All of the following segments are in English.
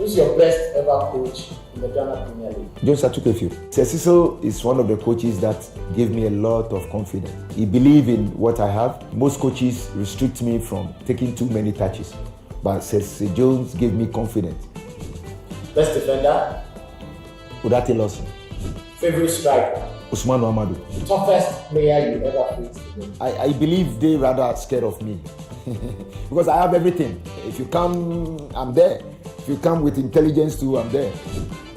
Who's your best ever coach in the Ghana Premier League? Jones Atukefio. Cecil is one of the coaches that gave me a lot of confidence. He believed in what I have. Most coaches restrict me from taking too many touches, but Cecil Jones gave me confidence. Best defender? Udate Lawson. Favorite striker? Usman Mohamadu. Toughest player you ever faced? I believe they rather scared of me because I have everything. If you come, I'm there. If you come with intelligence too, I'm there.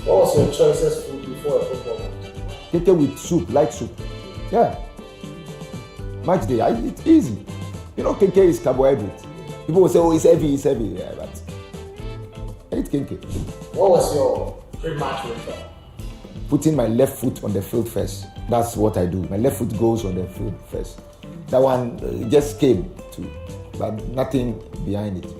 What was your choicest food before a football match? Keke with soup, light soup. Yeah. Matchday, I eat easy. You know, keke is carbohydrate. People will say, oh, it's heavy, it's heavy. Yeah, but I eat keke. What was your pre-match ritual? Putting my left foot on the field first. That's what I do. My left foot goes on the field first. That one just came to, but nothing behind it.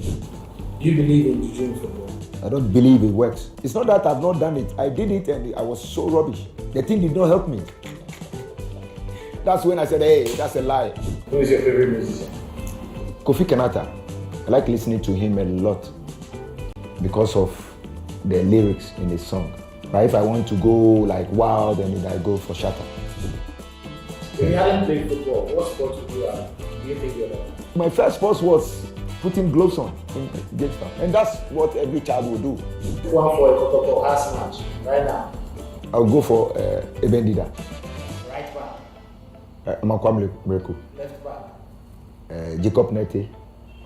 Do you believe in Jujun football? I don't believe it works. It's not that I've not done it. I did it and I was so rubbish. The thing did not help me. That's when I said, hey, that's a lie. Who is your favorite musician? Kofi Kenata. I like listening to him a lot because of the lyrics in his song. But if I want to go like wild, then I go for Shatta. If you hadn't played football, what sport would you have? Do you think you're better? My first sport was putting gloves on in Gagetown. And that's what every child will do. One for a kickoff house match right now. I'll go for Ebendida. Right back. Amakwam Breku. Left back. Jacob Nete.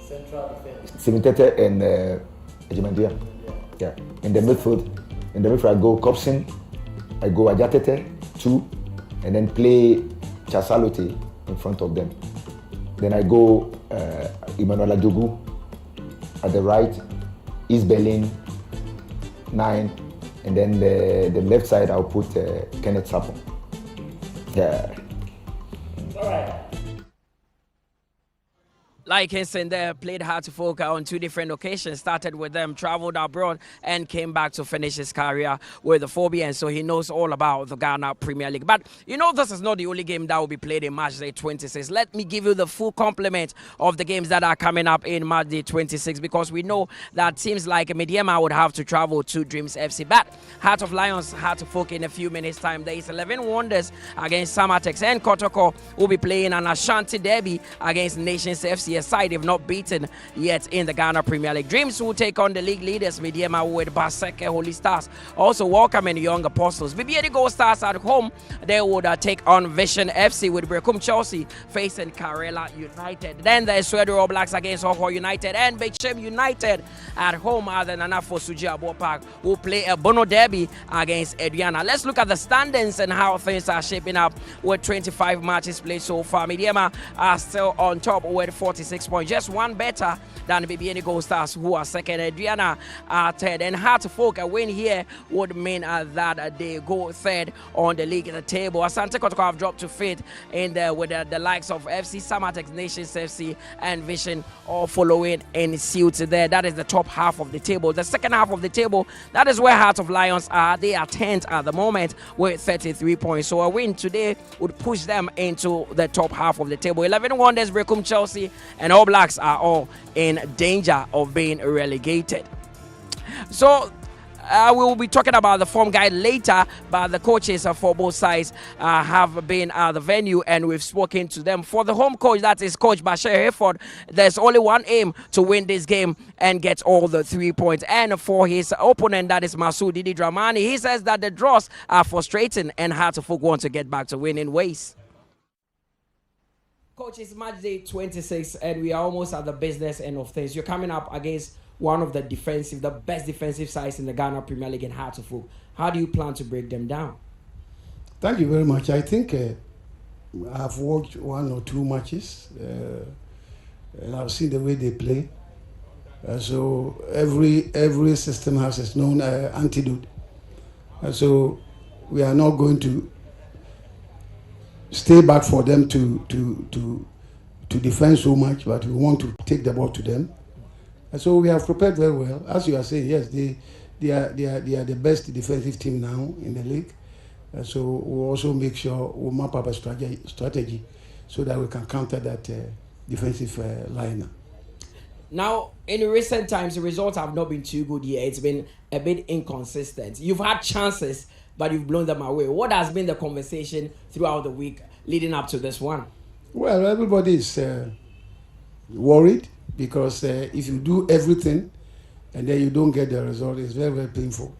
Central defense. Simitete and Ejimandia. Yeah. In the midfield, I go Copson, I go Ajatete, 2, and then play Chasalote in front of them. Then I go Emmanuel Ajogu at the right, East Berlin, 9, and then the left side I'll put Kenneth Sapon. Yeah. All right. Like Henson there, played hard to folk on 2 different occasions, started with them, traveled abroad, and came back to finish his career with the Phobia, and so he knows all about the Ghana Premier League. But you know, this is not the only game that will be played in Matchday 26. Let me give you the full complement of the games that are coming up in Matchday 26, because we know that teams like Mediema would have to travel to Dreams FC. But Heart of Lions, Heart of Folk in a few minutes' time. There is 11 Wonders against Samatex, and Kotoko will be playing an Ashanti derby against Nations FC. Side they've not beaten yet in the Ghana Premier League. Dreams will take on the league leaders Mediema with Baseke Holy Stars. Also welcoming Young Apostles. BBA Gold Stars at home, they would take on Vision FC with Brekum Chelsea facing Karela United. Then there's Sweden All Blacks against Hoko United, and Bechem United at home at the Nanafo Suji Abo Park will play a Bono derby against Adriana. Let's look at the standings and how things are shaping up with 25 matches played so far. Mediema are still on top with 46 points, just 1 better than BBN Gold Stars, who are second. Adriana are third, and Heart of Folk, a win here would mean that they go third on the league table. Asante Kotoko have dropped to fifth in there with the likes of FC, Samatex, Nations FC, and Vision all following in suit there. That is the top half of the table. The second half of the table, that is where Heart of Lions are. They are 10th at the moment with 33 points. So a win today would push them into the top half of the table. 11 Wonders, Brekum Chelsea, and All Blacks are all in danger of being relegated. So we will be talking about the form guide later, but the coaches for both sides have been at the venue, and we've spoken to them. For the home coach, that is Coach Bashir Hayford, there's only one aim: to win this game and get all the 3 points. And for his opponent, that is Masoud Didi Dramani, he says that the draws are frustrating and Heart of Folk want to get back to winning ways. Coach, it's Matchday 26, and we are almost at the business end of things. You're coming up against one of the best defensive sides in the Ghana Premier League in Heart of Folk. How do you plan to break them down? Thank you very much. I think I've watched 1 or 2 matches, and I've seen the way they play. So every system has its own antidote. So we are not going to stay back for them to defend so much, but we want to take the ball to them. And so we have prepared very well. As you are saying, yes, they are the best defensive team now in the league. So we'll also make sure we'll map up a strategy so that we can counter that defensive line. Now, in recent times, the results have not been too good here. It's been a bit inconsistent. You've had chances, but you've blown them away. What has been the conversation throughout the week leading up to this one? Well, everybody is worried because if you do everything and then you don't get the result, it's very, very painful.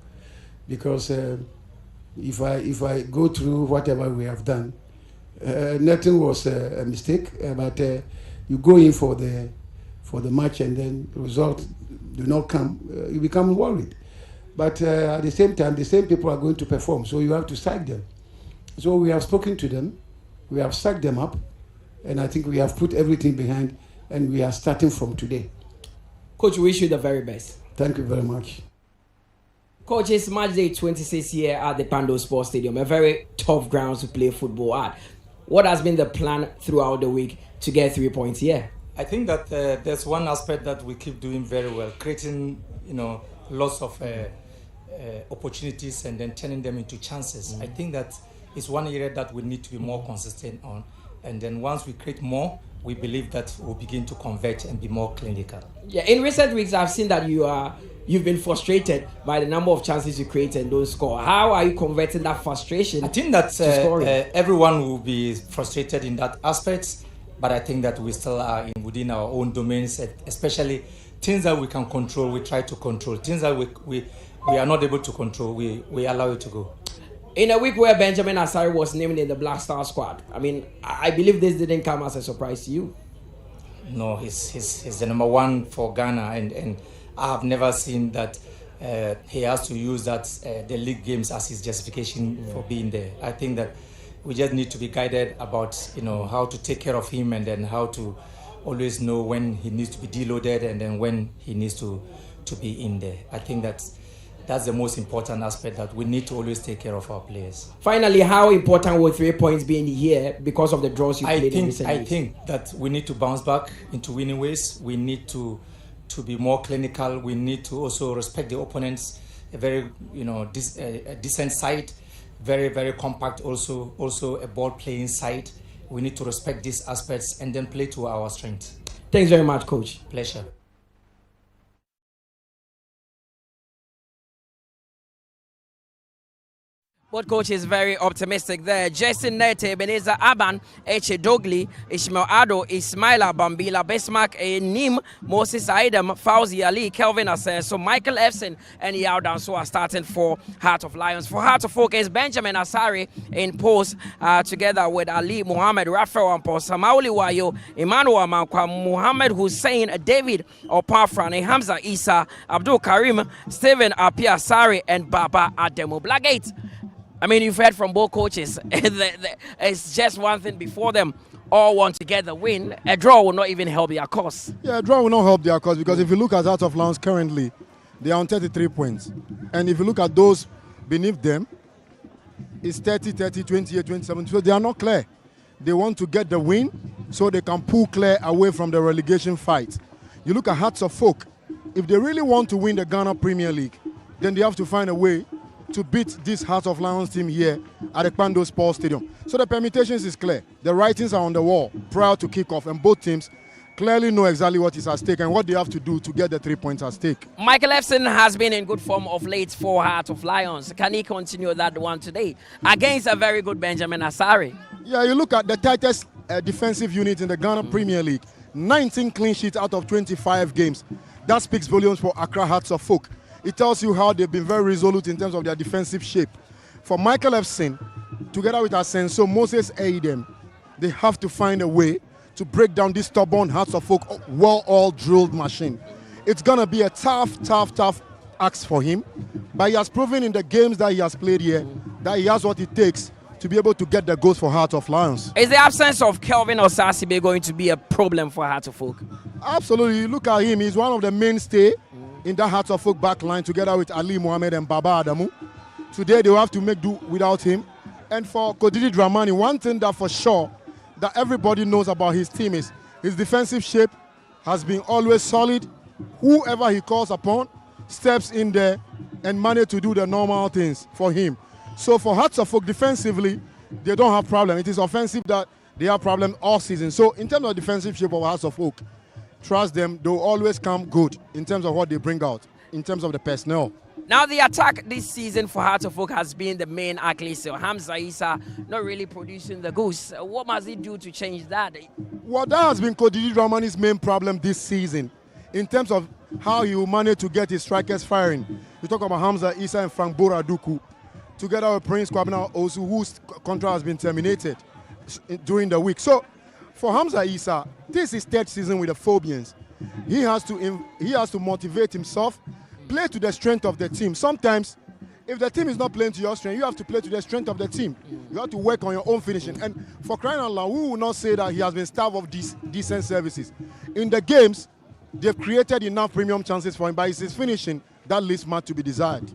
Because if I go through whatever we have done, nothing was a mistake. But you go in for the match and then the result do not come, you become worried. But at the same time, the same people are going to perform, so you have to sack them. So we have spoken to them, we have sacked them up, and I think we have put everything behind, and we are starting from today. Coach, we wish you the very best. Thank you very much. Coach, it's Matchday 26 here at the Pando Sports Stadium, a very tough ground to play football at. What has been the plan throughout the week to get 3 points here? I think that there's one aspect that we keep doing very well, creating, lots of opportunities and then turning them into chances. I think that is one area that we need to be more consistent on. And then once we create more, we believe that we'll begin to convert and be more clinical. Yeah, in recent weeks, I've seen that you've been frustrated by the number of chances you create and don't score. How are you converting that frustration? I think that everyone will be frustrated in that aspect. But I think that we still are within our own domains, especially things that we can control, we try to control. Things that we are not able to control, we allow it to go. In a week where Benjamin Asare was named in the Black Star squad, I mean, I believe this didn't come as a surprise to you. No, he's the number one for Ghana, and I have never seen that he has to use that the league games as his justification for being there. I think that we just need to be guided about how to take care of him, and then how to always know when he needs to be deloaded and then when he needs to be in there. I think that's the most important aspect, that we need to always take care of our players. Finally, how important will 3 points be in the year because of the draws you played in recent weeks? I think that we need to bounce back into winning ways. We need to be more clinical. We need to also respect the opponents. A very a decent side. Very, very compact, also a ball playing side. We need to respect these aspects and then play to our strength. Thanks very much, Coach. Pleasure. But coach is very optimistic there. Jason Nete, Ebenezer Aban, Eche Dogli, Ishmael Ado, Ismaila Bambila, Bismarck, Nim, Moses Aidem, Fauzi Ali, Kelvin Asen, so Michael Efson and Yao Danso are starting for Heart of Lions. For Heart of Oak is Benjamin Asare in post together with Ali Muhammad, Raphael Ampo, Samauli Wayo, Emmanuel Mankwa, Muhammad Hussein, David Opafran, Hamza Isa, Abdul Karim, Stephen Apia Asare, and Baba Ademo Blackgate. I mean, you've heard from both coaches. It's just one thing before them. All want to get the win. A draw will not even help their cause. Yeah, a draw will not help their cause, because if you look at Heart of Lions currently, they are on 33 points. And if you look at those beneath them, it's 30, 28, 27. So they are not clear. They want to get the win so they can pull clear away from the relegation fight. You look at Hearts of Oak. If they really want to win the Ghana Premier League, then they have to find a way to beat this Heart of Lions team here at the Pando Sports Stadium. So the permutations is clear. The writings are on the wall prior to kickoff, and both teams clearly know exactly what is at stake and what they have to do to get the 3 points at stake. Michael Efson has been in good form of late for Heart of Lions. Can he continue that one today against a very good Benjamin Asare? Yeah, you look at the tightest defensive unit in the Ghana Premier League. 19 clean sheets out of 25 games. That speaks volumes for Accra Hearts of Oak. It tells you how they've been very resolute in terms of their defensive shape. For Michael Efson, together with Asenso, Moses Aidem, they have to find a way to break down this stubborn Hearts of Oak well-oiled drilled machine. It's going to be a tough ask for him, but he has proven in the games that he has played here that he has what it takes to be able to get the goals for Heart of Lions. Is the absence of Kelvin Osasibe going to be a problem for Heart of Oak? Absolutely. Look at him. He's one of the mainstay in that Heart of Oak back line together with Ali Mohammed and Baba Adamu. Today they will have to make do without him. And for Kodidi Dramani, one thing that for sure that everybody knows about his team is his defensive shape has been always solid. Whoever he calls upon steps in there and manage to do the normal things for him. So for Hearts of Oak defensively, they don't have problem. It is offensive that they have problem all season. So in terms of defensive shape of Hearts of Oak, trust them, they'll always come good in terms of what they bring out, in terms of the personnel. Now the attack this season for Heart of Oak has been the main Achilles heel. Hamza Issa not really producing the goals. What must he do to change that? Well, that has been Kodidi Dramani's main problem this season in terms of how he will manage to get his strikers firing. You talk about Hamza Issa and Frank Boraduku, together with Prince Kwabena Osu, whose contract has been terminated during the week. So for Hamza Issa, this is his third season with the Phobians. He has to motivate himself, play to the strength of the team. Sometimes, if the team is not playing to your strength, you have to play to the strength of the team. You have to work on your own finishing. And for crying out loud, we will not say that he has been starved of decent services. In the games, they've created enough premium chances for him, but it's his finishing that leaves much to be desired.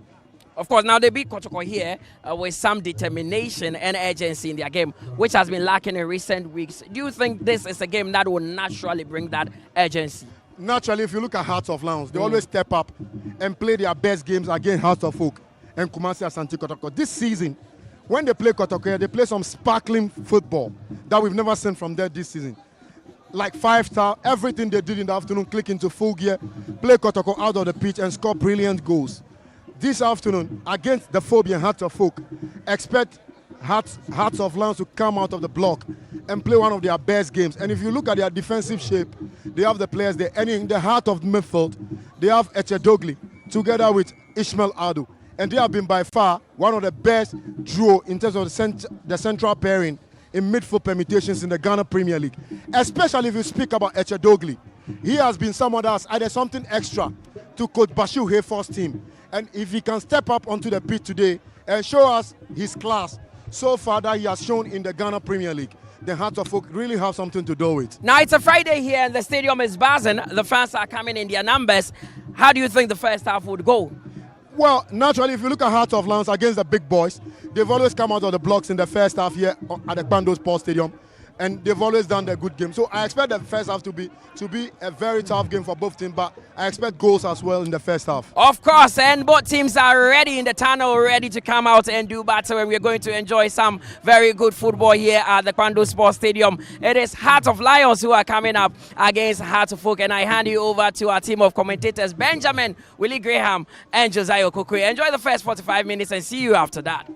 Of course, now they beat Kotoko here with some determination and urgency in their game, which has been lacking in recent weeks. Do you think this is a game that will naturally bring that urgency? Naturally, if you look at Hearts of Lions, they always step up and play their best games against Hearts of Oak and Kumasi Asante Kotoko. This season, when they play Kotoko, they play some sparkling football that we've never seen from them this season. Like 5-star, everything they did in the afternoon, click into full gear, play Kotoko out of the pitch and score brilliant goals. This afternoon, against the Phobia Hearts of Oak, expect Hearts of Lions to come out of the block and play one of their best games. And if you look at their defensive shape, they have the players there. And in the heart of the midfield, they have Echedogli together with Ishmael Adu. And they have been by far one of the best duo in terms of the central pairing in midfield permutations in the Ghana Premier League. Especially if you speak about Echedogli. He has been someone that has added something extra to Coach Bashir Hayfor's team. And if he can step up onto the pitch today and show us his class so far that he has shown in the Ghana Premier League, the Hearts of Oak really have something to do with. Now it's a Friday here and the stadium is buzzing. The fans are coming in their numbers. How do you think the first half would go? Well, naturally, if you look at Hearts of Lions against the big boys, they've always come out of the blocks in the first half here at the Kpando Sports Stadium. And they've always done their good game. So I expect the first half to be a very tough game for both teams, but I expect goals as well in the first half. Of course, and both teams are ready in the tunnel, ready to come out and do battle, and we're going to enjoy some very good football here at the Kpando Sports Stadium. It is Heart of Lions who are coming up against Heart of Oak, and I hand you over to our team of commentators, Benjamin, Willie Graham, and Josiah Okokwe. Enjoy the first 45 minutes and see you after that.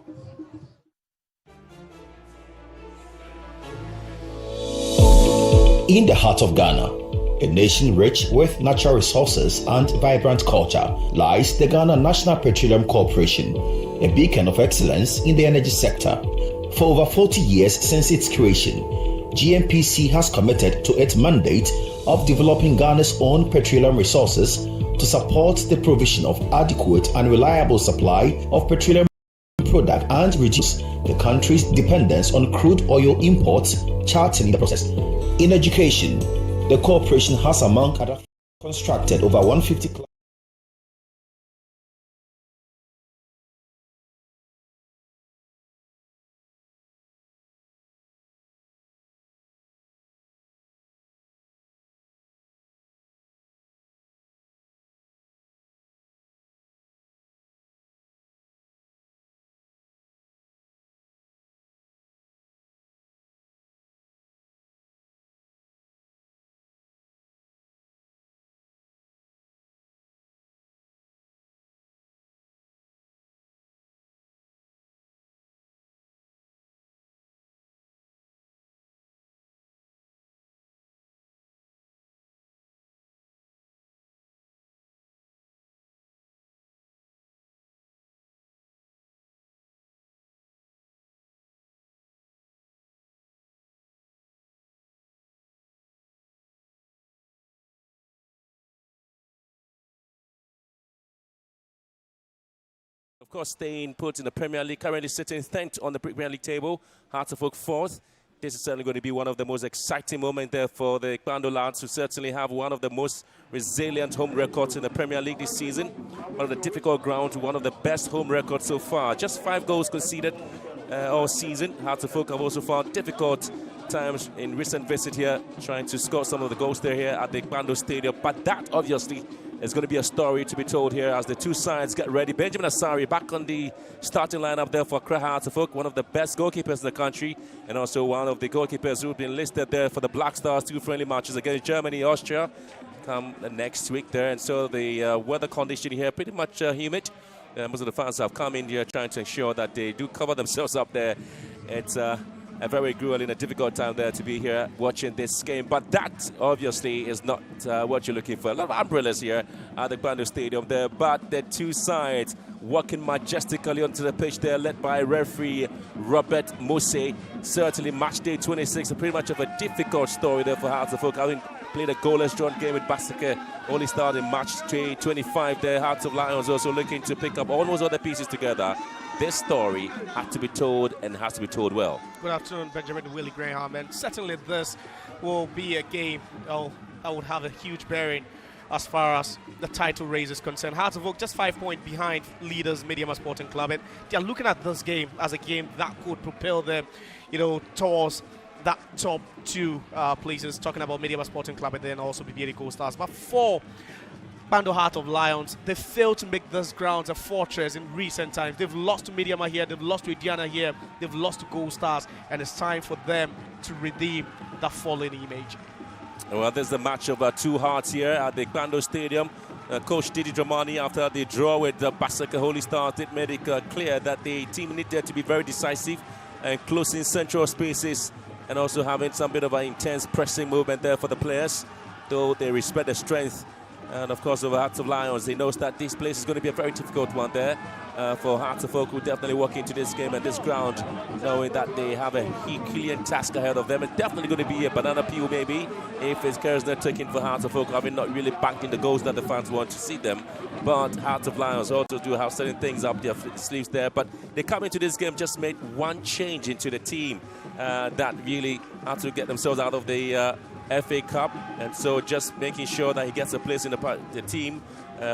In the heart of Ghana, a nation rich with natural resources and vibrant culture, lies the Ghana National Petroleum Corporation, a beacon of excellence in the energy sector. For over 40 years since its creation, GNPC has committed to its mandate of developing Ghana's own petroleum resources to support the provision of adequate and reliable supply of petroleum product and reduce the country's dependence on crude oil imports, charting the process. In education, the corporation has, among other, constructed over 150 Of course, staying put in the Premier League, currently sitting 10th on the Premier League table. Hearts of Oak 4th. This is certainly going to be one of the most exciting moments there for the Kpando lads, who certainly have one of the most resilient home records in the Premier League this season. One of the difficult grounds, one of the best home records so far. Just 5 goals conceded all season. Hearts of Oak have also found difficult times in recent visit here, trying to score some of the goals there here at the Kpando Stadium. But that obviously there's going to be a story to be told here as the two sides get ready. Benjamin Asari back on the starting lineup there for Accra Hearts of Oak, one of the best goalkeepers in the country, and also one of the goalkeepers who've been listed there for the Black Stars 2 friendly matches against Germany, Austria, come next week there. And so the weather condition here pretty much humid. Most of the fans have come in here trying to ensure that they do cover themselves up there. It's a very grueling and a difficult time there to be here watching this game. But that obviously is not what you're looking for. A lot of umbrellas here at the Bando Stadium there, but the two sides walking majestically onto the pitch there, led by referee Robert Mose. Certainly match day 26, pretty much of a difficult story there for Hearts of Oak, having played a goalless drawn game with Basaka. Only started in match day 25 there. Hearts of Lions also looking to pick up all those other pieces together. This story had to be told and has to be told well. Good afternoon, Benjamin Willie Graham, and certainly this will be a game that would have a huge bearing as far as the title race is concerned. Hearts of Oak just 5 points behind leaders Mediama Sporting Club, and they are looking at this game as a game that could propel them, towards that top two places, talking about Mediama Sporting Club and then also BBA Gold Stars. But for Bando Heart of Lions, they failed to make this ground a fortress in recent times. They've lost to Mediama here, they've lost to Indiana here, they've lost to Gold Stars, and it's time for them to redeem that fallen image. Well, there's the match of two hearts here at the Bando Stadium. Coach Didi Dramani, after the draw with the Basaka Holy Stars, did make it clear that the team needed to be very decisive and closing central spaces, and also having some bit of an intense pressing movement there for the players, though they respect the strength. And of course, over Hearts of Lions, he knows that this place is going to be a very difficult one there for Hearts of Oak, who definitely walk into this game and this ground knowing that they have a Herculean task ahead of them. It's definitely going to be a banana peel maybe if it's Kersner taking for Hearts of Oak, having not really banked in the goals that the fans want to see them. But Hearts of Lions also do have certain things up their sleeves there. But they come into this game, just made one change into the team that really had to get themselves out of the FA Cup, and so just making sure that he gets a place in the team.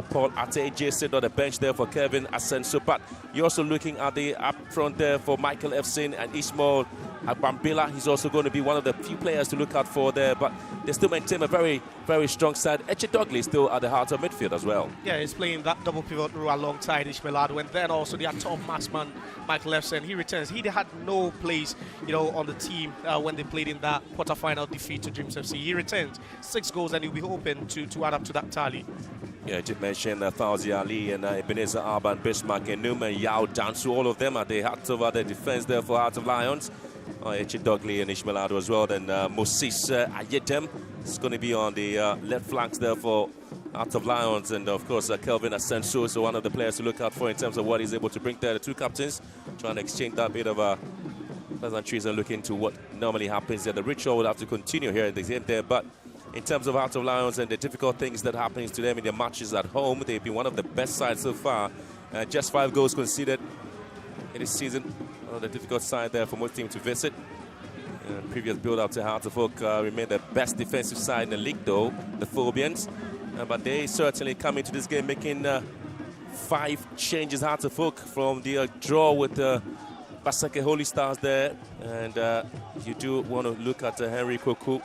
Paul Ate sitting on the bench there for Kevin Asenso, but you're also looking at the up front there for Michael Efsin and Ismail Agbambila. He's also going to be one of the few players to look out for there, but they still maintain a very, very strong side. Eche Dogley still at the heart of midfield as well. Yeah, he's playing that double pivot role alongside Ishmael Adu, and then also their top marksman Michael Efsin. He returns. He had no place, on the team when they played in that quarter-final defeat to Dreams FC. He returns 6 goals, and he'll be hoping to add up to that tally. Yeah, I did mention Fauzi Ali and Ebenezer Arban, Bismarck and Numa, Yao Dansu, all of them at the heart of the defense there for Heart of Lions. Eche Dogley and Ishmael Adu as well. Then Moses Ayedem is going to be on the left flanks there for Heart of Lions. And of course, Kelvin Asenso is one of the players to look out for in terms of what he's able to bring there. The two captains trying to exchange that bit of pleasantries and look into what normally happens there. The ritual will have to continue here in the game there, but in terms of Heart of Lions and the difficult things that happens to them in their matches at home, they've been one of the best sides so far. Just 5 goals conceded in this season. One of the difficult side there for most teams to visit. Previous build-up to Heart of Oak remained the best defensive side in the league, though, the Phobians. But they certainly come into this game making 5 changes. Heart of Oak from the draw with the Basake Holy Stars there. And you do want to look at Henry Koku.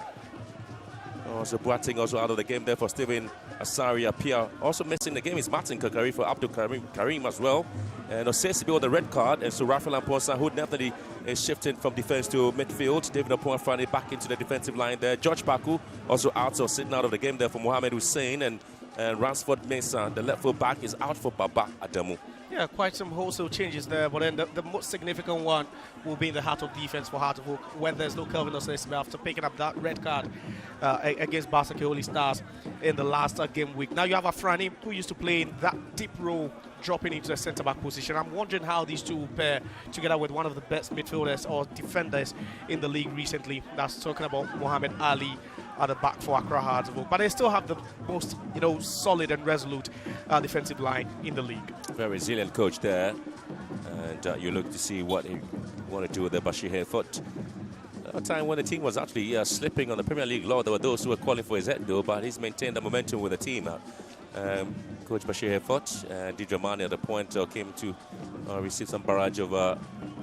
Also Boateng also out of the game there for Stephen Asari Apia. Also missing the game is Martin Kakari for Abdul Karim as well. And Osesibi with the red card. And so Rafael Amponsa, who definitely is shifting from defense to midfield. David Aponfani back into the defensive line there. George Baku also out, so sitting out of the game there for Mohamed Hussein. And Ransford Mensah, the left full back, is out for Baba Adamu. Yeah, quite some wholesale changes there, but then the most significant one will be in the heart of defense for Heart of Oak, when there's no Kelvin Osesibe after picking up that red card against Basake Holy Stars in the last game week. Now you have Afrani, who used to play in that deep role, dropping into the centre-back position. I'm wondering how these two will pair together with one of the best midfielders or defenders in the league recently. That's talking about Mohamed Ali at the back for Accra Hearts of Oak. But they still have the most, solid and resolute defensive line in the league. Very resilient coach there. And you look to see what he want to do with the Bashir Harefoot. A time when the team was actually slipping on the Premier League law. There were those who were calling for his head, though, but he's maintained the momentum with the team. Coach Bashir Harefoot, Didramani at the point came to receive some barrage of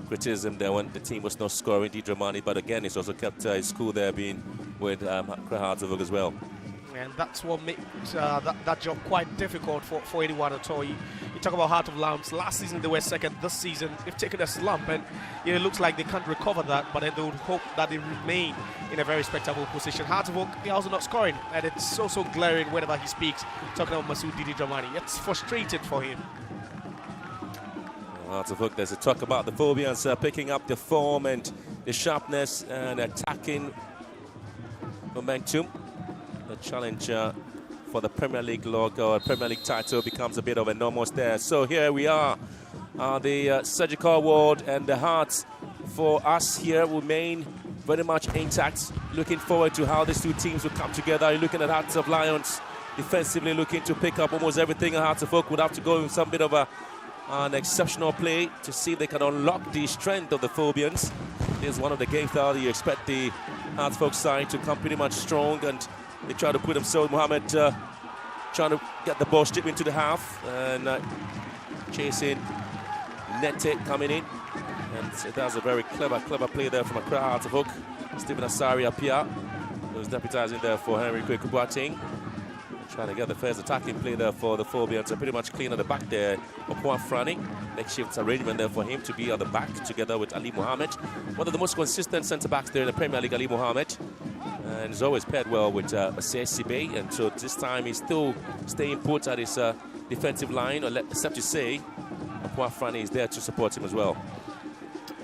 criticism there when the team was not scoring. Didramani, but again, he's also kept his cool there, being with Accra Hearts of Oak as well. And that's what makes that job quite difficult for anyone at all. You talk about Heart of Lions. Last season they were second. This season they've taken a slump, and it looks like they can't recover that. But then they would hope that they remain in a very respectable position. Heart of Oak, they're also not scoring, and it's so glaring whenever he speaks. Talking about Masoud Didi Dramani, it's frustrated for him. Heart of Oak, there's a talk about the Phobians picking up the form and the sharpness and attacking momentum. The challenge for the Premier League logo or Premier League title becomes a bit of a normal there. So here we are, the surgical ward and the hearts for us here remain very much intact. Looking forward to how these two teams will come together. You're looking at Hearts of Lions defensively looking to pick up almost everything. Hearts of Oak would have to go in some bit of an exceptional play to see if they can unlock the strength of the Phobians. This is one of the games that you expect the Hearts of Oak side to come pretty much strong, and they try to put themselves. Mohamed trying to get the ball stripped into the half and chasing Nete coming in, and so that's a very clever play there from Accra Hearts of Oak. Stephen Asari Apia, who's deputizing there for Henry Kwekubuating. Trying to get the first attacking play there for the Phobians to pretty much clean at the back there. Opua Frani, makeshift arrangement there for him to be at the back together with Ali Mohammed. One of the most consistent centre-backs there in the Premier League, Ali Mohammed. And he's always paired well with Sibe, and so this time he's still staying put at his defensive line, or except to say, Opua Frani is there to support him as well.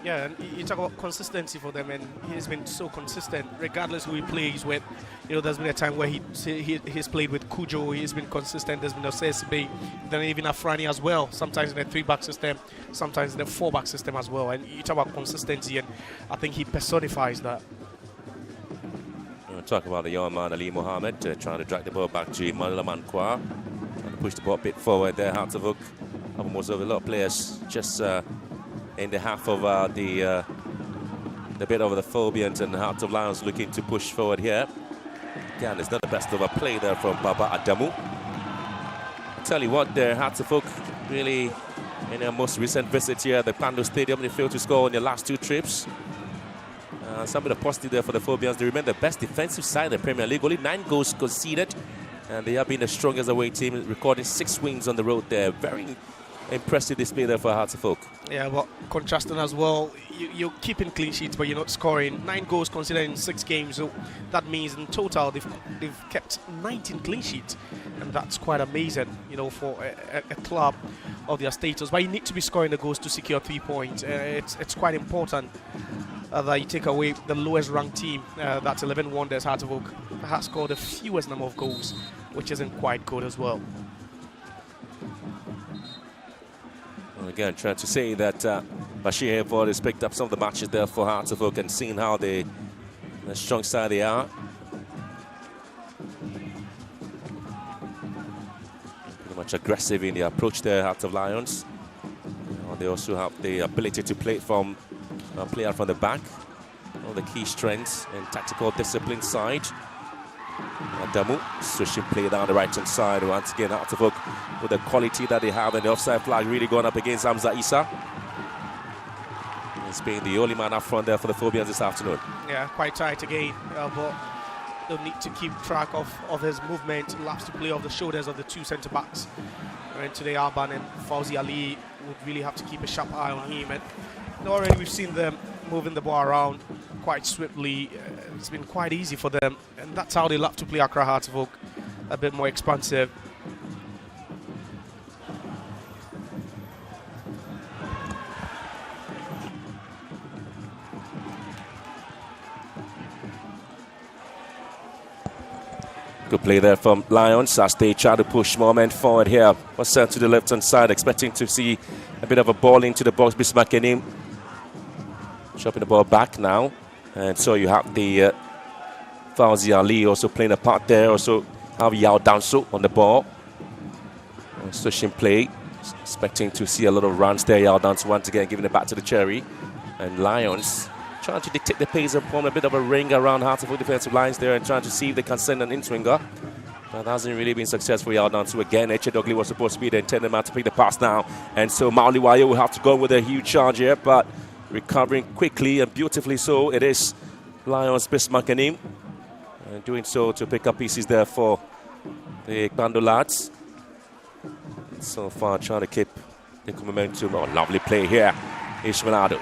Yeah, and you talk about consistency for them, and he's been so consistent regardless who he plays with. You know, there's been a time where he's played with Kujo, he's been consistent. There's been Osesibe, then even Afrani as well, sometimes in a 3-back system, sometimes in a 4-back system as well. And you talk about consistency, and I think he personifies that. We'll talk about the young man Ali Mohammed trying to drag the ball back to Emmanuel Amankwa and push the ball a bit forward there. Hearts of Oak have almost over a lot of players just in the half of the bit over the Phobians, and Hearts of Lions looking to push forward here. Again, it's not the best of a play there from Baba Adamu. I tell you what, the Hearts of Oak really, in their most recent visit here at the Pando Stadium, they failed to score on their last 2 trips. Some bit of positive there for the Phobians. They remain the best defensive side in the Premier League. Only 9 goals conceded, and they have been the strongest away team, recording 6 wins on the road there. Very impressive display there for Hearts of Oak. Yeah, but contrasting as well, you're keeping clean sheets, but you're not scoring. 9 goals considered in 6 games, so that means in total they've kept 19 clean sheets, and that's quite amazing, you know, for a club of their status. But you need to be scoring the goals to secure 3 points. It's quite important that you take away the lowest ranked team. That's 11 Wonders. Hearts of Oak has scored the fewest number of goals, which isn't quite good as well. Again, trying to say that Bashir Hayford has picked up some of the matches there for Hearts of Oak and seen how the strong side they are. Pretty much aggressive in the approach there, Hearts of Lions. They also have the ability to play from play out from the back. One of the key strengths and tactical discipline side. Adamu switching play down the right hand side. Once again, Hearts of Oak with the quality that they have, and the offside flag really going up against Hamza Issa. He's being the only man up front there for the Phobians this afternoon. Yeah, quite tight again, but they'll need to keep track of his movement. Laps to play off the shoulders of the 2 centre backs. And today Alban and Fauzi Ali would really have to keep a sharp eye on him. And already we've seen them moving the ball around quite swiftly. It's been quite easy for them, and that's how they love to play Accra Hearts of Oak, a bit more expansive. Good play there from Lions as they try to push moment forward here. Was sent to the left-hand side, expecting to see a bit of a ball into the box. Bismarck in him. Chopping the ball back now. And so you have the Fauzi Ali also playing a part there. Also have Yao Danso on the ball. Switching play. Expecting to see a lot of runs there. Yao Danso once again giving it back to the Cherry. And Lions trying to dictate the pace and form a bit of a ring around Hearts of Oak defensive lines there, and trying to see if they can send an in-swinger. But that hasn't really been successful. Yao Danso again. Eche Dogley was supposed to be the intended man to pick the pass now. And so Mauli Wayo will have to go with a huge charge here, but recovering quickly and beautifully so. It is Lions Bismarck and him. And doing so to pick up pieces there for the Bando lads. So far trying to keep the momentum. Oh, lovely play here. Ishmael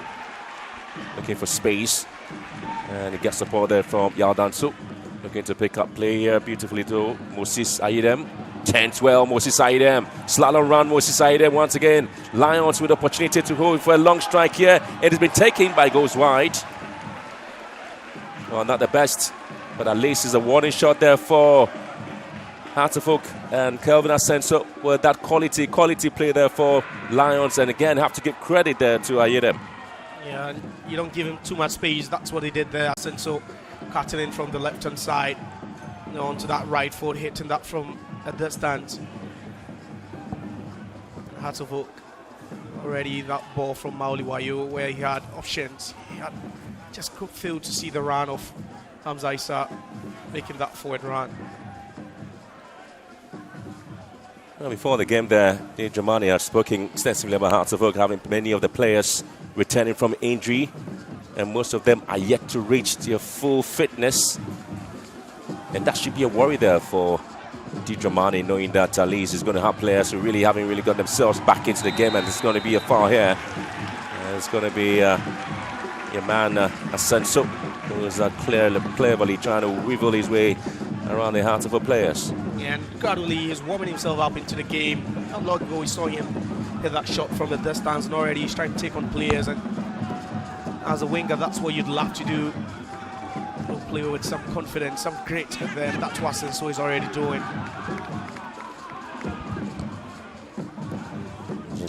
looking for space. And he gets support there from Yaldansu. Looking to pick up play here beautifully to Moses Aidem. 10-12, Moses Aidem. Slalom run, Moses Aidem once again. Lions with opportunity to hold for a long strike here. It has been taken by goes wide. Well, not the best, but at least it's a warning shot there for Hearts of Oak and Kelvin Ascenso with that quality play there for Lions. And again, have to give credit there to Aidem. Yeah, you don't give him too much space. That's what he did there. Ascenso cutting in from the left-hand side, onto that right foot, hitting that from a distance. Hearts of Oak already that ball from Mauli Wayo where he had options. He had just could fail to see the run of Hamza Issa making that forward run. Well, before the game there, Dave Dramani had spoken extensively about Hearts of Oak having many of the players returning from injury, and most of them are yet to reach their full fitness. And that should be a worry there for Di Dramani, knowing that at least he's going to have players who really haven't really got themselves back into the game, and it's going to be a foul here. And it's going to be your man Ascenso, who is cleverly trying to wiggle his way around the Hearts of Oak players. Yeah, and gradually he's warming himself up into the game. Not long ago we saw him hit that shot from the distance, and already he's trying to take on players. And as a winger, that's what you'd love to do. Play with some confidence, some grit, and then that's what Ascenso is already doing.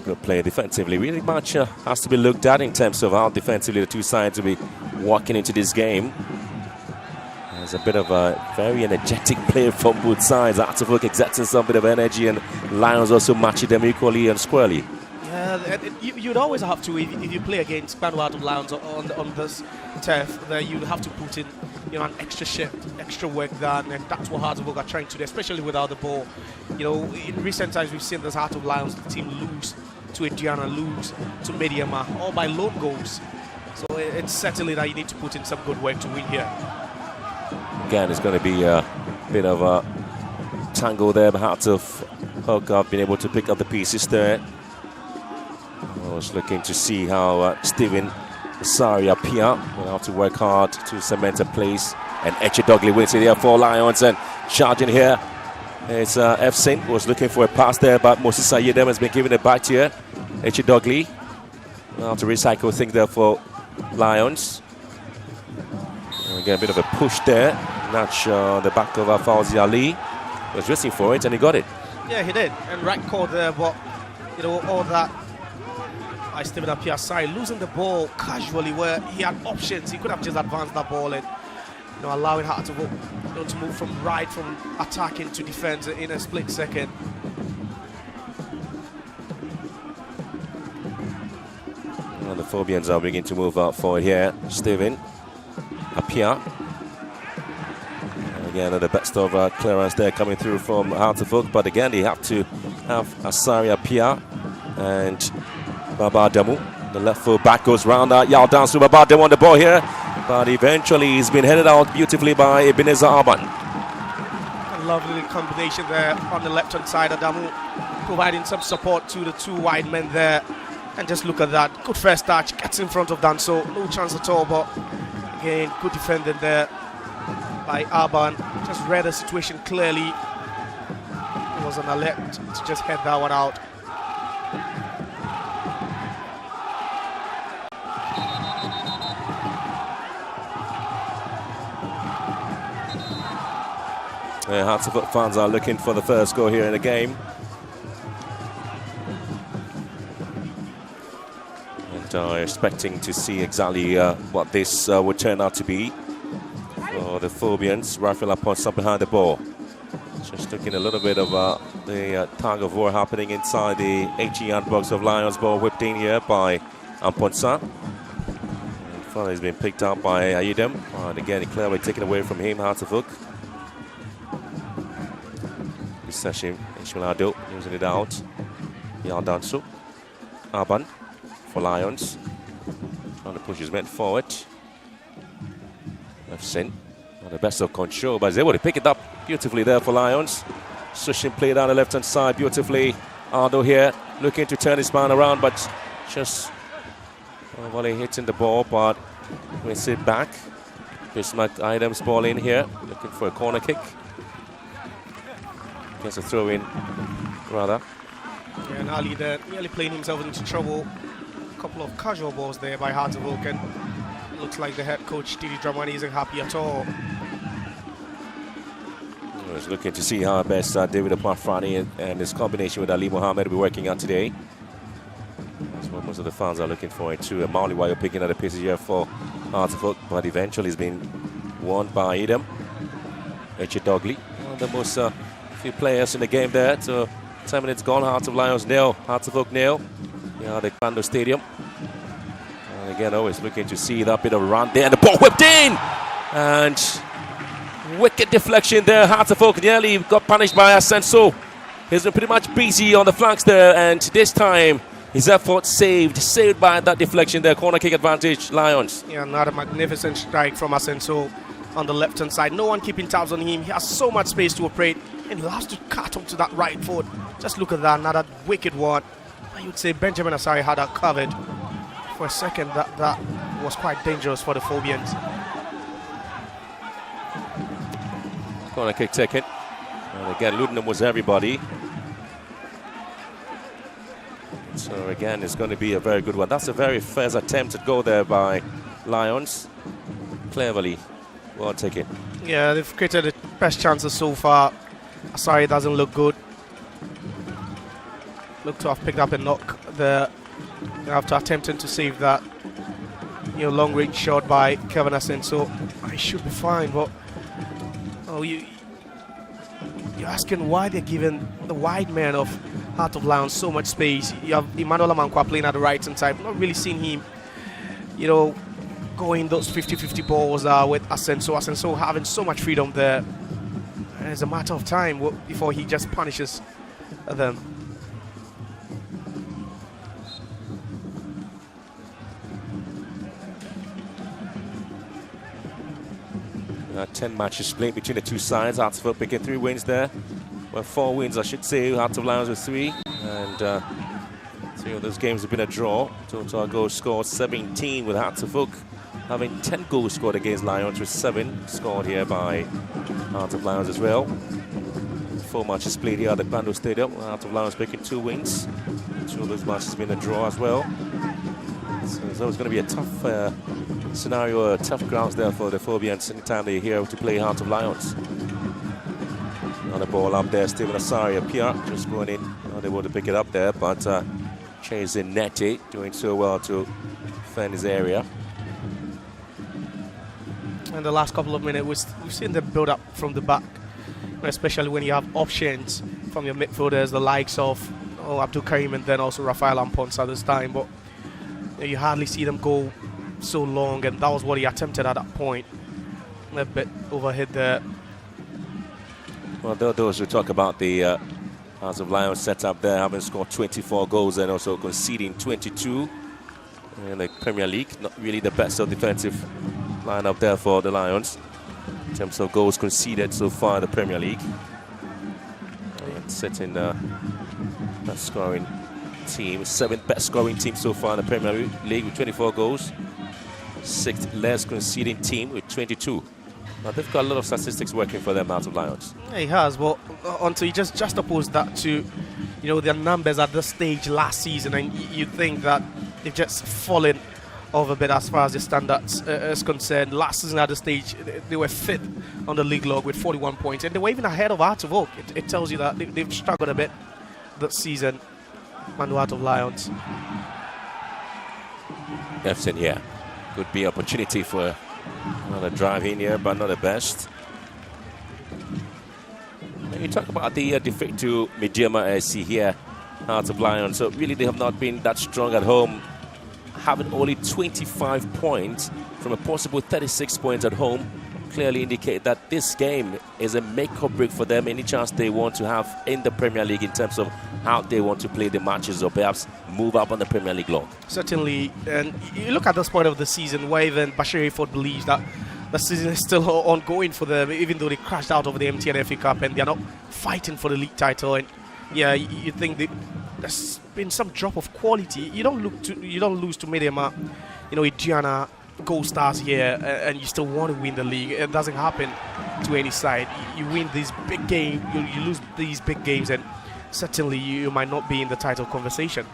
Good play defensively. Really much has to be looked at in terms of how defensively the two sides will be walking into this game. There's a bit of a very energetic play from both sides. Hearts of Oak exerting some bit of energy, and Lions also matching them equally and squarely. Yeah, you'd always have to, if you play against Vanuatu Lions on this turf, there you'd have to put in an extra shift, extra work done, and that's what Hearts of Oak are trying to do, especially without the ball. In recent times we've seen this Hearts of Lions team lose to Indiana, lose to Mediama, all by lone goals. So it's certainly that you need to put in some good work to win here. Again, it's going to be a bit of a tangle there, but Hearts of Oak have been able to pick up the pieces there. I was looking to see how Stephen Saria Pia will have to work hard to cement a place. And Eche Dogley wins it here for Lions, and charging here. It's Efsin was looking for a pass there, but Moses Ayedem has been given it back here. Eche Dogley will have to recycle things there for Lions. And again, a bit of a push there. Nudge the back of Fauzi Ali. Was racing for it, and he got it. Yeah, he did. And right call there, but all that by Stephen Apia's side, losing the ball casually where he had options. He could have just advanced that ball and allowing Hearts of Oak to move from attacking to defense in a split second. Well, the Phobians are beginning to move out forward here. Stephen Apia. Again, the best of clearance there coming through from Hearts of Oak, but again, they have to have Asari Apia and Baba Damu. The left foot back goes round. Yao Dansu Baba Damu on the ball here, but eventually he's been headed out beautifully by Ebenezer Arban. A lovely combination there on the left-hand side. Adamu providing some support to the two wide men there. And just look at that. Good first touch. Gets in front of Danso. No chance at all, but again, good defending there by Arban. Just read the situation clearly. It was an alert to just head that one out. Hearts of Oak fans are looking for the first goal here in the game. And are expecting to see exactly what this would turn out to be for the Phobians. Rafael Aponsa behind the ball. Just looking a little bit of the tug of war happening inside the 18-yard box of Lions. Ball whipped in here by Aponsa. And finally, he's been picked up by Ayudem. And again, clearly taken away from him, Hearts of Oak. Session, Ishmael Ado using it out. Yaldansu. Arban for Lions. Trying to push his men forward. Left sin. The best of control, but he's able to pick it up beautifully there for Lions. Sushin played down the left-hand side beautifully. Aldo here looking to turn his man around, but just volley hitting the ball, but we sit back. Bismarck Items ball in here, looking for a corner kick. Gets a throw in, rather. Yeah, and Ali there nearly playing himself into trouble. A couple of casual balls there by Hearts of Oak, and looks like the head coach Didi Dramani isn't happy at all. I was looking to see how best David Aparfani and his combination with Ali Mohammed will be working out today. That's what most of the fans are looking for too. Mauli Wayo picking at the paces here for Hearts of Oak, but eventually has been won by Edam. Eche Dogley, one of the most few players in the game there. So 10 minutes gone, Hearts of Lions nil, Hearts of Oak nil. Yeah, the Pando Stadium. And again, always looking to see that bit of run there, and the ball whipped in! And wicked deflection there. Hearts of Oak nearly got punished by Asenso. He's been pretty much busy on the flanks there, and this time his effort saved by that deflection there. Corner kick advantage, Lions. Yeah, another magnificent strike from Asenso on the left-hand side. No one keeping tabs on him. He has so much space to operate, and he loves to cut onto that right foot. Just look at that, another wicked one. I would say Benjamin Asari had that covered. For a second, that was quite dangerous for the Phobians. Corner kick taken. And again, Ludenham was everybody. So again, it's going to be a very good one. That's a very first attempt to go there by Lions. Cleverly, well taken. Yeah, they've created the best chances so far. Asari doesn't look good. Look to have picked up a knock there after attempting to save that long range shot by Kevin Asenso. I should be fine, but you're asking why they're giving the wide man of Heart of Lions so much space. You have Emmanuel Amankwa playing at the right hand side. Not really seen him, going those 50-50 balls with Asenso. Asenso having so much freedom there. And it's a matter of time before he just punishes them. 10 matches played between the two sides. Hearts of Oak picking 3 wins there. Well, 4 wins, I should say. Hearts of Lions with 3. And 3 of those games have been a draw. Total goals scored 17, with Hearts of Oak having 10 goals scored against Lions, with 7 scored here by Hearts of Lions as well. 4 matches played here at the Pando Stadium. Hearts of Lions picking 2 wins. 2 of those matches have been a draw as well. So it's always going to be a tough scenario, tough grounds there for the Phobians anytime they're here to play Hearts of Lions. Another ball up there, Stephen Asari appear, just going in. Not able to pick it up there, but chasing Nete, doing so well to defend his area. In the last couple of minutes, we've seen them build up from the back, especially when you have options from your midfielders, the likes of Abdul Karim and then also Rafael Amponsa this time, but you hardly see them go so long, and that was what he attempted at that point. A bit overhit there. Well, those who talk about the Hearts of Lions setup there, having scored 24 goals and also conceding 22 in the Premier League. Not really the best of defensive lineup there for the Lions in terms of goals conceded so far in the Premier League. And sitting best scoring team, 7th best scoring team so far in the Premier League with 24 goals. 6th less conceding team with 22. Now they've got a lot of statistics working for them, Hearts of Lions. Yeah, he has, but until you just juxtapose that to, their numbers at this stage last season, and you think that they've just fallen off a bit as far as the standards is concerned. Last season at this stage, they were 5th on the league log with 41 points, and they were even ahead of Hearts of Oak. It tells you that they've struggled a bit this season. Manu Hearts of Lions. Jefferson here. Could be opportunity for another drive in here, but not the best. When you talk about the defeat to Midiyama SC here, Hearts of Lions, so really they have not been that strong at home, having only 25 points from a possible 36 points at home. Clearly indicate that this game is a make or break for them, any chance they want to have in the Premier League in terms of how they want to play the matches or perhaps move up on the Premier League log. Certainly, and you look at this point of the season where even Bashir Ford believes that the season is still ongoing for them, even though they crashed out over the MTN FA Cup and they're not fighting for the league title. And yeah, you think there's been some drop of quality. You don't lose to Mediama, Indiana Gold Stars here, and you still want to win the league. It doesn't happen to any side. You win these big games, you lose these big games, and certainly you might not be in the title conversation.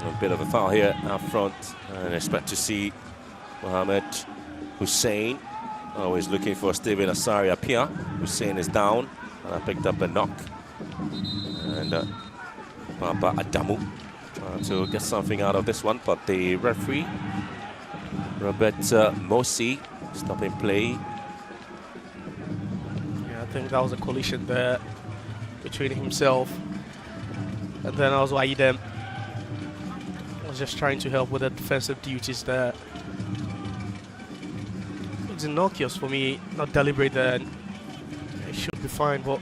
A bit of a foul here up front, and expect to see Mohamed Hussein always looking for Steven Asari appear. Hussein is down, and I picked up a knock. And Baba Adamu trying to get something out of this one, but the referee, Robert Mosi, stopping play. Yeah, I think that was a collision there between himself and then also Aidem. Was just trying to help with the defensive duties there. It's innocuous for me, not deliberate there. It should be fine, but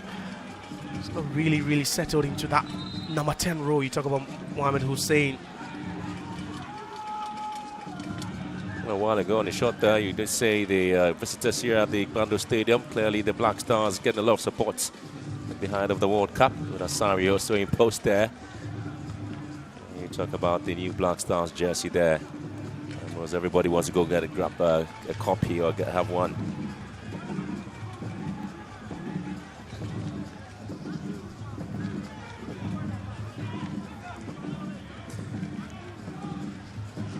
it's not really settled into that number 10 role. You talk about Mohamed Hussein. A while ago on the shot there, you did say the visitors here at the Bando Stadium. Clearly the Black Stars getting a lot of support behind of the World Cup, with Asari also in post there. You talk about the new Black Stars jersey there. Because everybody wants to go grab a copy or have one.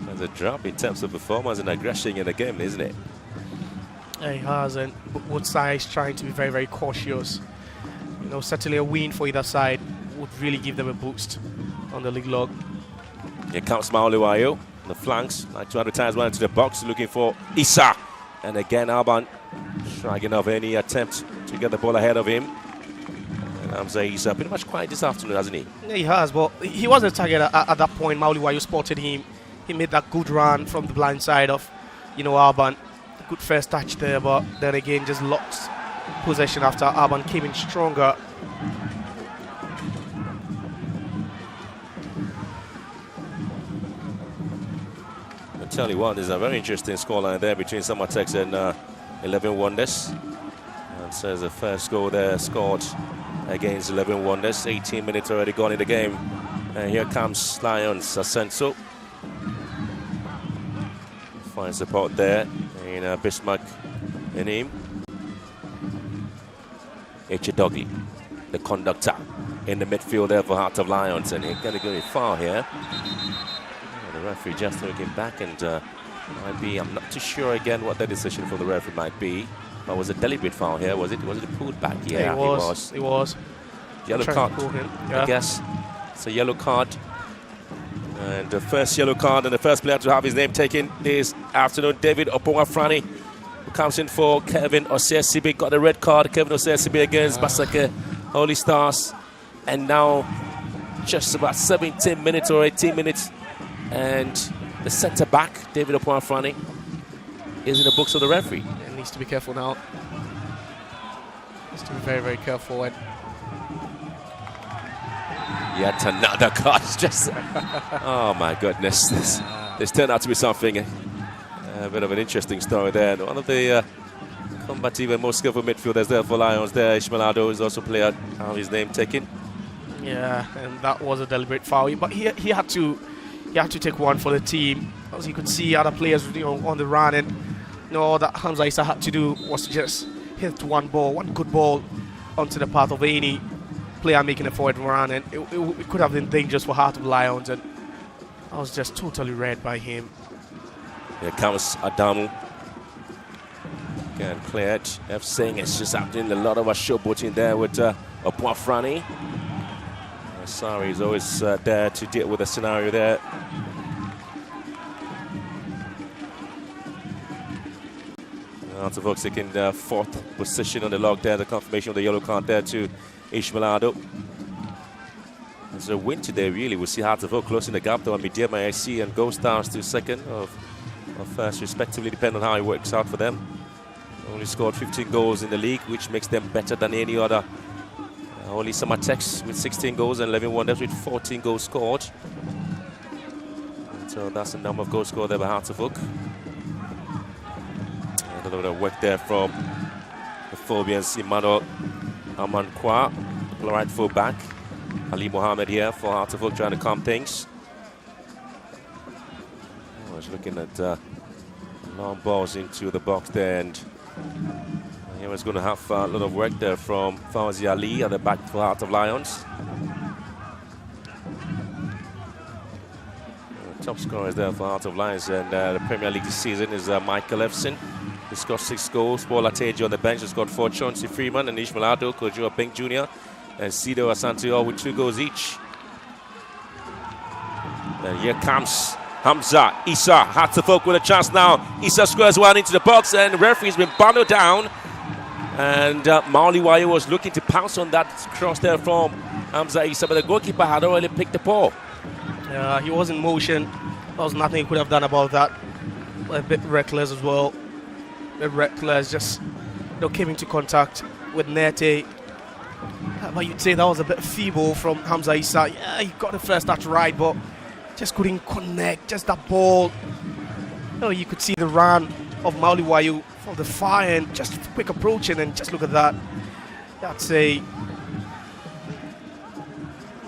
There's a drop in terms of performance and aggression in the game, isn't it? Yeah, he has, and both sides trying to be very cautious. Certainly a win for either side would really give them a boost on the league log. Here comes Mauluwayo on the flanks, like 200 times one into the box, looking for Issa. And again, Alban shrugging off any attempt to get the ball ahead of him. And Hamza Issa pretty much quiet this afternoon, hasn't he? Yeah, he has, but he was a target at that point. Mauluwayo spotted him. He made that good run from the blind side of, Alban. Good first touch there, but then again just lost possession after Alban came in stronger. I'll tell you what, there's a very interesting scoreline there between Samatex and 11 Wonders. And so the first goal there scored against 11 Wonders. 18 minutes already gone in the game. And here comes Lions Asenso. Fine support there in Bismarck and him. Echidogi, the conductor, in the midfield there for Heart of Lions, and he's going to go a foul here. The referee just looking back, and might be, I'm not too sure again what the decision for the referee might be. But was a deliberate foul here? Was it pulled back? Yeah, it was. Yellow card, yeah. I guess. It's a yellow card. And the first yellow card, and the first player to have his name taken this afternoon, David Opowafrani, who comes in for Kevin Osesibe. Got a red card. Kevin Osesibe against Basake Holy Stars. And now just about 17 minutes or 18 minutes. And the centre back, David Opowafrani, is in the books of the referee. He needs to be careful now. Needs to be very careful. And yet another card. Just oh my goodness, this turned out to be something. A bit of an interesting story there. And one of the combative and most skillful midfielders there for Lions there, Ishmaelado, is also player have his name taken. Yeah, and that was a deliberate foul. But he had to take one for the team. As you could see, other players on the run, and all that Hamza Issa had to do was to just hit one good ball onto the path of any player making a forward run, and it could have been dangerous for Heart of Lions, and I was just totally read by him. Here comes Adamu. Again, cleared. F saying it's just happening. A lot of us showboating there with Opowafrani. Sorry, he's always there to deal with the scenario there. Heart of Oak taking the fourth position on the log there. The confirmation of the yellow card there to Ishmaelado. It's a win today, really. We'll see Heart of Oak closing the gap though on Mediama IC and Gold Stars to second or first, respectively, depending on how it works out for them. Only scored 15 goals in the league, which makes them better than any other. Only Samatex with 16 goals and 11 Wonders with 14 goals scored. And so that's the number of goals scored there by Heart of Oak. little bit of work there from the Phobians. Emmanuel Amankwa, right full back. Ali Mohammed here for Hearts of Oak trying to calm things. I was looking at long balls into the box there, and he was going to have a lot of work there from Fawzi Ali at the back for Heart of Lions. Top scorer there for Heart of Lions and the Premier League this season is Michael Efson. He scored 6 goals. Paul Ateji on the bench has got 4. Chauncey Freeman and Ishmael Ado, Kojo Pink Jr. and Sido Asante all with 2 goals each. And here comes Hamza Issa. Hearts of Oak with a chance now. Issa squares one into the box and the referee's been bundled down. And Mauli Wayo was looking to pounce on that cross there from Hamza Issa, but the goalkeeper had already picked the ball. He was in motion. There was nothing he could have done about that. A bit reckless as well. A bit reckless, just came into contact with Nete. But you'd say that was a bit feeble from Hamza Issa. Yeah, he got the first touch right, but just couldn't connect. Just that ball. You could see the run of Mauli Wayo from the far end, just quick approaching, and just look at that. I'd say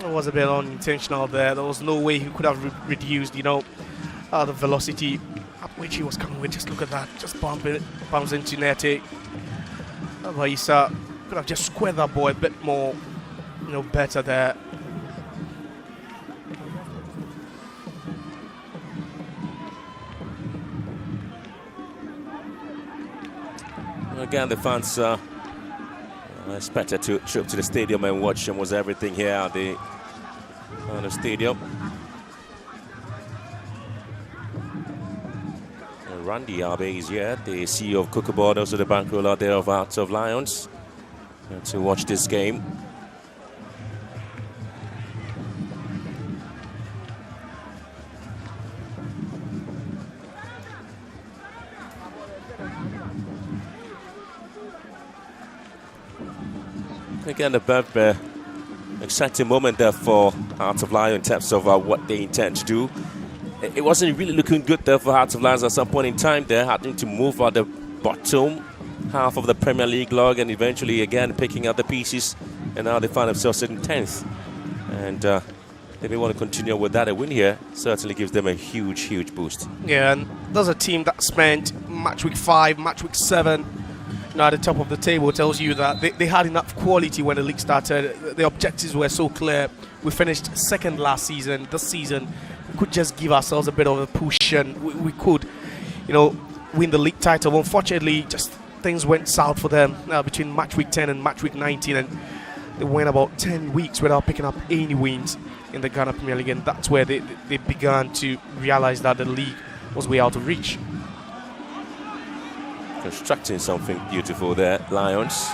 it was a bit unintentional there. There was no way he could have reduced, the velocity at which he was coming with. Just look at that. Just bumps into Nete. Issa could have just squared that ball a bit more, better there. Again, the fans expected to trip to the stadium and watch almost everything here at the stadium. And Randy Abe is here, the CEO of Kookaboard, also the bankroller there of Hearts of Lions, to watch this game. Again, a very exciting moment there for Hearts of Lions in terms of what they intend to do. It wasn't really looking good there for Hearts of Lions at some point in time. They're having to move out the bottom half of the Premier League log and eventually again picking up the pieces, and now they find themselves in 10th. And they may want to continue with that. A win here certainly gives them a huge boost. Yeah, and there's a team that spent match week 5, match week 7 at the top of the table. Tells you that they had enough quality when the league started. The objectives were so clear. We finished 2nd last season. This season, we could just give ourselves a bit of a push, and we could, win the league title. Unfortunately, just things went south for them between match week 10 and match week 19, and they went about 10 weeks without picking up any wins in the Ghana Premier League, and that's where they began to realize that the league was way out of reach. Constructing something beautiful there, Lions.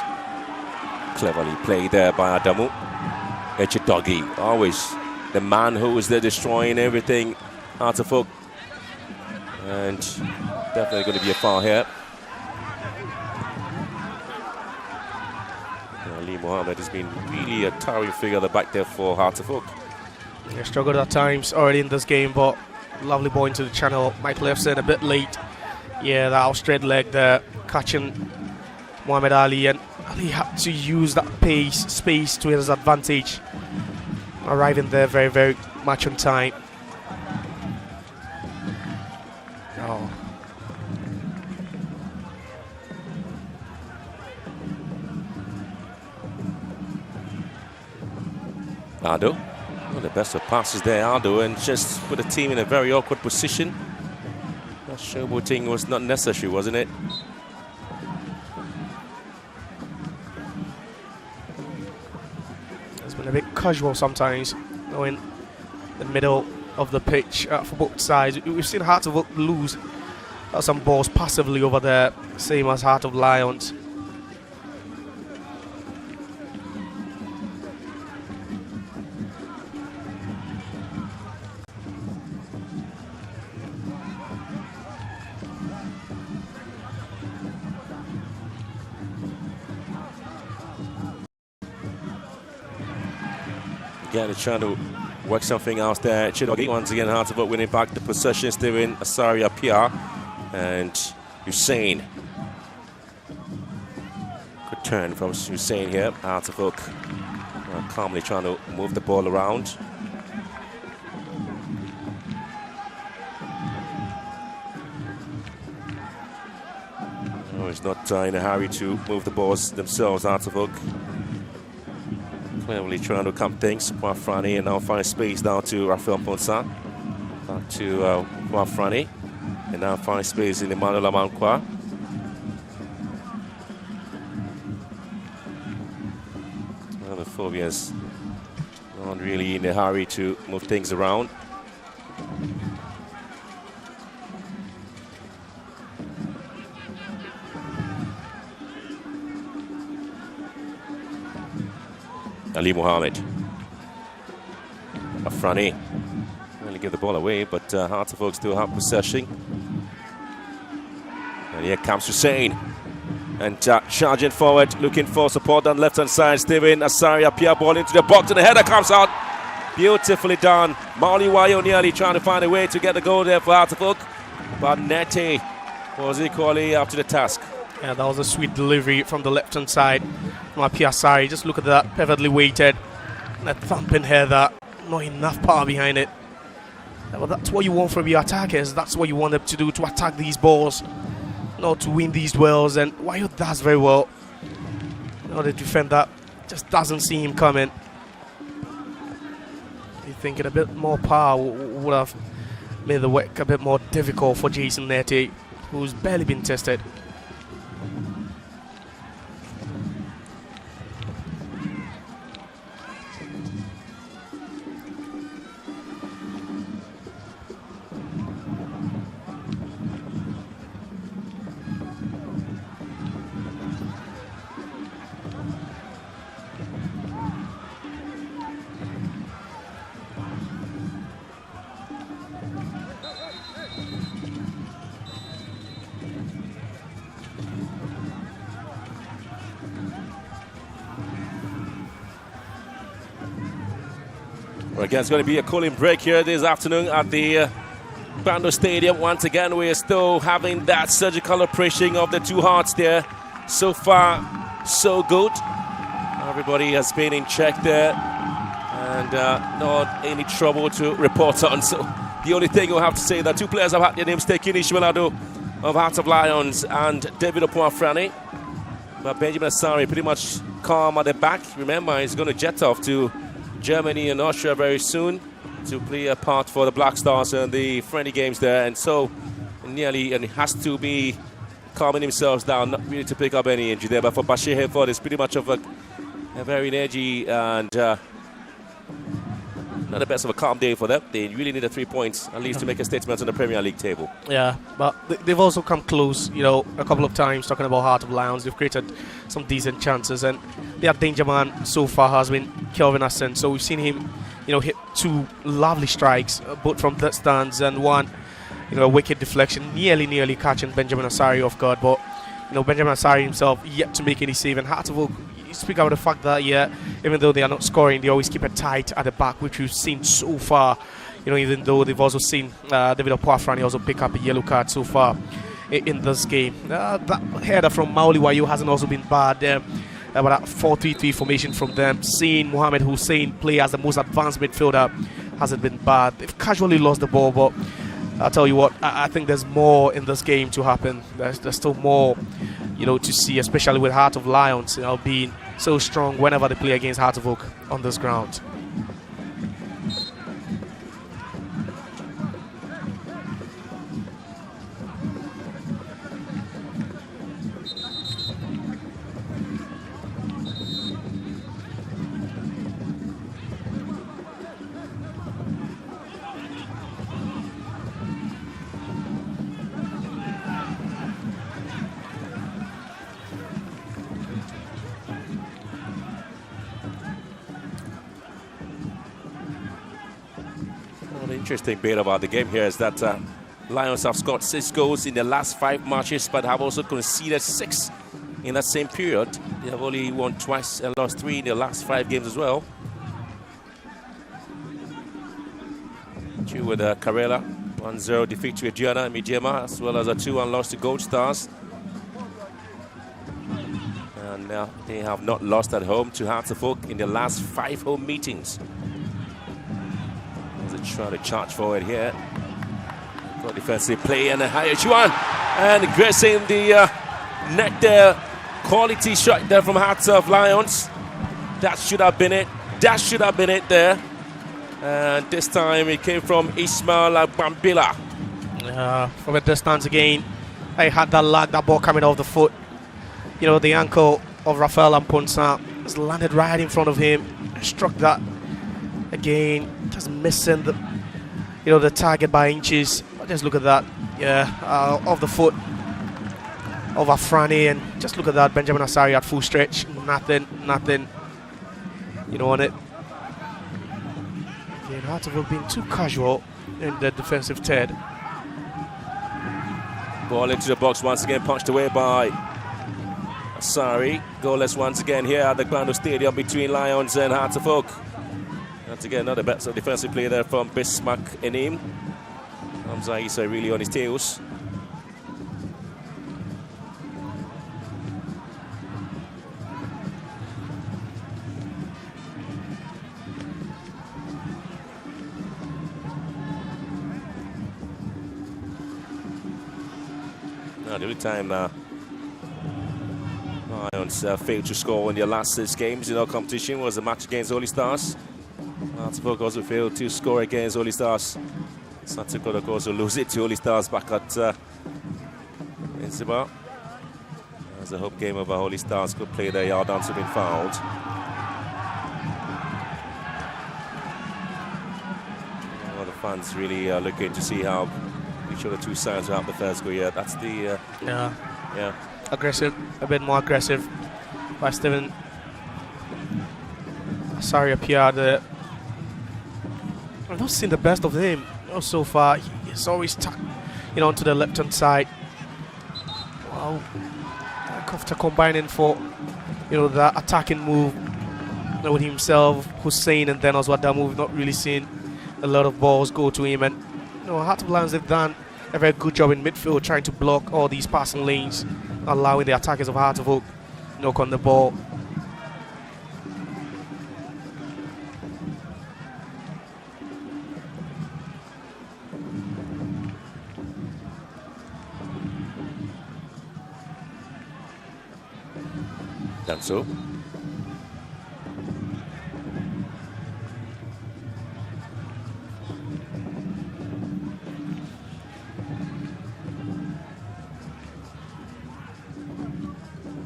Cleverly played there by Adamu. Echidogi, always the man who is there destroying everything. Hearts of Oak. And definitely going to be a foul here. Ali Mohammed has been really a towering figure at the back there for Hearts of Oak. They struggled at times already in this game, but lovely ball into the channel. Michael Efson a bit late. Yeah, that straight leg there, catching Muhammad Ali, and Ali had to use that space to his advantage. Arriving there very much on time. Oh. Aldo, one of the best of passes there, Aldo, and just put the team in a very awkward position. That showboating was not necessary, wasn't it? It's been a bit casual sometimes, in the middle of the pitch for both sides. We've seen Hearts of Oak lose some balls passively over there, same as Heart of Lions. Again, they're trying to work something else there. Chidogi once again, Hearts of Oak winning back the possession, still in Asari Apia and Hussein. turn from Hussein here. Hartlepool calmly trying to move the ball around. He's not in a hurry to move the balls themselves. Hartlepool clearly trying to come things. Wafrani and now find space down to Rafael Ponsa. Back to Wafrani. And now find space in Emmanuel Amankwa. Well, the Phobians not really in a hurry to move things around. Ali Mohammed. Afrani. Really give the ball away, but Hartlepool still have possession. And here comes Hussein. And charging forward, looking for support on left-hand side. Steven Asari appear ball into the box, and the header comes out. Beautifully done. Mauli Wayo nearly trying to find a way to get the goal there for Hartlepool. But Nete was equally up to the task. Yeah, that was a sweet delivery from the left-hand side from Apia Asari. Just look at that, perfectly weighted. That thumping header, not enough power behind it. Yeah, well, that's what you want from your attackers. That's what you want them to do, to attack these balls, not to win these duels. And Wayo does very well. Now the defender just doesn't see him coming. You're thinking a bit more power would have made the work a bit more difficult for Jason Nete, who's barely been tested. Well, again, it's going to be a cooling break here this afternoon at the Bando Stadium. Once again, we are still having that surgical operation of the two hearts there. So far, so good. Everybody has been in check there, and not any trouble to report on. So the only thing we'll have to say that two players have had their names taken, Ishmaelado of Hearts of Lions and David Opuafrani. But Benjamin Asari pretty much calm at the back. Remember, he's going to jet off to Germany and Austria very soon to play a part for the Black Stars and the friendly games there, and so nearly and has to be calming himself down, not really to pick up any injury there. But for Bashir Hayford, it's pretty much of a very edgy and not the best of a calm day for them. They really need the 3 points at least to make a statement on the Premier League table. Yeah, but they've also come close, you know, a couple of times. Talking about Heart of Lions, they've created some decent chances, and their danger man so far has been Kelvin Asen. So we've seen him, you know, hit two lovely strikes, both from that stance and one, you know, a wicked deflection, nearly catching Benjamin Asari off guard. But you know, Benjamin Asari himself yet to make any save, and Hartlepool, you speak about the fact that, yeah, even though they are not scoring, they always keep it tight at the back, which we've seen so far. You know, even though they've also seen David Opuafrani also pick up a yellow card so far in this game. That header from Mauli Wayo hasn't also been bad. But that 4-3-3 formation from them, seeing Mohamed Hussein play as the most advanced midfielder, hasn't been bad. They've casually lost the ball, but I'll tell you what, I think there's more in this game to happen. There's still more, you know, to see, especially with Heart of Lions, you know, being so strong whenever they play against Heart of Oak on this ground. Interesting bit about the game here is that Lions have scored 6 goals in the last 5 matches, but have also conceded 6 in that same period. They have only won twice and lost 3 in their last 5 games as well. 2 with Karela, 1-0 defeat to Adriana and Midiyama, as well as a 2-1 loss to Gold Stars. And They have not lost at home to Hearts of Oak in their last 5 home meetings. As they try to charge forward here. Good defensive play and a higher one. And aggressing the neck there. Quality shot there from Hearts of Lions. That should have been it. That should have been it there. And this time it came from Ismail Bambila. From a distance again. I had that lag, that ball coming off the foot. You know, the ankle of Rafael Amponsa has landed right in front of him. Struck that again. Just missing the, you know, the target by inches. But just look at that. Yeah, off the foot of Afrani, and just look at that. Benjamin Asari at full stretch. Nothing. You know, on it. Again, Hearts of Oak being too casual in the defensive third. Ball into the box once again, punched away by Asari. Goalless once again here at the Gbando Stadium between Lions and Hearts of Oak. Once again, another better defensive play there from Bismarck Enim. Hamza Issa really on his tails. The only time Lions failed to score in their last 6 games in our competition was a match against Holy Stars. Hearts of Oak also failed to score against Holy Stars. Santa Clara also lose it to Holy Stars back at Zanzibar. As a hope game of Holy Stars could play their yard down to being fouled. Well, the fans really are looking to see how each of the two sides will have the first go. Yeah, that's the yeah, aggressive, a bit more aggressive by Steven. Sorry, appeared there. I've not seen the best of him so far. He's always tucked, you know, onto the left-hand side. Wow, after combining for, you know, the attacking move with himself, Hussein, and then also that move. Not really seeing a lot of balls go to him, and you know, Hearts of Lions have done a very good job in midfield, trying to block all these passing lanes, allowing the attackers of Hearts of Oak knock on the ball. Done so.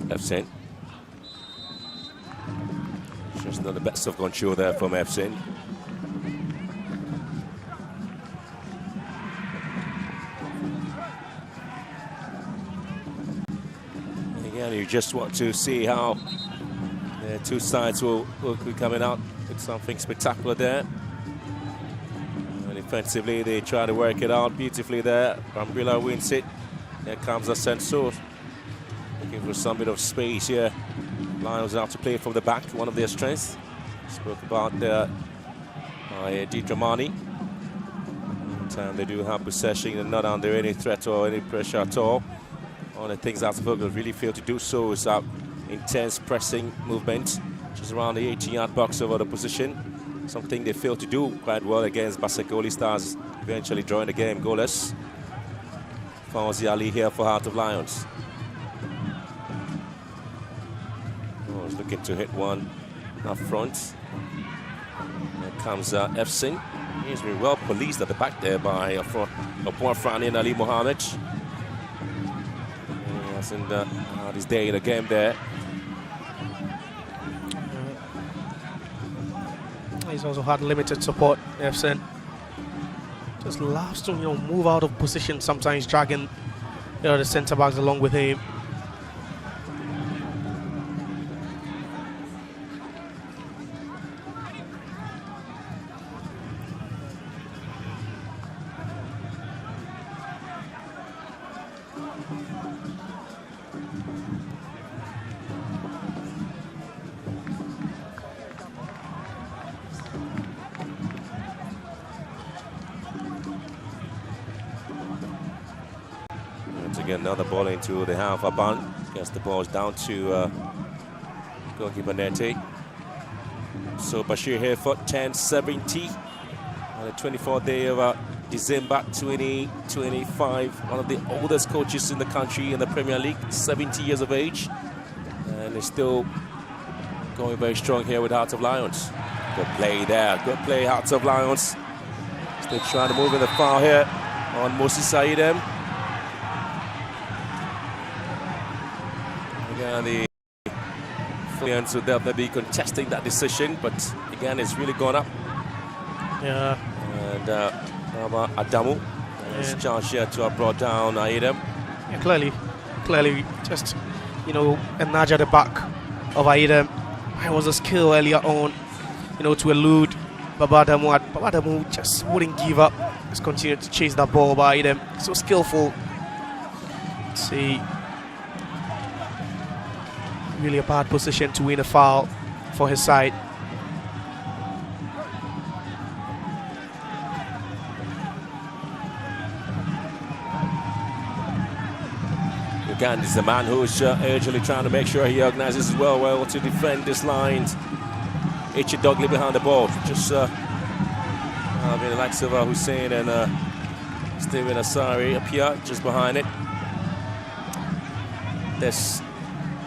Efsin. Just not the best of control there from Efsin. Again, you just want to see how the two sides will be coming out with something spectacular there. And defensively, they try to work it out beautifully there. Brambilla wins it. Here comes Asensor. Looking for some bit of space here. Lions have to play from the back, one of their strengths. Spoke about there by Di Dramani. Time they do have possession and not under any threat or any pressure at all. One of the things Hearts of Oak really failed to do so is that intense pressing movement, just around the 18-yard box over the position. Something they failed to do quite well against Basek Holy Stars, eventually drawing the game goalless. Fawzi Ali here for Heart of Lions. Looking to hit one up front. Here comes Efsin. He's been well policed at the back there by Frani and Ali Mohammed. He hasn't had his day in the game there. He's also had limited support, Efsin. Just loves to, you know, move out of position, sometimes dragging, you know, the centre backs along with him. Once again, another ball into the half a band. Gets the balls down to Goalkeeper Nete. So Bashir here for 10-70 on the 24th day of December 2025. One of the oldest coaches in the country in the Premier League, 70 years of age. And he's still going very strong here with Hearts of Lions. Good play there. Good play, Hearts of Lions. Still trying to move in the foul here on Moses Saidem. Again, the Lions will definitely be contesting that decision, but again, it's really gone up. Yeah. And Adamu is charged here to have brought down Aidem. Yeah, clearly, just a nudge at the back of Aidem. There was a skill earlier on, to elude Babadamu. Babadamu just wouldn't give up. Just continued to chase that ball by Aidem. So skillful. Let's see. Really a bad position to win a foul for his side. Again, is the man who's urgently trying to make sure he organizes as well to defend this line. Ichi Dogley behind the ball, just having the likes of Hussein and Steven Asari up here, just behind it. This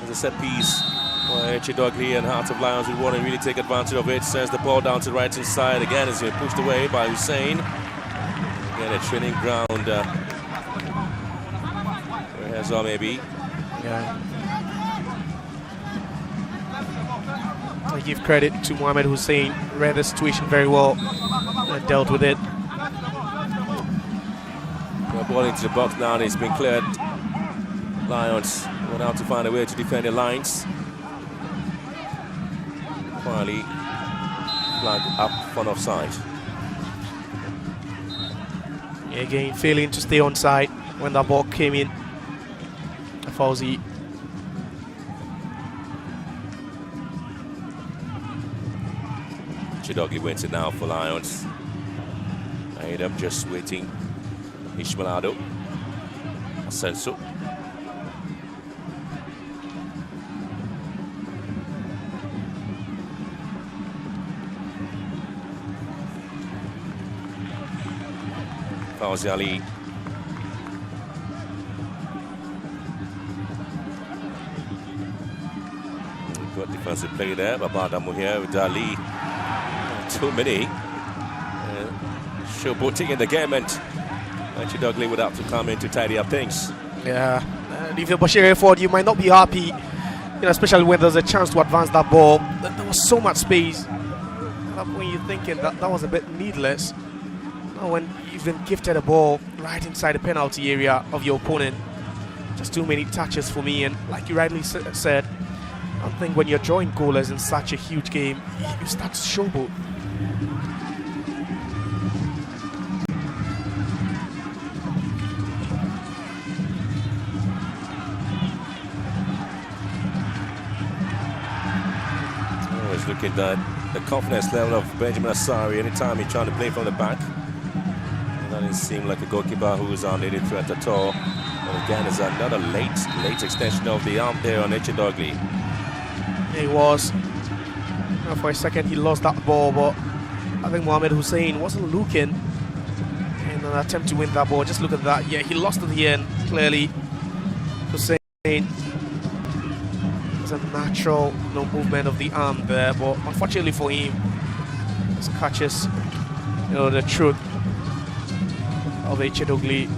is a set piece where Ichi Dogley and Hearts of Lions would want to really take advantage of it. Sends the ball down to the right hand side. Again, it's pushed away by Hussein. Again, a training ground. Well, maybe. Yeah. I give credit to Mohamed Hussein. Read the situation very well and dealt with it. The ball into the box now, and it's been cleared. Lions will have to find a way to defend the lines. Finally, flag up front offside. Yeah, again, failing to stay on side when that ball came in. Fauzi. Chidogi wins it now for Lions. Aidem just waiting. Ishmaelado. Asenso. Fauzi Ali. Good defensive play there. Babadamu here with Dali. Too many. Showboating in the game, and Chidogley would have to come in to tidy up things. Yeah. And if you're Bashir Ford, you might not be happy, especially when there's a chance to advance that ball. There was so much space. When you're thinking that was a bit needless. When you've been gifted a ball right inside the penalty area of your opponent, just too many touches for me. And like you rightly said, I think when you're drawing goalers in such a huge game, you start to showboat. Always looking at the confidence level of Benjamin Asari anytime he's trying to play from the back. It doesn't seem like a goalkeeper who is on any threat at all. And again, it's another late extension of the arm there on Echidogli. He was. For a second he lost that ball, but I think Mohamed Hussein wasn't looking in an attempt to win that ball. Just look at that. Yeah, he lost at the end, clearly. Hussein is a natural movement of the arm there, but unfortunately for him, this catches the truth of Echidogli.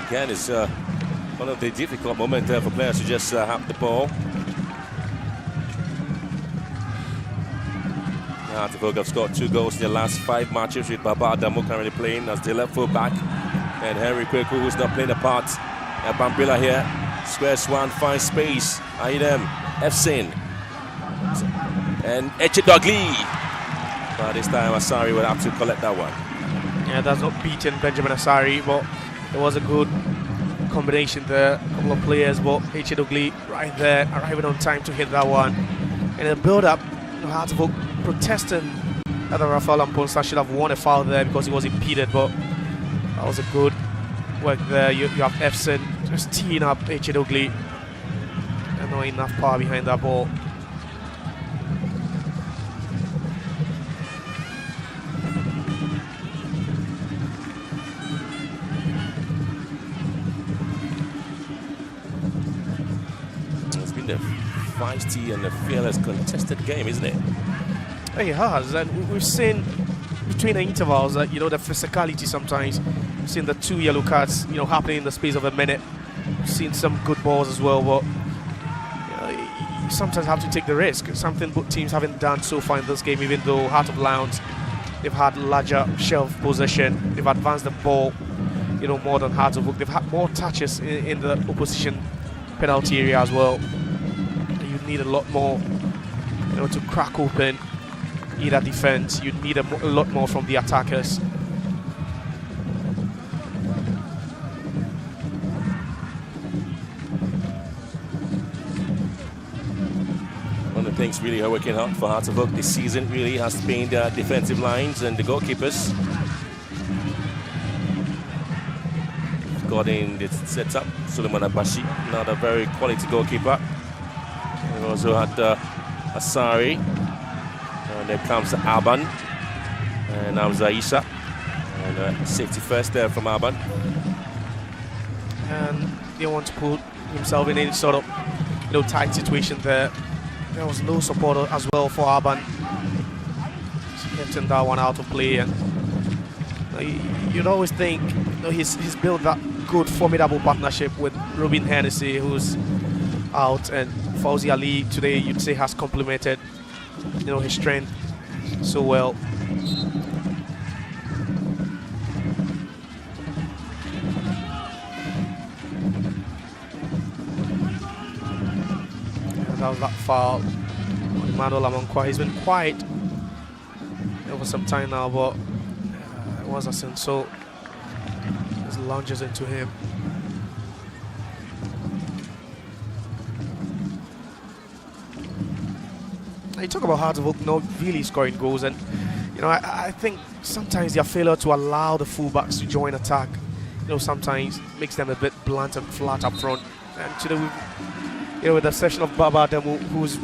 Again, it's one of the difficult moments there for players to just have the ball. Hartlepool have scored 2 goals in their last 5 matches, with Baba Adamu currently playing as the left full back, and Henry Kweku, who's not playing a part. Bambila here, squares one, finds space. Aidem, Efsin, and Echidogli. But this time Asari will have to collect that one. Yeah, that's not beaten Benjamin Asari, but it was a good combination there, a couple of players, but H.A. Ugly right there, arriving on time to hit that one. And the build-up, Hearts of Oak protesting that Rafael Amponsa should have won a foul there because he was impeded, but that was a good work there. You have Efson just teeing up H.A. Ugly, and not enough power behind that ball. The feisty and the fearless contested game, isn't it? It has, and we've seen between the intervals that, the physicality sometimes. We've seen the 2 yellow cards, happening in the space of a minute. We've seen some good balls as well, but you sometimes have to take the risk. Something both teams haven't done so far in this game, even though Heart of Lions, they've had larger shelf possession. They've advanced the ball, more than Heart of Oak. They've had more touches in the opposition penalty area as well. You need a lot more, to crack open either defense. You need a lot more from the attackers. One of the things really are working hard for Hearts of Oak this season really has been the defensive lines and the goalkeepers. Got in the setup, Suleiman Abashi, not a very quality goalkeeper. We also had Asari, and then comes Alban, and now Zaisha, and safety first there from Alban. And they want to put himself in any sort of tight situation there. There was no support as well for Alban. Getting that one out of play, and you'd always think he's built that good, formidable partnership with Robin Hennessy, who's out, and Fauzi Ali today, you'd say, has complemented, his strength so well. And that was that foul on Emmanuel Amankwa. He's been quiet over some time now, but it was a sin, so just lunges into him. You talk about Hearts of Oak not really scoring goals, and I think sometimes their failure to allow the fullbacks to join attack, sometimes makes them a bit blunt and flat up front. And today, with the exception of Baba Ademu, who's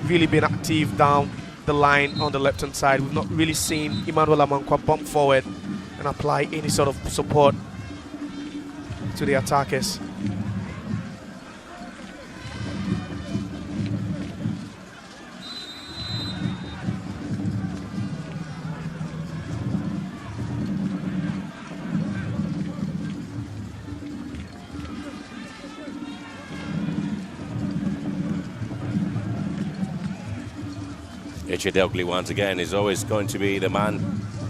really been active down the line on the left hand side, we've not really seen Emmanuel Amankwa bump forward and apply any sort of support to the attackers. H.A. Ugly once again is always going to be the man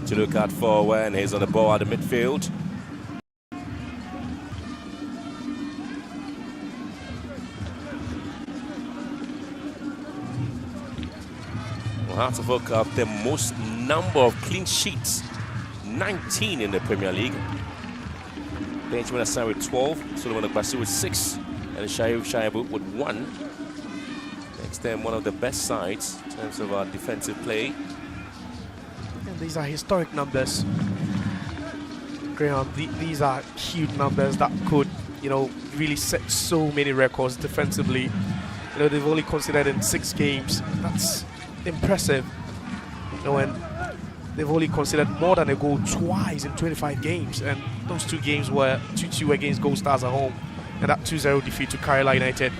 to look out for when he's on the ball at the midfield. Well, Hearts of Oak have the most number of clean sheets, 19 in the Premier League. Benjamin Hassan with 12, Solomon Agbasi with 6, and Shaibu with 1. Makes them one of the best sides in terms of our defensive play. And these are historic numbers, Graham. These are huge numbers that could, really set so many records defensively. They've only considered in 6 games. That's impressive. And they've only considered more than a goal twice in 25 games. And those 2 games were 2-2 against Gold Stars at home, and that 2-0 defeat to Kerala United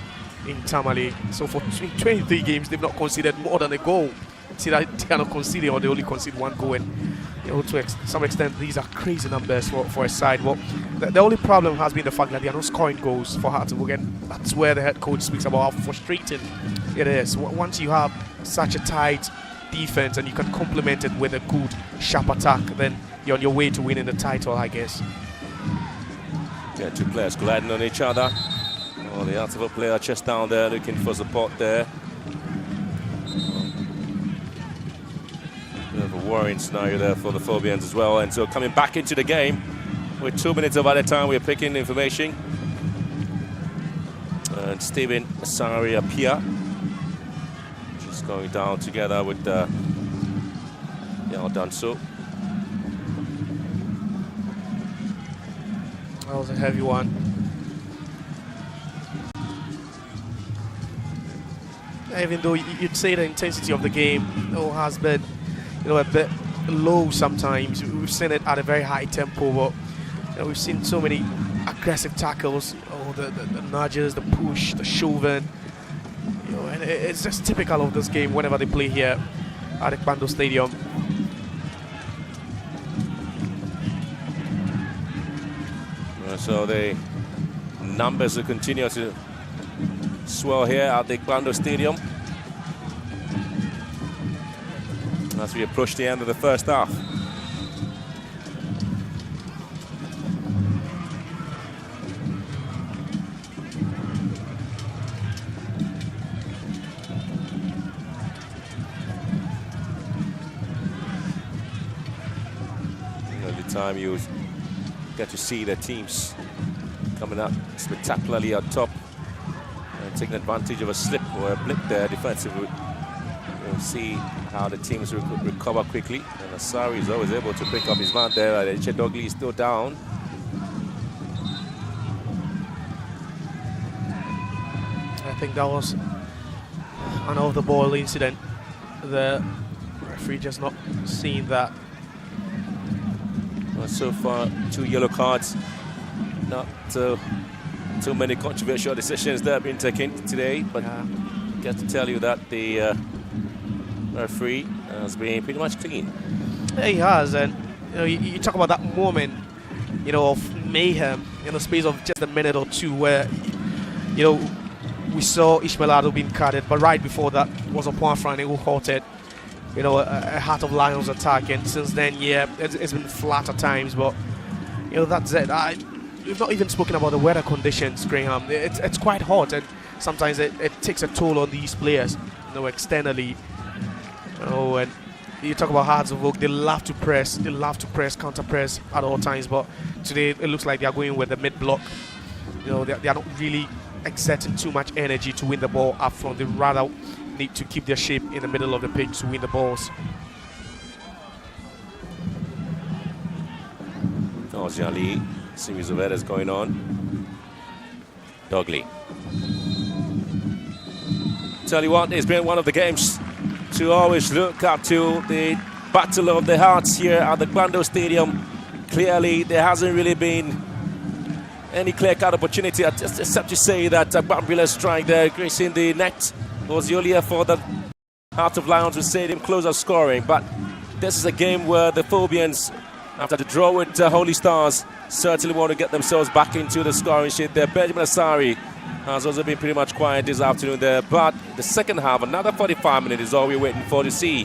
in Tamale. So for 23 games, they've not conceded more than a goal. See that they are not conceding, or they only concede 1 goal. And to some extent, these are crazy numbers for a side. Well, the only problem has been the fact that they are not scoring goals for Hearts of Oak, and that's where the head coach speaks about how frustrating it is. Once you have such a tight defense and you can complement it with a good, sharp attack, then you're on your way to winning the title, I guess. Yeah, 2 players colliding on each other. Oh, the Hearts of Oak player just down there looking for support there. Bit of a worrying scenario there for the Phobians as well. And so coming back into the game, With 2 minutes of added time, we're picking information. And Stephen Asari Apia just going down together with Yao Danso. That was a heavy one. Even though you'd say the intensity of the game has been, a bit low sometimes. We've seen it at a very high tempo, but we've seen so many aggressive tackles, the nudges, the push, the shoving. And it's just typical of this game whenever they play here at the Bando Stadium. So the numbers will continue to swell here at the Bando Stadium as we approach the end of the first half. The time you get to see the teams coming up spectacularly on top and taking advantage of a slip or a blip there defensively. We'll see how the teams recover quickly. And Asari is always able to pick up his man there. Echedogli is still down. I think that was an off-the-ball incident. The referee just not seeing that. Well, so far, 2 yellow cards. Not too many controversial decisions that have been taken today, but get to tell you that the referee has been pretty much clean. Yeah, he has, and you talk about that moment, of mayhem in the space of just a minute or two, where we saw Ishmael Ado being carded, but right before that was a point Frane who halted, a Heart of Lions attack, and since then, it's been flat at times, but that's it. We've not even spoken about the weather conditions, Graham. It's quite hot, and sometimes it takes a toll on these players, externally. And you talk about Hearts of Oak, they love to press, counter press at all times, but today it looks like they are going with the mid block. They are not really exerting too much energy to win the ball up front. They rather need to keep their shape in the middle of the pitch to win the balls. Jali, series of errors going on. Dogley. Tell you what, it's been one of the games to always look up to, the battle of the hearts here at the Bando Stadium. Clearly, there hasn't really been any clear-cut opportunity, except to say that Bambila's strike there, gracing the net, was the only effort that Heart of Lions would say him closer scoring. But this is a game where the Phobians, after the draw with Holy Stars, certainly want to get themselves back into the scoring sheet there. Benjamin Asari has also been pretty much quiet this afternoon there. But the second half, another 45 minutes is all we're waiting for to see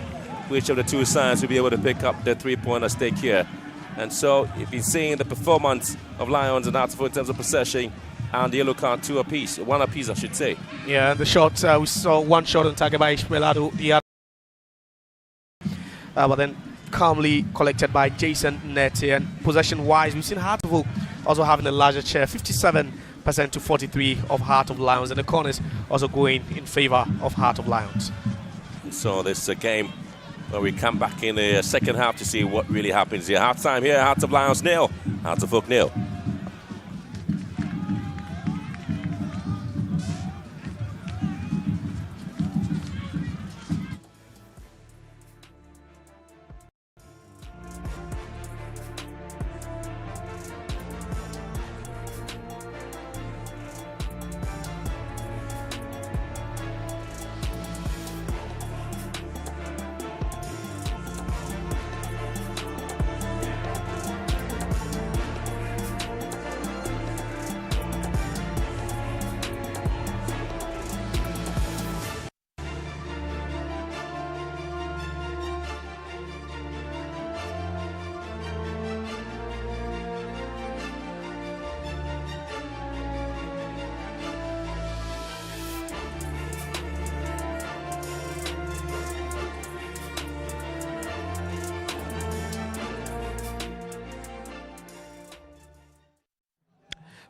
which of the two sides will be able to pick up the 3-point stake here. And so you've been seeing the performance of Lions and Hearts in terms of possession and the yellow card, one apiece, I should say. Yeah, the shots, we saw one shot on target by Ishmael Ado, the other, but then calmly collected by Jason Nettie. And possession-wise, we've seen Heart of Oak also having a larger share, 57% to 43% of Heart of Lions, and the corners also going in favor of Heart of Lions. So this is a game where we come back in the second half to see what really happens here. Half time here, Heart of Lions 0, Heart of Oak 0.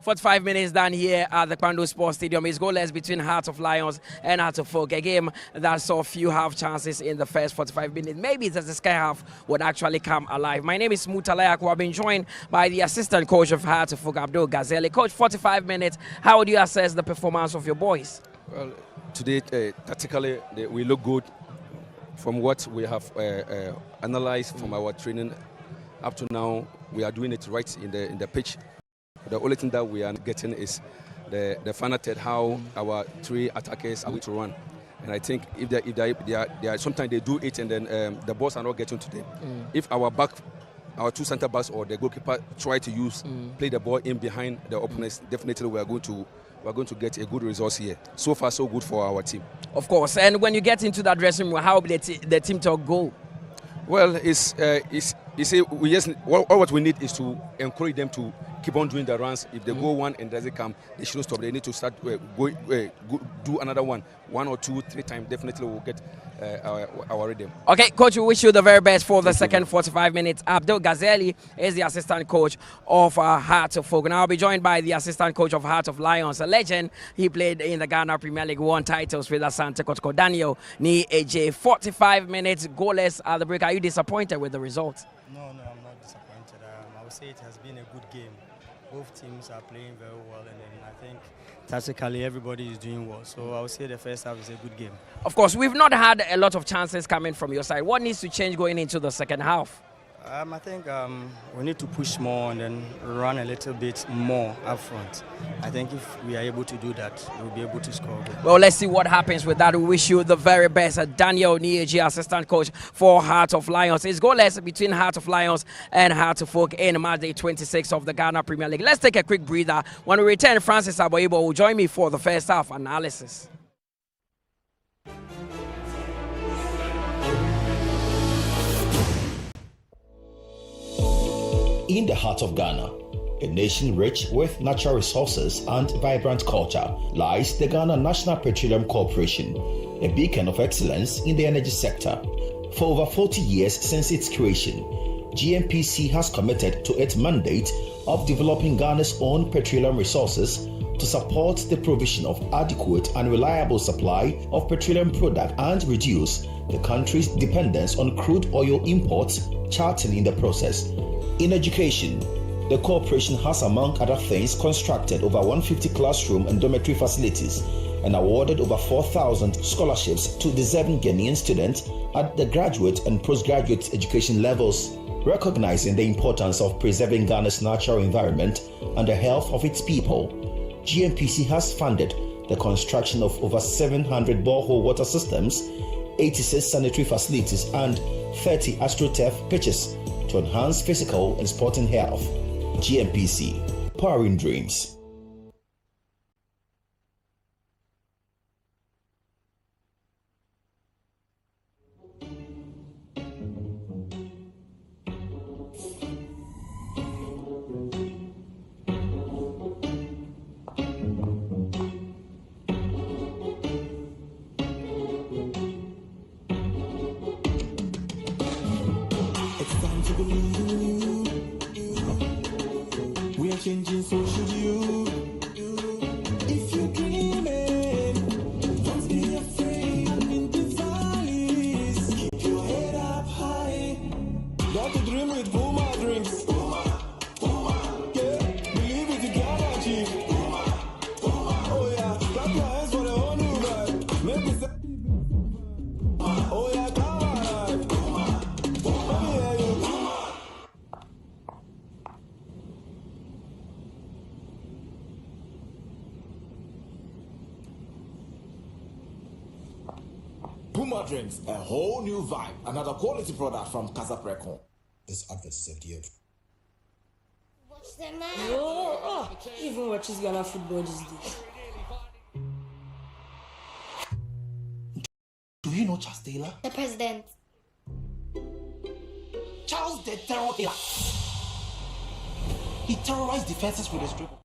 45 minutes down here at the Kwando Sports Stadium. It's goalless between Heart of Lions and Heart of Folk. A game that saw few half chances in the first 45 minutes. Maybe it's as the sky half would actually come alive. My name is Mutalayak. I've been joined by the assistant coach of Heart of Folk, Abdul Ghazali. Coach, 45 minutes. How would you assess the performance of your boys? Well, today, tactically, we look good from what we have analyzed from our training up to now. We are doing it right in the pitch. The only thing that we are getting is the final third, how our three attackers are going to run. And I think if they are sometimes they do it and then the balls are not getting to them. If our two center backs or the goalkeeper try to play the ball in behind the opponents, definitely we are going to get a good result here. So far, so good for our team. Of course. And when you get into that dressing room, how will the team talk go? Well, you see, what we need is to encourage them to keep on doing the runs. If they go one and doesn't come, they shouldn't stop. They need to start do another one or two, three times. Definitely we'll get our rhythm. Okay, coach, we wish you the very best for the second 45 minutes. Abdul Ghazali is the assistant coach of Heart of Folk. Now I'll be joined by the assistant coach of Heart of Lions, a legend. He played in the Ghana Premier League, won titles with Asante Kotoko. Daniel Ni AJ. 45 minutes goalless at the break. Are you disappointed with the result? No, I'm not disappointed. I would say it has been a good game. Both teams are playing very well, and then I think tactically everybody is doing well. So I would say the first half is a good game. Of course, we've not had a lot of chances coming from your side. What needs to change going into the second half? I think we need to push more and then run a little bit more up front. I think if we are able to do that, we'll be able to score. Well, let's see what happens with that. We wish you the very best. Daniel Nieji, assistant coach for Heart of Lions. It's goalless between Heart of Lions and Heart of Folk in Matchday 26 of the Ghana Premier League. Let's take a quick breather. When we return, Francis Aboyibo will join me for the first half analysis. In the heart of Ghana, a nation rich with natural resources and vibrant culture, lies the Ghana National Petroleum Corporation, a beacon of excellence in the energy sector. For over 40 years since its creation, GNPC has committed to its mandate of developing Ghana's own petroleum resources to support the provision of adequate and reliable supply of petroleum products and reduce the country's dependence on crude oil imports, charting in the process. In education, the corporation has, among other things, constructed over 150 classroom and dormitory facilities and awarded over 4,000 scholarships to deserving Ghanaian students at the graduate and postgraduate education levels. Recognizing the importance of preserving Ghana's natural environment and the health of its people, GNPC has funded the construction of over 700 borehole water systems, 86 sanitary facilities, and 30 AstroTurf pitches to enhance physical and sporting health. GNPC, powering dreams. We are changing, so should you. If you're dreaming, don't be afraid. In the valleys, keep your head up high. Got to dream with Puma drinks. Yeah, believe it, you can achieve. Oh yeah, clap your hands for the whole new vibe. Make me say, oh yeah, come alive. Let me hear you. Puma drinks, a whole new vibe. Another quality product from Casaprecon. This advert is FDA. What's the matter? Even watches Ghana football these days. Do you know Charles Taylor? The president. Charles the Terror Taylor. He terrorized defenses with his dribble.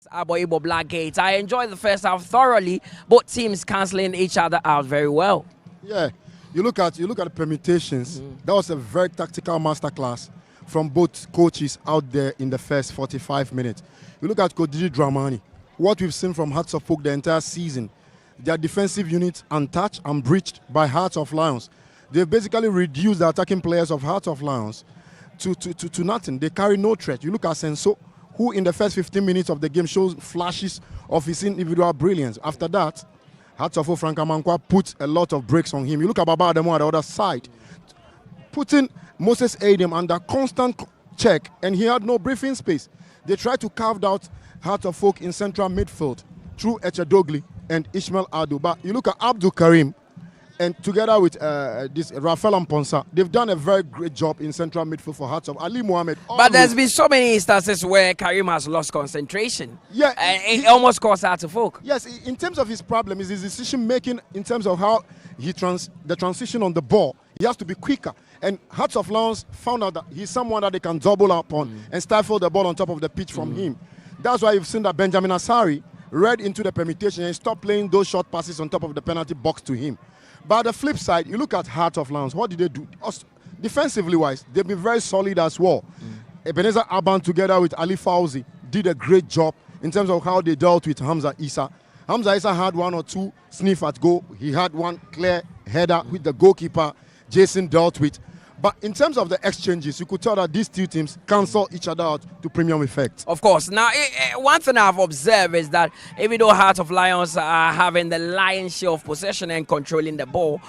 Aboibo Blackgate. I enjoyed the first half thoroughly, both teams cancelling each other out very well. Yeah, you look at the permutations. That was a very tactical masterclass from both coaches out there in the first 45 minutes. You look at Coach Didi Dramani, what we've seen from Hearts of Oak the entire season, their defensive units untouched and breached by Hearts of Lions. They've basically reduced the attacking players of Hearts of Lions to nothing. They carry no threat. You look at Senso, who in the first 15 minutes of the game shows flashes of his individual brilliance. After that, Hearts of Oak Frank Amankwa put a lot of brakes on him. You look at Baba Ademo at the other side, putting Moses Adam under constant check, and he had no breathing space. They tried to carve out Hearts of Oak in central midfield through Echedogli and Ishmael Adu. But you look at Abdul Karim, and together with this Rafael Amponsa, they've done a very great job in central midfield for Hearts of Ali Mohammed. But there's been so many instances where Karim has lost concentration. Yeah, and it almost cost Hearts of Oak. Yes, in terms of his problem is his decision making in terms of how the transition on the ball. He has to be quicker. And Hearts of Lions found out that he's someone that they can double up on and stifle the ball on top of the pitch from him. That's why you've seen that Benjamin Asari read into the permutation and stopped playing those short passes on top of the penalty box to him. But the flip side, you look at Hearts of Lions, what did they do? Defensively wise, they've been very solid as well. Ebenezer Aban together with Ali Fauzi did a great job in terms of how they dealt with Hamza Issa. Hamza Issa had one or two sniff at goal. He had one clear header with the goalkeeper Jason dealt with. But in terms of the exchanges, you could tell that these two teams cancel each other out to premium effect. Of course. Now, one thing I've observed is that even though Hearts of Lions are having the lion's share of possession and controlling the ball,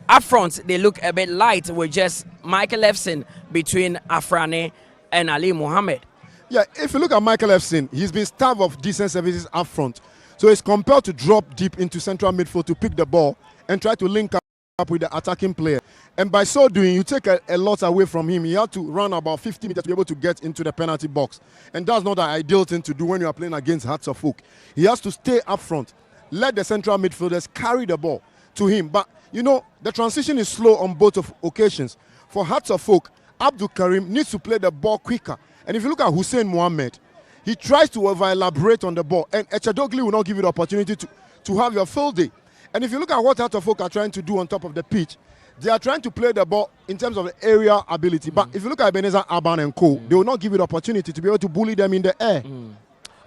up front, they look a bit light with just Michael Efson between Afrane and Ali Mohammed. Yeah, if you look at Michael Efson, he's been starved of decent services up front. So he's compelled to drop deep into central midfield to pick the ball and try to link up with the attacking player. And by so doing, you take a lot away from him. He had to run about 50 meters to be able to get into the penalty box. And that's not the ideal thing to do when you are playing against Hearts of Oak. He has to stay up front, let the central midfielders carry the ball to him. But, you know, the transition is slow on both of occasions. For Hearts of Oak, Abdul Karim needs to play the ball quicker. And if you look at Hussein Mohammed, he tries to over-elaborate on the ball. And Echedogli will not give you the opportunity to have your full day. And if you look at what Hearts of Oak are trying to do on top of the pitch, they are trying to play the ball in terms of the aerial ability. But if you look at Ebenezer Aban and co, they will not give you the opportunity to be able to bully them in the air.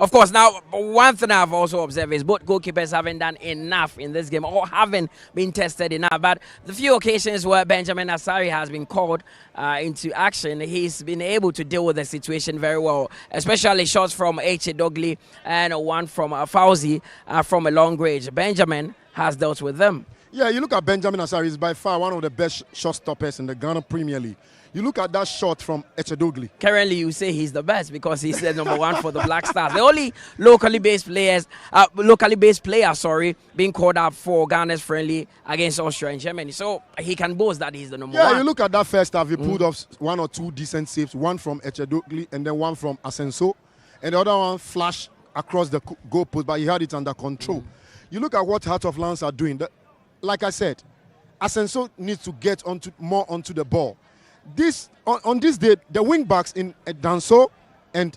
Of course, now, one thing I've also observed is both goalkeepers haven't done enough in this game or haven't been tested enough. But the few occasions where Benjamin Asari has been called into action, he's been able to deal with the situation very well, especially shots from H.A. Dogli and one from Fauzi from a long range. Benjamin has dealt with them. Yeah, you look at Benjamin Asari, he's by far one of the best shot stoppers in the Ghana Premier League. You look at that shot from Echedogli. Currently, you say he's the best because he's the number one for the Black Stars. The only locally based player, being called up for Ghana's friendly against Austria and Germany. So he can boast that he's the number one. Yeah, you look at that first half, he pulled off one or two decent saves, one from Echedogli and then one from Asenso. And the other one flashed across the goalpost, but he had it under control. You look at what Hearts of Lions are doing. Like I said, Asenso needs to get more onto the ball. On this day, the wing backs in Danso and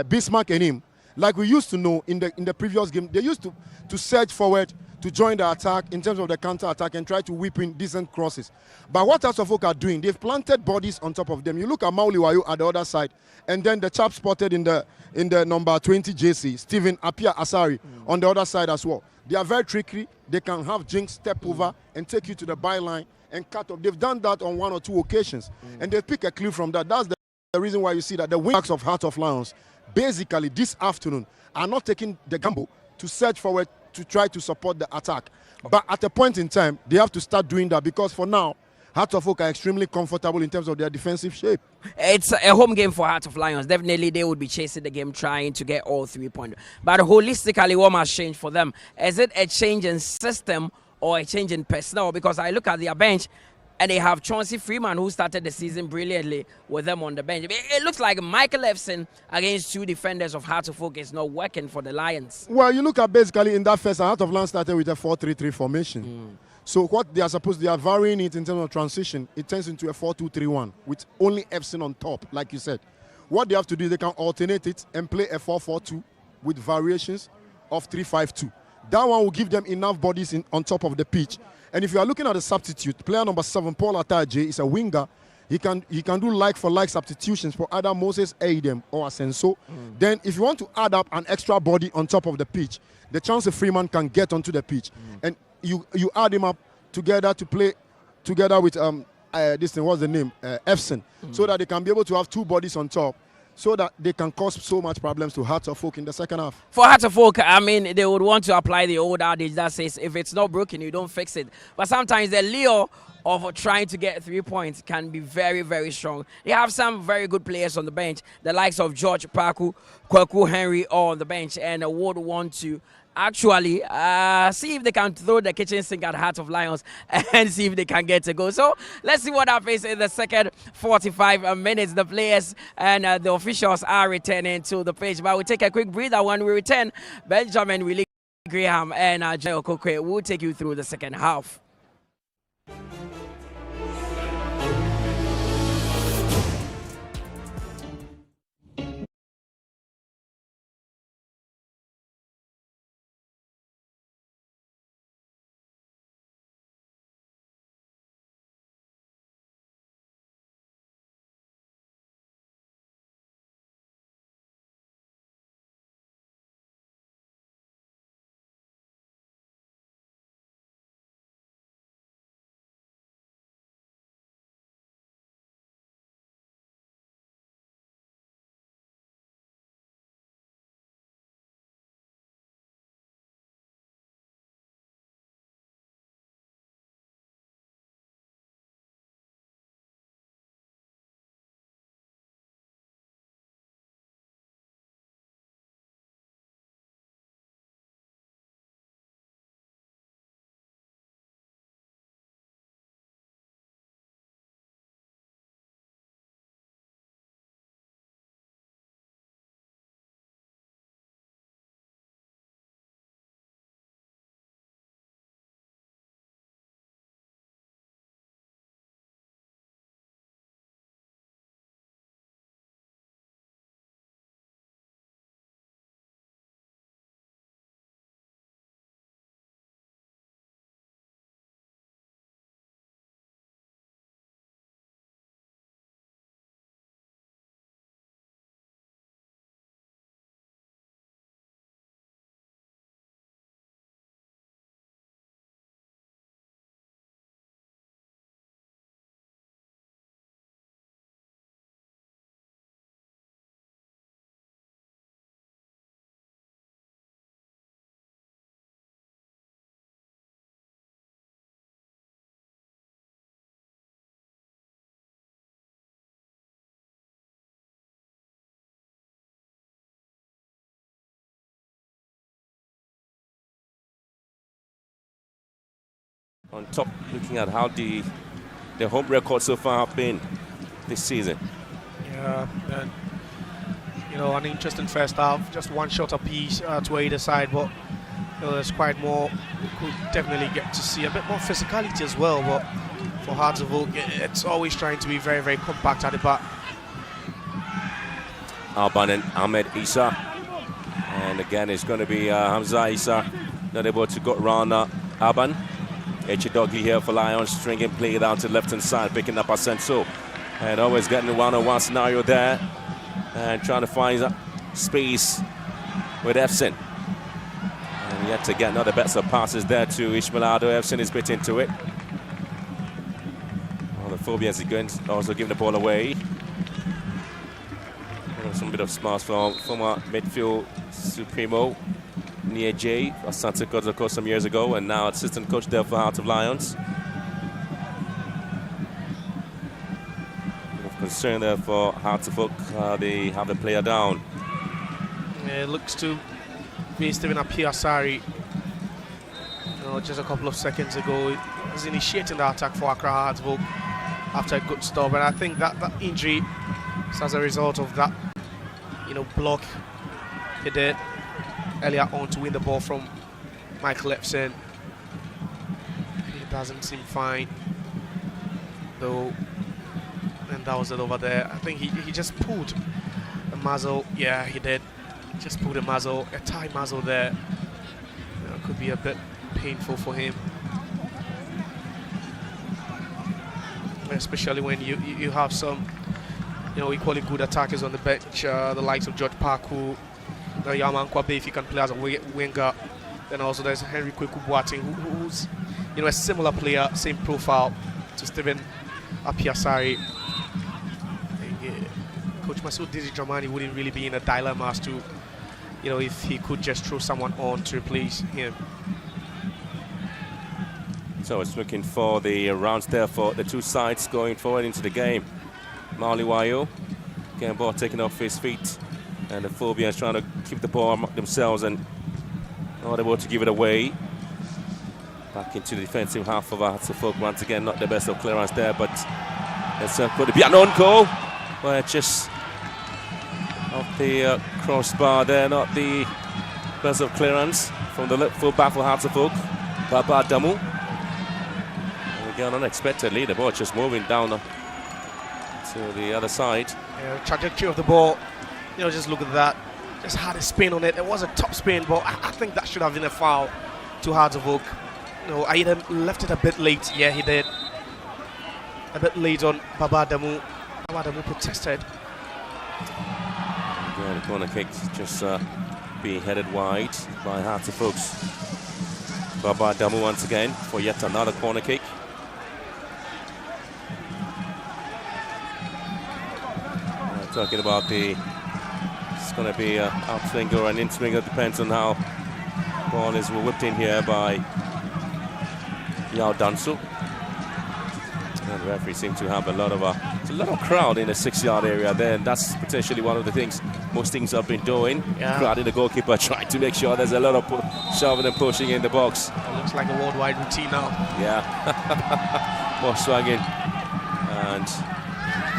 Bismarck and him, like we used to know in the previous game, they used to surge forward to join the attack in terms of the counter attack and try to whip in decent crosses. But what Hearts of Oak are doing, they've planted bodies on top of them. You look at Mauli Wayo at the other side, and then the chap spotted in the number 20 JC, Stephen Apia Asari, on the other side as well. They are very tricky. They can have Jinx step over and take you to the byline and cut off. They've done that on one or two occasions, and they pick a clue from that. That's the reason why you see that the wing-backs of Hearts of Lions, basically this afternoon, are not taking the gamble to search forward to try to support the attack. But at a point in time, they have to start doing that because for now, Hearts of Oak are extremely comfortable in terms of their defensive shape. It's a home game for Hearts of Lions. Definitely, they would be chasing the game, trying to get all 3 points. But holistically, what must change for them? Is it a change in system or a change in personnel? Because I look at their bench, and they have Chauncey Freeman, who started the season brilliantly with them on the bench. It looks like Michael Efson against two defenders of Hearts of Oak is not working for the Lions. Well, you look at basically in that first, Hearts of Lions started with a 4-3-3 formation. So what they are varying it in terms of transition, it turns into a 4-2-3-1 with only Efson on top, like you said. What they have to do is they can alternate it and play a 4-4-2 with variations of 3-5-2. That one will give them enough bodies on top of the pitch. And if you are looking at the substitute, player number 7, Paul Ataje, is a winger. He can do like-for-like substitutions for either Moses Aidem or Asenso. Then if you want to add up an extra body on top of the pitch, the chance of Freeman can get onto the pitch. And you add him up together to play together with this thing, what's the name? Efson, so that they can be able to have 2 bodies on top, so that they can cause so much problems to Hearts of Oak in the second half. For Hearts of Oak, I mean, they would want to apply the old adage that says if it's not broken, you don't fix it. But sometimes the lure of trying to get 3 points can be very, very strong. They have some very good players on the bench, the likes of George Paku, Kwaku Henry on the bench, and would want to actually see if they can throw the kitchen sink at Heart of Lions and see if they can get a goal. So let's see what happens in the second 45 minutes. The players and the officials are returning to the pitch, but we'll take a quick breather. When we return, Benjamin Willie Graham and Jay Okokwe will take you through the second half. On top, looking at how the home record so far have been this season. Yeah, and, you know, an interesting first half, just one shot apiece to either side, but you know, there's quite more. We could definitely get to see a bit more physicality as well, but for Hearts of Oak, it's always trying to be very, very compact at the back. Alban and Ahmed Isa, and again it's going to be Hamza Isa not able to go around Alban. H. Dogley here for Lions, stringing play down to the left hand side, picking up Asenso, and always getting the one-on-one scenario there, and trying to find space with Efson. And yet to get another better passes there to Ishmaelado. Efson is bit into it. Well, the phobias is going to also giving the ball away. Some bit of smarts from former midfield Supremo near Jay, Asante Coach, of course, some years ago, and now assistant coach there for Heart of Lions. Bit of concern there for Heart of Oak. They have the player down. Yeah, it looks to be Stephen Apiasari. You know, just a couple of seconds ago, he was initiating the attack for Accra Heart of Oak after a good stop, and I think that injury is as a result of that, you know, block he did earlier on to win the ball from Michael Efson. He doesn't seem fine though, and that was it over there. I think he just pulled the muzzle. Yeah, he did. Just pulled a tie muzzle there. Could be a bit painful for him. Especially when you have some, equally good attackers on the bench, the likes of George Parku, Yaman Kwabe, if he can play as a winger. Then also there's Henry Kweku Boateng, who's a similar player, same profile to Stephen Apiasari. Coach Masoud Dramani wouldn't really be in a dilemma as to, if he could just throw someone on to replace him. So it's looking for the rounds there for the two sides going forward into the game. Maliwayo getting ball taken off his feet, and the Phobians trying to keep the ball among themselves and not able to give it away. Back into the defensive half of Hartlepool. Once again, not the best of clearance there, but it's going to be an on goal. Well, just off the crossbar there, not the best of clearance from the left full back for Hartlepool. Baba Damu. Again, unexpectedly, the ball just moving down to the other side. Yeah, trajectory of the ball, just look at that. Just had a spin on it. It was a top spin, but I think that should have been a foul to Hartlepool. Aiden left it a bit late. Yeah, he did. A bit late on Baba Damu. Baba Damu protested. Yeah, the corner kick just being headed wide by Hartlepool. Baba Damu once again for yet another corner kick. Talking about it's going to be an outswinger or an in-swinger, depends on how the ball is whipped in here by Yao Dansu. And the referee seems to have a lot of crowd in the 6-yard area there, and that's potentially one of the things most teams have been doing. Yeah. Crowding the goalkeeper, trying to make sure there's a lot of shoving and pushing in the box. It looks like a worldwide routine now. Yeah. More swagging. And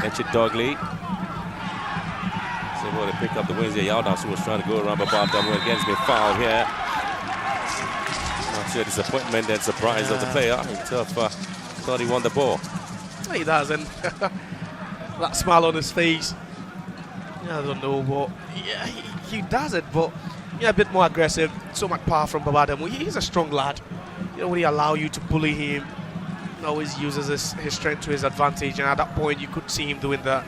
Etchid Dogley is able to pick up the wins here. Yao Dansu was trying to go around, but Bob Damu again has been fouled here. Not sure disappointment and surprise of the player. He thought he won the ball. He doesn't. That smile on his face. I don't know, but yeah, he does it, but a bit more aggressive. So much power from Babadamu. He's a strong lad. When he allow you to bully him, he always uses his strength to his advantage, and at that point you could see him doing that.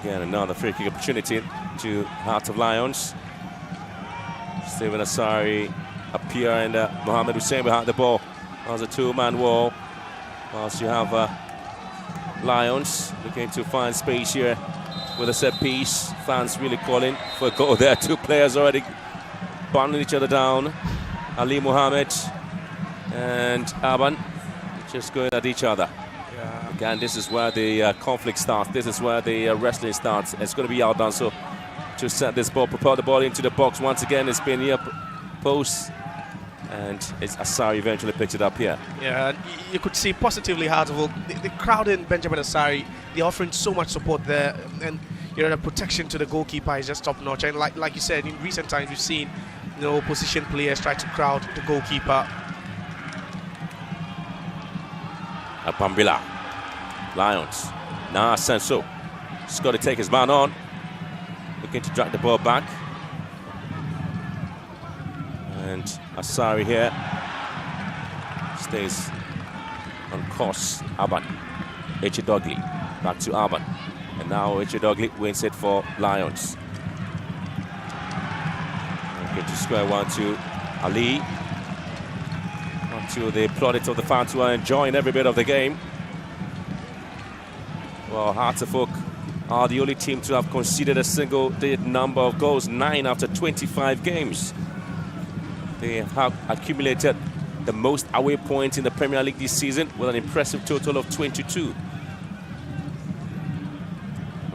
Again, another free kick opportunity to Heart of Lions. Stephen Asari appear, and Mohamed Hussein behind the ball. As a two-man wall. Whilst you have Lions looking to find space here with a set piece. Fans really calling for a goal there. Two players already bundling each other down. Ali Mohammed and Aban just going at each other. Yeah. Again, this is where the conflict starts. This is where the wrestling starts. It's going to be Yao Dansu to set this ball, propel the ball into the box. Once again, it's been near post. And it's Asari eventually picks it up here. Yeah, you could see positively Hartlepool. The crowd in Benjamin Asari, they're offering so much support there, and the protection to the goalkeeper is just top notch. And like you said, in recent times we've seen opposition players try to crowd the goalkeeper. Pambila, Lions. Now Senso. He's got to take his man on. Looking to drag the ball back. And Asari here stays on course. Aban, Echidogli, back to Aban, and now Echidogli wins it for Lions. Okay, to square one to Ali. Onto the plaudits of the fans who are enjoying every bit of the game. Well, Hartlepool are the only team to have conceded a single-digit number of goals, 9 after 25 games. They have accumulated the most away points in the Premier League this season with an impressive total of 22.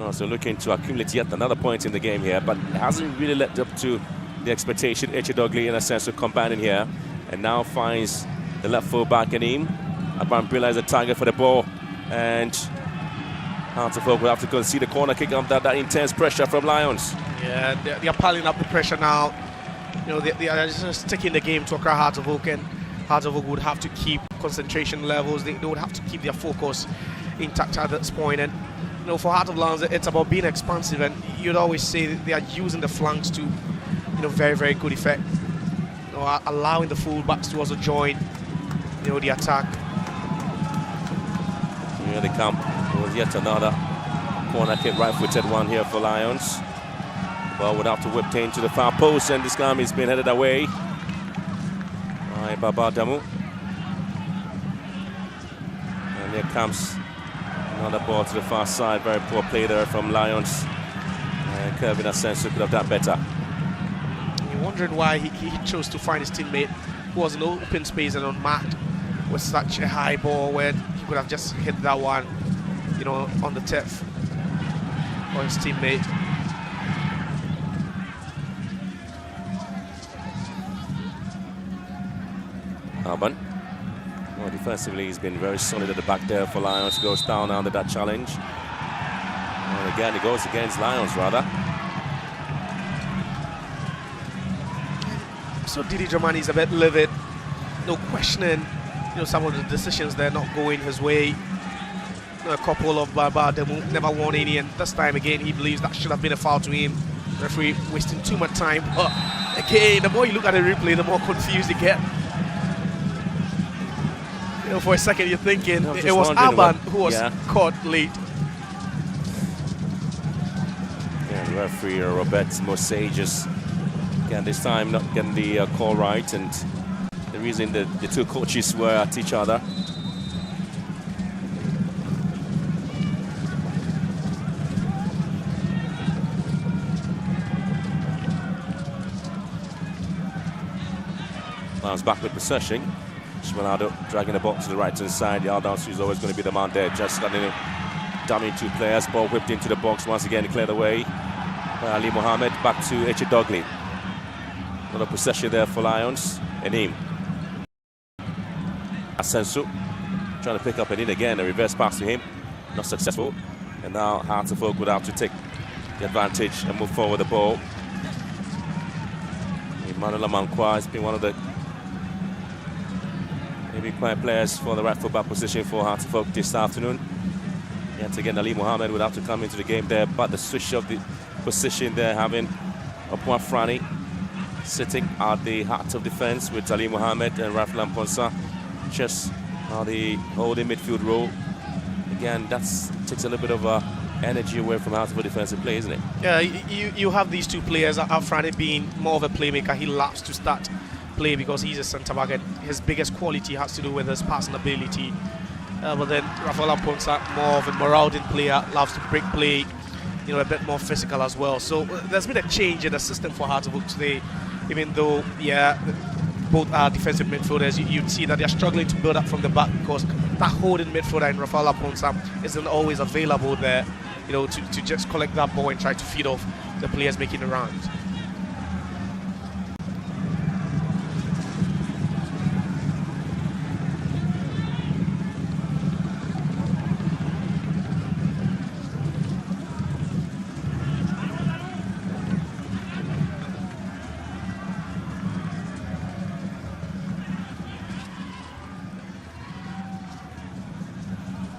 So looking to accumulate yet another point in the game here, but it hasn't really led up to the expectation. Echidogli, in a sense, of combining here, and now finds the left full back in him. Abambila is a target for the ball, and Hartlepool will have to concede the corner kick under that intense pressure from Lions. Yeah, they're piling up the pressure now. They are just taking the game to Accra Hartlepool, and Hartlepool would have to keep concentration levels. They would have to keep their focus intact at this point. And you know, for Heart of Lions, it's about being expansive, and you'd always say that they are using the flanks to, you know, very, very good effect. You know, allowing the fullbacks to also join, you know, the attack. Here they come. It was yet another corner kick, right-footed one here for Lions. Ball would have to whip into the far post, and this time it's been headed away by Babadamu. And here comes another ball to the far side. Very poor play there from Lions. And Kevin Asensu could have done better. You're wondering why he chose to find his teammate who was in open space and unmarked with such a high ball, where he could have just hit that one, you know, on the tip for his teammate. Alban. Well, defensively, he's been very solid at the back there for Lions. Goes down under that challenge. And again, he goes against Lions, rather. So Didi Dramani is a bit livid. No questioning, you know, some of the decisions they're not going his way. You know, a couple of Babadamu never won any, and this time again, he believes that should have been a foul to him. Referee wasting too much time. But again, the more you look at the replay, the more confused you get. You know, for a second you're thinking it was Alban who was caught late. Yeah, the referee Robert Mosages, again this time not getting the call right, and the reason the two coaches were at each other. Lions back with possession. Shmanado dragging the ball to the right-hand side. Yaldan is always going to be the man there. Just standing in, dummying two players. Ball whipped into the box once again, cleared away. Ali Mohammed back to Eche Dogley. Another possession there for Lions. Enim. Asensu trying to pick up Enim again. A reverse pass to him. Not successful. And now Hearts of Oak would have to take the advantage and move forward the ball. Emmanuel Amankwa has been one of the maybe quiet players for the right fullback position for Hearts of Oak this afternoon. Yet again, Ali Mohammed would have to come into the game there, but the switch of the position there, having Opwa Frani sitting at the heart of defense with Ali Mohammed and Raf Lamponsa just the holding midfield role. Again, that takes a little bit of energy away from Hearts of Oak defensive play, isn't it? Yeah, you have these two players. Frani being more of a playmaker, he loves to start play because he's a centre back, and his biggest quality has to do with his passing ability. But then Rafael Ponsa, more of a marauding player, loves to break play, you know, a bit more physical as well. So there's been a change in the system for Hearts of Oak today, even though, yeah, both are defensive midfielders. You'd see that they're struggling to build up from the back because that holding midfielder in Rafael Ponsa isn't always available there, you know, to just collect that ball and try to feed off the players making the rounds.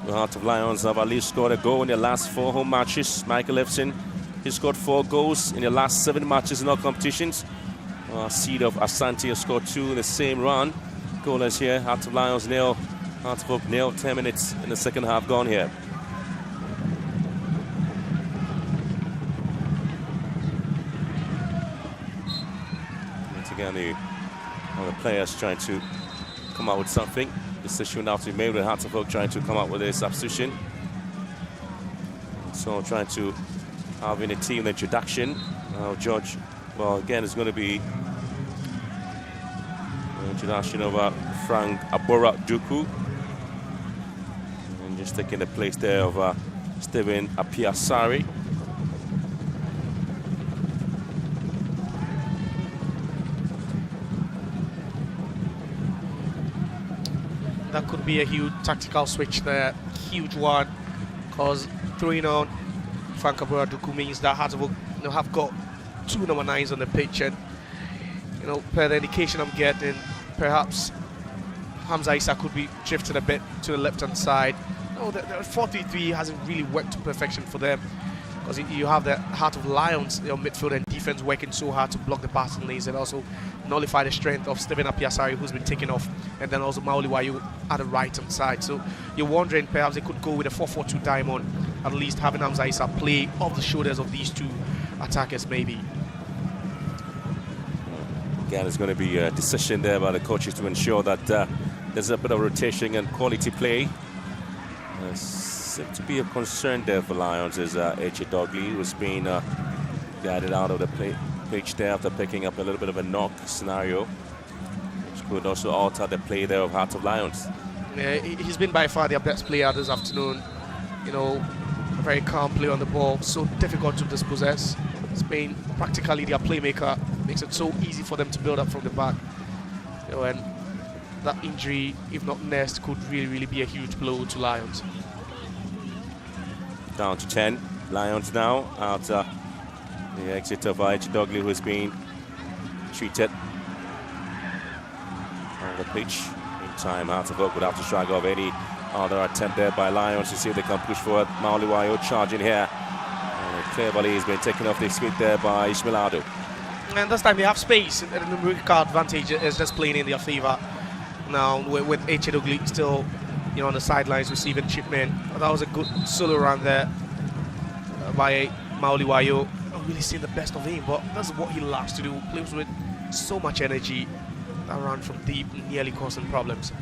The Heart of Lions have at least scored a goal in their last 4 home matches. Michael Lefson, he scored 4 goals in the last 7 matches in all competitions. Seed of Asante has scored 2 in the same run. Goalless here. Heart of Lions nil. Heart of Oak nil. 10 minutes in the second half gone here. Once again, the players trying to come out with something. Decision now to be made with Hearts of Oak trying to come up with a substitution. So trying to have in a team introduction. George, well, again, it's going to be an introduction of Frank Abora Duku. And just taking the place there of Steven Apiasari. That could be a huge tactical switch there, huge one, because throwing on Frank Abora Duku means that Hearts of Oak, you know, have got 2 number 9s on the pitch, and, you know, per the indication I'm getting, perhaps Hamza Issa could be drifting a bit to the left-hand side. the 4-3-3 hasn't really worked to perfection for them, because you have the Heart of Lions, midfield and defense working so hard to block the passing lanes and also nullify the strength of Stephen Apiasari, who's been taken off, and then also Maoli Wayo at the right hand side. So you're wondering perhaps they could go with a 4-4-2 diamond, at least having Hamza Issa play off the shoulders of these two attackers maybe. Again, there's going to be a decision there by the coaches to ensure that there's a bit of rotation and quality play. Seems to be a concern there for Lions is H.A. Dogley, who's been guided out of the pitch there after picking up a little bit of a knock scenario, which could also alter the play there of Heart of Lions. Yeah, he's been by far their best player this afternoon. A very calm play on the ball, so difficult to dispossess. Spain practically their playmaker, makes it so easy for them to build up from the back. And that injury, if not next, could really be a huge blow to Lions. Down to 10. Lions now after the exit of H. Dogley, who's been treated on the pitch. Meantime, Heart of Oak would have to strike off any other attempt there by Lions to see if they can push forward. Maoli Wayo charging here. And cleverly he's been taken off the speed there by Ishmael Ado. And this time they have space, and the numerical advantage is just playing in their favour. Now with H. Dogley still on the sidelines receiving shipment. That was a good solo run there by Maoli Wayo. Not really seeing the best of him, but that's what he loves to do. Plays with so much energy. That run from deep nearly causing problems.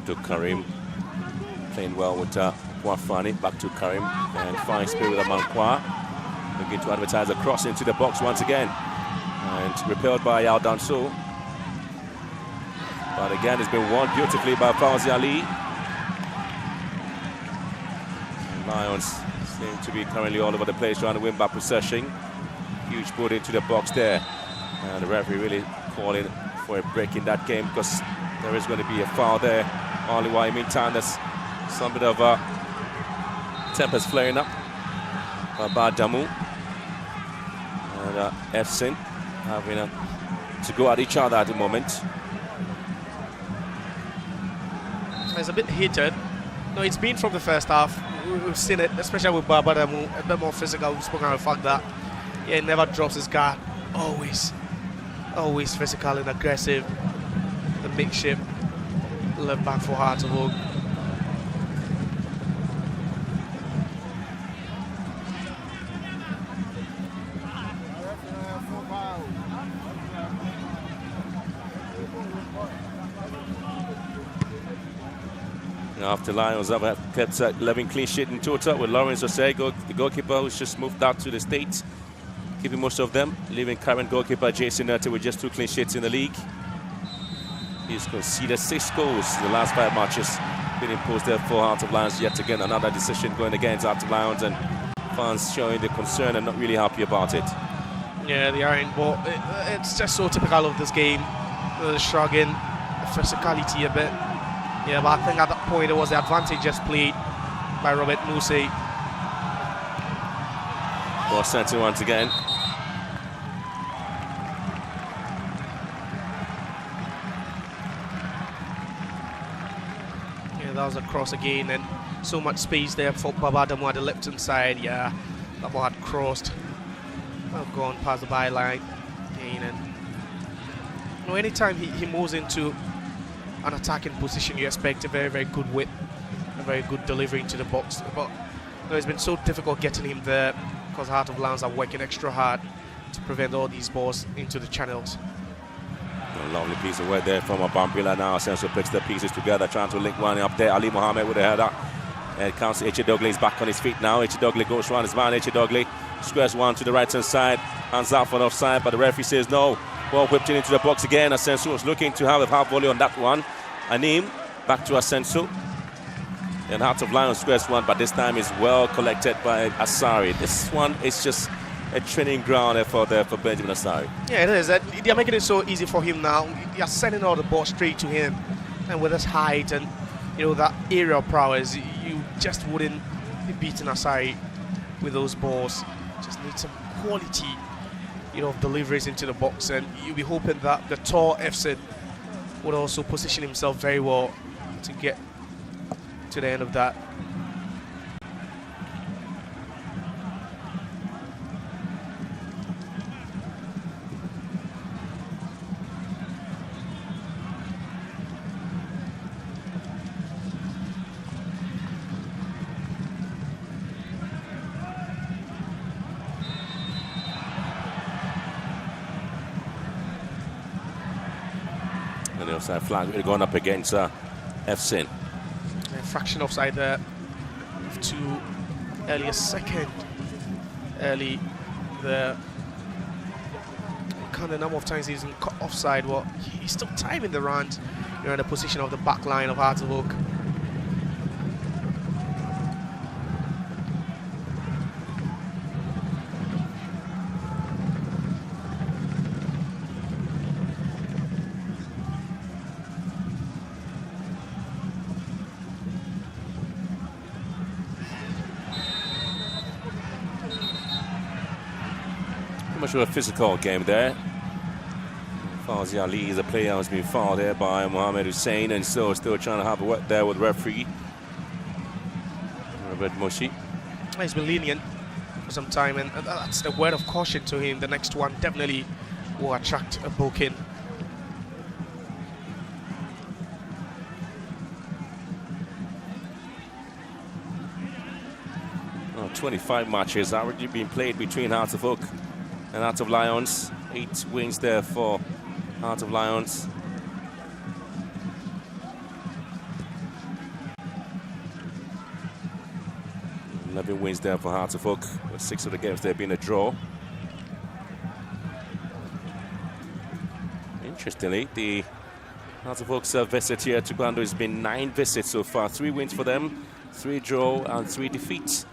To Karim, playing well with Wafani, back to Karim, and fine spirit with Amankwa. Looking to advertise a cross into the box once again, and repelled by Yao Danso. But again, it's been won beautifully by Fauzi Ali. And Lions seem to be currently all over the place trying to win by possession. Huge put into the box there, and the referee really calling for a break in that game because there is going to be a foul there. Only while meantime there's some bit of tempers flaring up by Damu and Efsin having to go at each other at the moment. It's a bit heated. No, it's been from the first half. We've seen it, especially with Baba Damu, a bit more physical. We've spoken about the fact that he never drops his guard. Always physical and aggressive. The makeshift left back for Heart of Oak. After Lions have kept 11 clean sheet in total with Lawrence Osei, the goalkeeper who's just moved out to the States, keeping most of them, leaving current goalkeeper Jason Nutter with just 2 clean sheets in the league. He's conceded 6 goals in the last 5 matches, been imposed there for Heart of Lions yet again. Another decision going against Heart of Lions, and fans showing the concern and not really happy about it. Yeah, they aren't, but it's just so typical of this game. The shrugging, the physicality a bit. Yeah, but I think at that point it was the advantage just played by Robert Musi. Ball sent in once again. Yeah, that was a cross again, and so much space there for Babadamu at the left hand side. Yeah, that ball had crossed. I've gone past the byline. And anytime he moves into an attacking position, you expect a very, very good whip, a very good delivery into the box. But it's been so difficult getting him there because Heart of Lions are working extra hard to prevent all these balls into the channels. A lovely piece of work there from Abambila now. Senso puts the pieces together, trying to link one up there. Ali Mohammed with a header. And counts H. Dogley is back on his feet now. H. Dogley goes round his man. H. Dogley squares one to the right hand side. Hands out for an offside, but the referee says no. Ball whipped into the box again. Asensu was looking to have a half volley on that one. Anim back to Asensu. And Heart of Lions squares one, but this time is well collected by Asari. This one is just a training ground for Benjamin Asari. Yeah, it is. They're making it so easy for him now. They're sending all the ball straight to him. And with his height and that aerial prowess, you just wouldn't be beating Asari with those balls. Just need some quality, of deliveries into the box, and you'll be hoping that the tall FC would also position himself very well to get to the end of that. And the offside flag really going up against FC. A fraction offside there. To early a second. Early there. Kind of number of times he's cut offside. Well, he's still timing the runs. You're in the position of the back line of Hartlepool. much of a physical game there. Fazi Ali is a player who's been fouled there by Mohamed Hussein, and so still trying to have a work there with referee Robert Moshi. He's been lenient for some time, and that's the word of caution to him. The next one definitely will attract a booking. Oh, 25 matches already been played between Hearts of Oak and Hearts of Lions. 8 wins there for Hearts of Lions. Eleven wins there for Hearts of Oak. 6 of the games there have been a draw. Interestingly, the Hearts of Oak's visit here to Glando has been 9 visits so far. 3 wins for them, 3 draw and 3 defeats.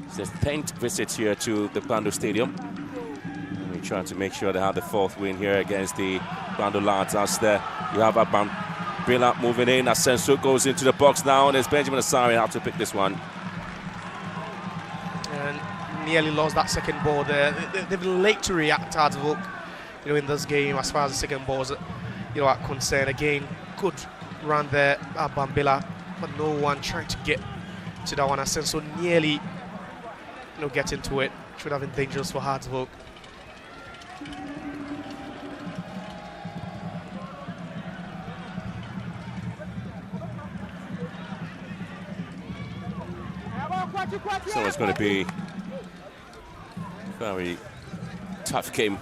It's their 10th visit here to the Glando Stadium. And we're trying to make sure they have the 4th win here against the Glando lads. As there, you have Brillant moving in. Asenso goes into the box now, and there's Benjamin Asari have to pick this one. And nearly lost that second ball there. They've been late to react, Hearts of Oak, in this game as far as the second balls, are concerned. Again, good run there at Bambila, but no one trying to get to that one. Asenso nearly, get into it. Should have been dangerous for Hearts of Oak. So it's going to be a very tough game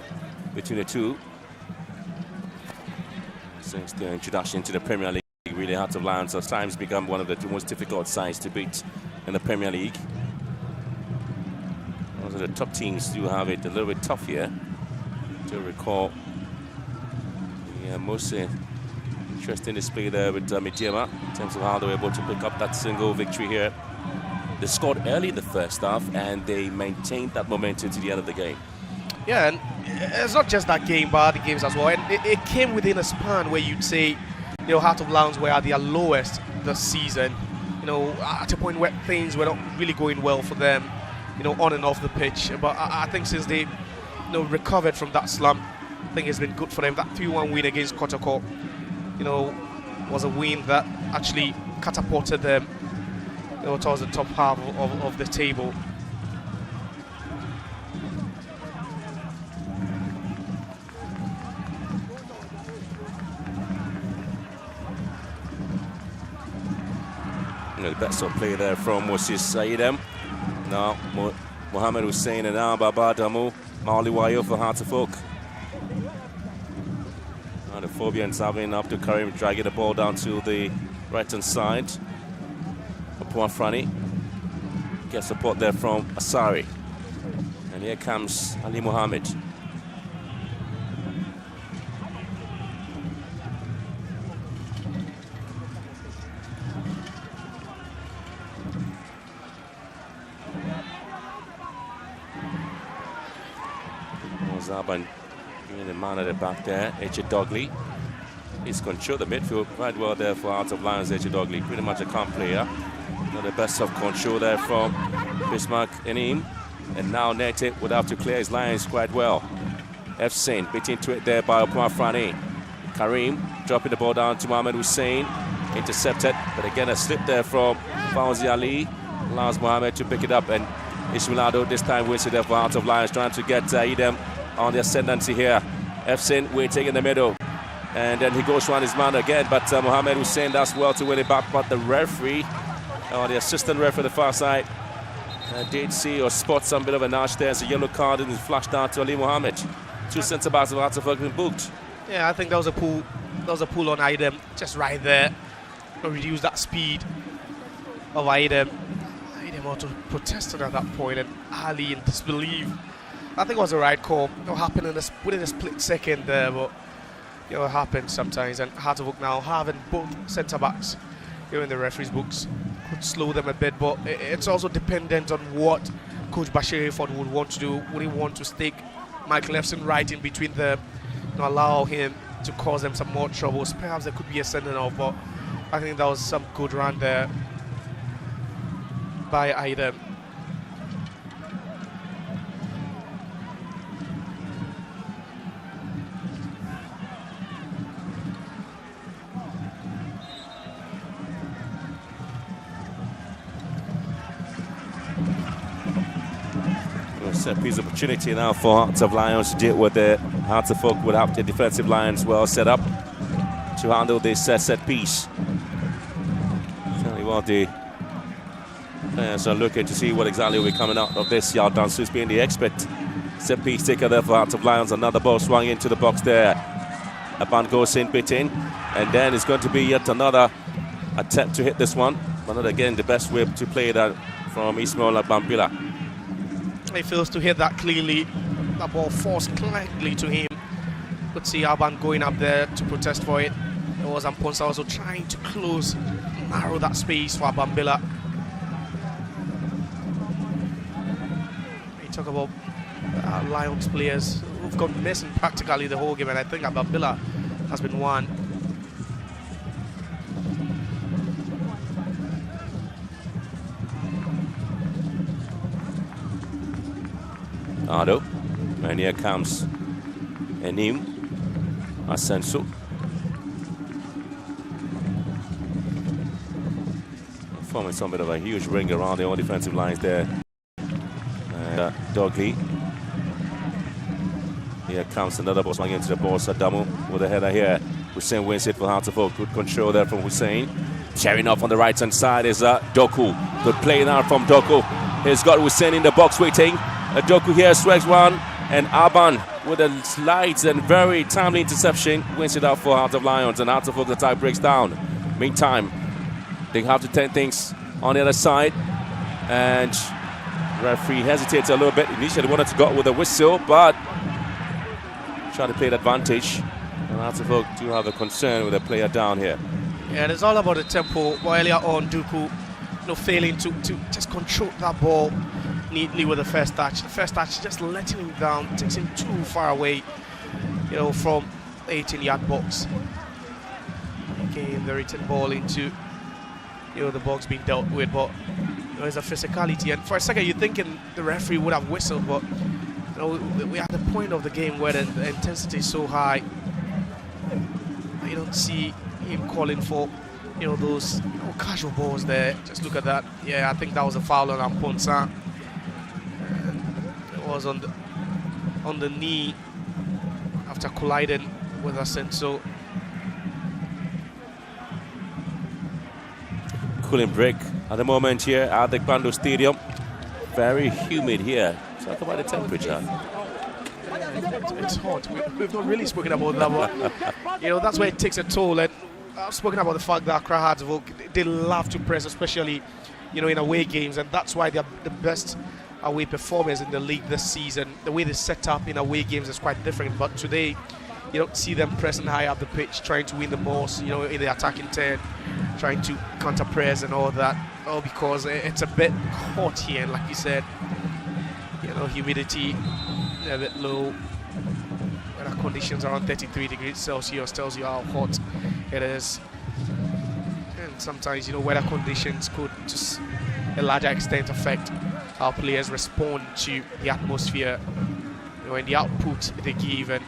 between the two. Since their introduction to the Premier League, really Hearts of Lions has times become one of the most difficult sides to beat in the Premier League. Those are the top teams do have it a little bit tough here. To recall the most interesting display there with Midjema in terms of how they were able to pick up that single victory here. They scored early in the first half and they maintained that momentum to the end of the game. Yeah, and it's not just that game, but other games as well. And it came within a span where you'd say, Heart of Lions were at their lowest this season. At a point where things were not really going well for them, on and off the pitch. But I think since they, recovered from that slump, I think it's been good for them. That 3-1 win against Kotoko, was a win that actually catapulted them, towards the top half of the table. The best of play there from Moses Saidem. Now Mohamed Hussein and now Baba Damu Maliwayo for Hearts of Oak. Now the Phobians having Abdul Karim dragging the ball down to the right hand side. Frani gets support there from Asari, and here comes Ali Mohammed. Zaban being the man at the back there. Eche Dogley. He's controlled the midfield quite well there for Hearts of Lions. Eche Dogley, pretty much a calm player. Not the best of control there from Bismarck Enim. And now Nete would have to clear his lines quite well. Efsin bit into it there by Opma Frani. Karim dropping the ball down to Mohamed Hussein. Intercepted, but again a slip there from Fauzi Ali. Allows Mohamed to pick it up, and Ismailado this time wins it there for Heart of Lions, trying to get Idem on the ascendancy here. Efsin waiting in the middle, and then he goes around his man again, but Mohamed Hussein does well to win it back, but the referee, or the assistant referee on the far side, did see or spot some bit of a notch there as a yellow card and flashed down to Ali Mohamed. Two centre backs of Hearts have been booked. Yeah, I think that was a pull. That was a pull on Idem, just right there. Reduce that speed of Idem. Idem also protested at that point, and Ali in disbelief. I think it was the right call. It happened within a split second there, but it happens sometimes. And Hearts of Oak now having both centre backs here in the referees' books could slow them a bit, but it's also dependent on what Coach Bashir Ford would want to do. Would he want to stick Michael Efson right in between them, allow him to cause them some more troubles? Perhaps there could be a sending off, but I think that was some good run there by Idem. Set piece opportunity now for Hearts of Lions to deal with the Hearts of Oak would have the defensive lines well set up to handle this set piece. Tell you what, the players are looking to see what exactly will be coming out of this. Yardan Sus being the expert set piece taker there for Hearts of Lions. Another ball swung into the box there. A band goes in, bit in, and then it's going to be yet another attempt to hit this one. But not again the best way to play that from Ismail Bambila. He fails to hit that clearly. That ball forced cleanly to him. Could see Alban going up there to protest for it. It was Amponsa also trying to narrow that space for Bambila. You talk about Lions players who've gone missing practically the whole game, and I think Bambila has been one. Ado, and here comes Enim Asenso. Forming some bit of a huge ring around the own defensive lines there. Doggy. Here comes another ball swung into the ball. Sadamu with a header here. Hussein wins it for Hearts of Oak. Good control there from Hussein. Tearing off on the right hand side is Doku. Good play now from Doku. He's got Hussein in the box waiting. Doku here strikes one, and Alban with a slight and very timely interception wins it out for Hearts of Lions, and Hearts of Oak attack breaks down. Meantime, they have to turn things on the other side, and referee hesitates a little bit. Initially wanted to go with a whistle, but trying to play the advantage, and Hearts of Oak do have a concern with a player down here. Yeah, it's all about the tempo. Earlier on, Doku failing to just control that ball neatly with the first touch. The first touch just letting him down, takes him too far away, from 18-yard box. Again, the return ball into, the box being dealt with, but there's a physicality. And for a second, you're thinking the referee would have whistled, but we're at the point of the game where the intensity is so high. You don't see him calling for, those casual balls there. Just look at that. Yeah, I think that was a foul on Amponsa. Was on the knee after colliding with Asenso. Cooling break at the moment here at the Bando Stadium. Very humid here. Talk about the temperature. It's hot. We've not really spoken about that, but that's where it takes a toll. And I've spoken about the fact that Accra Hearts of Oak, they love to press, especially in away games, and that's why they're the best away performers in the league this season. The way they set up in away games is quite different, but today you don't see them pressing high up the pitch, trying to win the balls, in the attacking 10, trying to counter press and all that, all because it's a bit hot here. And like you said, humidity a bit low. Weather conditions around 33 degrees Celsius tells you how hot it is. And and sometimes, weather conditions could, to a larger extent, affect how players respond to the atmosphere, and the output they give. And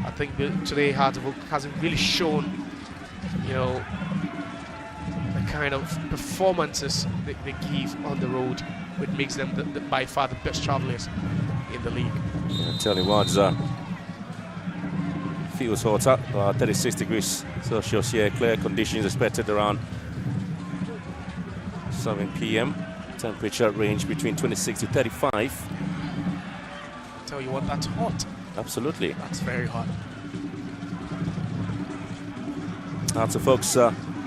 I think today Hearts of Oak hasn't really shown, the kind of performances they give on the road, which makes them by far the best travelers in the league. Yeah, I tell you what, feels hot up, 36 degrees Celsius here, clear conditions expected around 7 p.m. Temperature range between 26 to 35. Tell you what, that's hot. Absolutely. That's very hot. Hearts of Oak,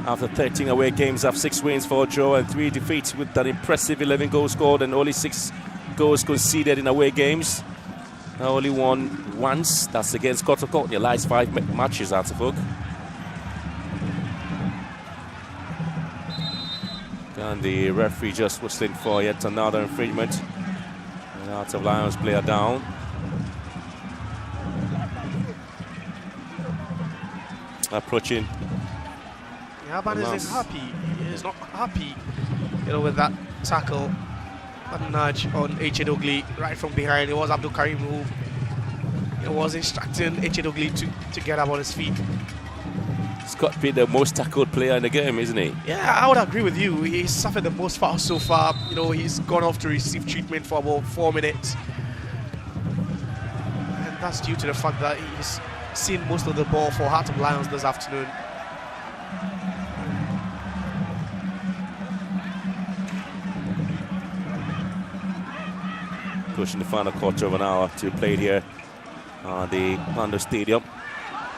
after 13 away games, have 6 wins, 4 draw and 3 defeats, with an impressive 11 goals scored and only 6 goals conceded in away games. Only won once, that's against Kotoko in the last 5 matches, Hearts of Oak. And the referee just whistling for yet another infringement. And Hearts of Lions player down. Approaching. Yeah, but isn't happy. He's not happy, with that tackle, that nudge on Echedogli right from behind. It was Abdul Karim who was instructing Echedogli to get up on his feet. He's got to be the most tackled player in the game, isn't he? Yeah, I would agree with you. He's suffered the most fouls so far. He's gone off to receive treatment for about 4 minutes. And that's due to the fact that he's seen most of the ball for Hearts of Lions this afternoon. Pushing the final quarter of an hour to play here at the Pando Stadium.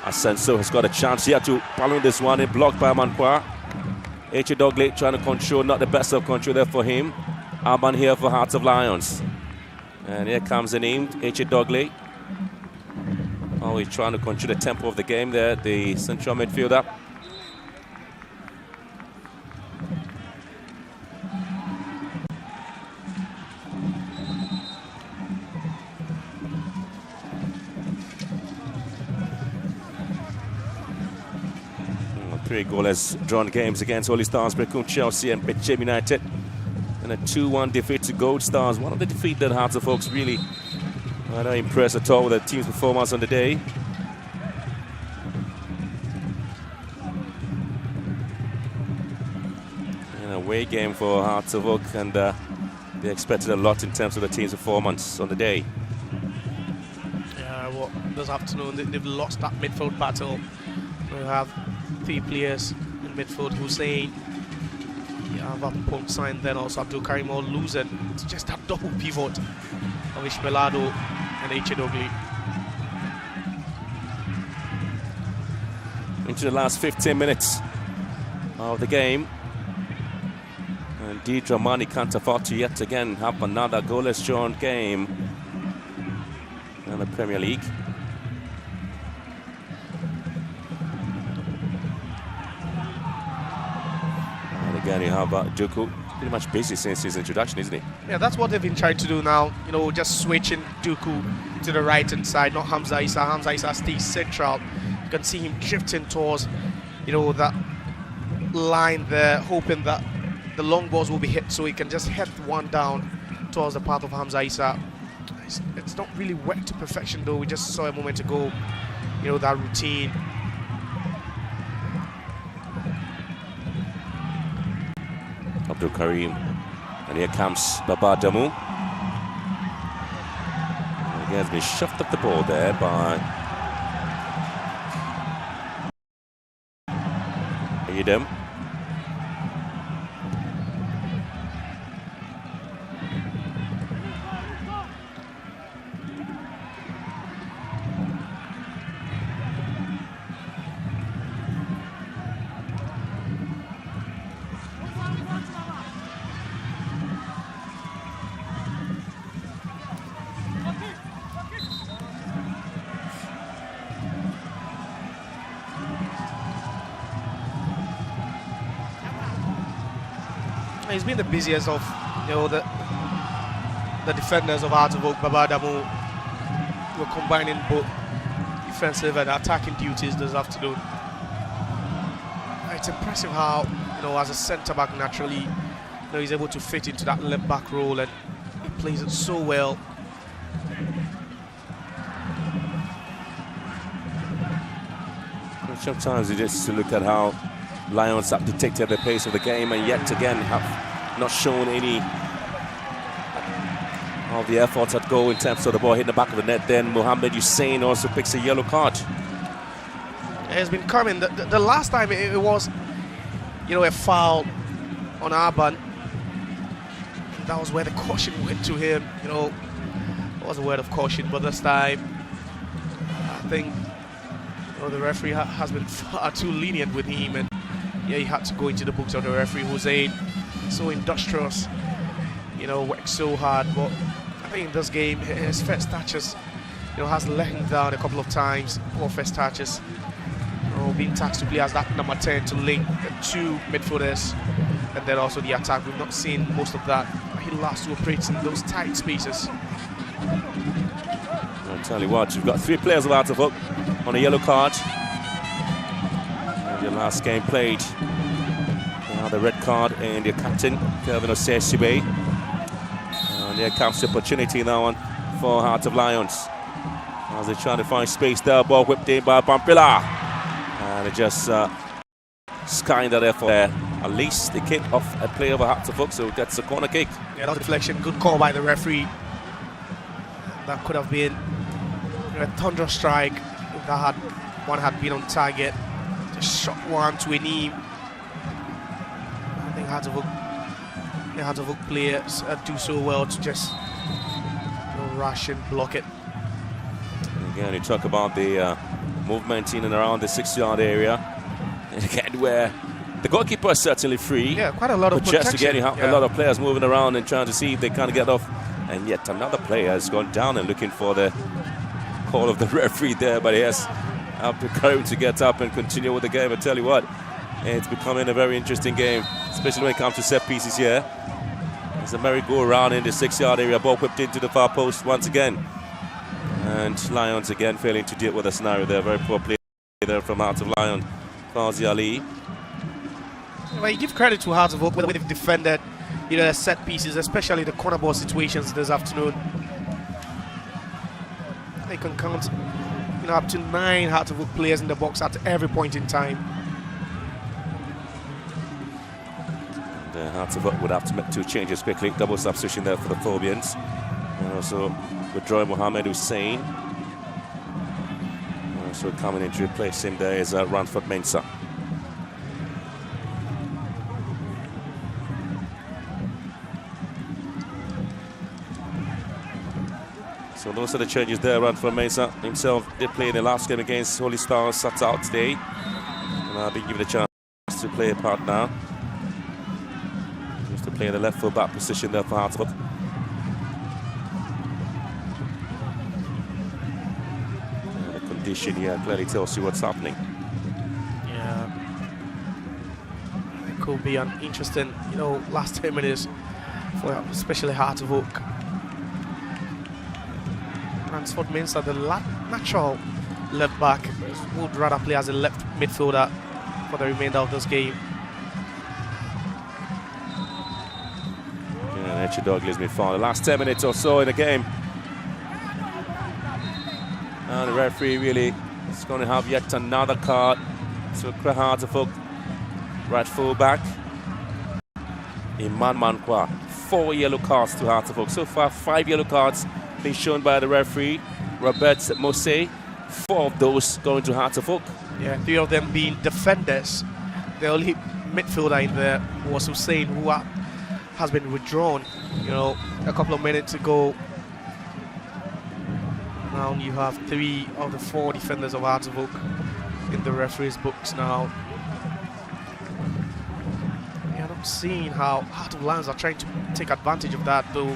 Asenso has got a chance here to balloon this one in, blocked by Manqua. Echedogli trying to control, not the best of control there for him. Arban here for Hearts of Lions. And here comes the name, Echedogli. Oh, he's trying to control the tempo of the game there, the central midfielder. Three goalless drawn games against Holy Stars, Brecon, Chelsea and Betchem United. And a 2-1 defeat to Gold Stars. One of the defeats that Hearts of Oak really not impressed at all with the team's performance on the day. An away game for Hearts of Oak, and they expected a lot in terms of the team's performance on the day. Yeah, well, this afternoon they've lost that midfield battle. We have 3 players in midfield: Hussein, you have Punk Sign, then also Abdul Karim all losing. It's just that double pivot of Ishmelado and Echedogli. Into the last 15 minutes of the game. And D. Dramani can't afford to yet again have another goalless drawn game in the Premier League. And again, you have Duku, pretty much busy since his introduction, isn't he? Yeah, that's what they've been trying to do now. Just switching Duku to the right-hand side, not Hamza Issa. Hamza Issa stays central. You can see him drifting towards, that line there, hoping that the long balls will be hit, so he can just head one down towards the path of Hamza Issa. It's not really worked to perfection, though. We just saw a moment ago, that routine. Abdul Karim, and here comes Baba Damu. He has been shoved up the ball there by Yidem. He's been the busiest of, the defenders of Hearts of Oak. Baba Damu were combining both defensive and attacking duties this afternoon. It's impressive how as a centre back naturally, he's able to fit into that left back role and he plays it so well. Sometimes you just look at how Lions have dictated the pace of the game and yet again have not shown any of the efforts at goal in terms of the ball hitting the back of the net. Then Mohamed Hussein also picks a yellow card. It's been coming. The last time it was, a foul on Arban. That was where the caution went to him. It was a word of caution, but this time I think the referee has been far too lenient with him, and he had to go into the books of the referee. Hussein, so industrious, worked so hard, but I think in this game his first touches has let him down a couple of times. Poor first touches, being tasked to play as that number 10 to link the two midfielders and then also the attack. We've not seen most of that. He loves to operate in those tight spaces. I'll tell you what, you've got 3 players of Hartlepool on a yellow card. And your last game played. Now the red card and your captain, Kelvin Osesibe. And there comes the opportunity now for Heart of Lions. As they try to find space there, ball whipped in by Pampila. And it just skying that effort there. At least the kick off a play over Hartlepool, so that's a corner kick. Yeah, that deflection, good call by the referee. That could have been a thunderous strike if that one had been on target. Just shot one to a knee. I think Hartlepool players do so well to just rush and block it. Again, you talk about the movement in and around the 6-yard area. And again, where the goalkeeper is certainly free. Yeah, quite a lot of protection. Just again, you have a lot of players moving around and trying to see if they can get off. And yet another player has gone down and looking for the call of the referee there, but he has the courage to get up and continue with the game. I tell you what, it's becoming a very interesting game, especially when it comes to set pieces here. There's a merry-go-round in the 6-yard area, ball whipped into the far post once again. And Lions again failing to deal with the scenario there. Very poor play there from Heart of Lion, Fazi Ali. Well, you give credit to Heart of Oak, where they've defended their set pieces, especially the corner ball situations this afternoon. They can count up to 9 Heart of Oak players in the box at every point in time. And Heart of Oak would have to make 2 changes quickly. Double substitution there for the Phobians. And also withdrawing Mohamed Hussein. And also coming in to replace him there is Ranford Mensah. So those are the changes there. Ranford Mensah himself did play in the last game against Holy Stars, sat out today. And I'll be given a chance to play a part now. Just to play in the left full back position there for Hartlepool. The condition here clearly tells you what's happening. Yeah. It could be an interesting, last 10 minutes for especially Hartlepool. Ransford Mensah, the natural left back, would rather play as a left midfielder for the remainder of this game. Yeah, Echi Douglas midfield. The last 10 minutes or so in the game. And the referee really is going to have yet another card. So Hartlepool, right full back. Iman Mankwa. 4 yellow cards to Hartlepool. So far, 5 yellow cards being shown by the referee, Robert Mose. 4 of those going to Hartlepool. Yeah, 3 of them being defenders. The only midfielder in there was Hussein, who has been withdrawn, a couple of minutes ago. Now you have 3 of the 4 defenders of Hartlepool in the referee's books now. Yeah, I'm seeing how Hartlepool Lions are trying to take advantage of that, though.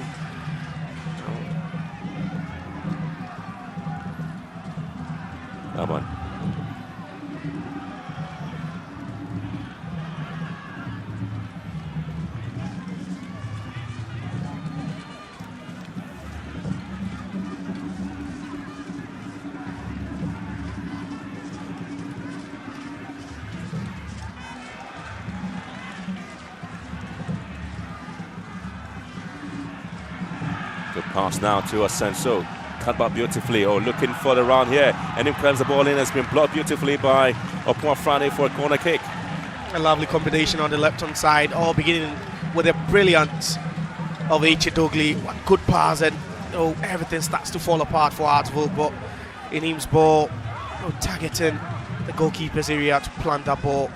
Come on. Pass now to Asenso. Cut back beautifully. Oh, looking for the round here. And him claims the ball in. Has been blocked beautifully by Opua Frane for a corner kick. A lovely combination on the left-hand side, all beginning with a brilliance of Dogli. One good pass, and everything starts to fall apart for Hartlepool. But in him's ball, targeting the goalkeeper's area to plant that ball.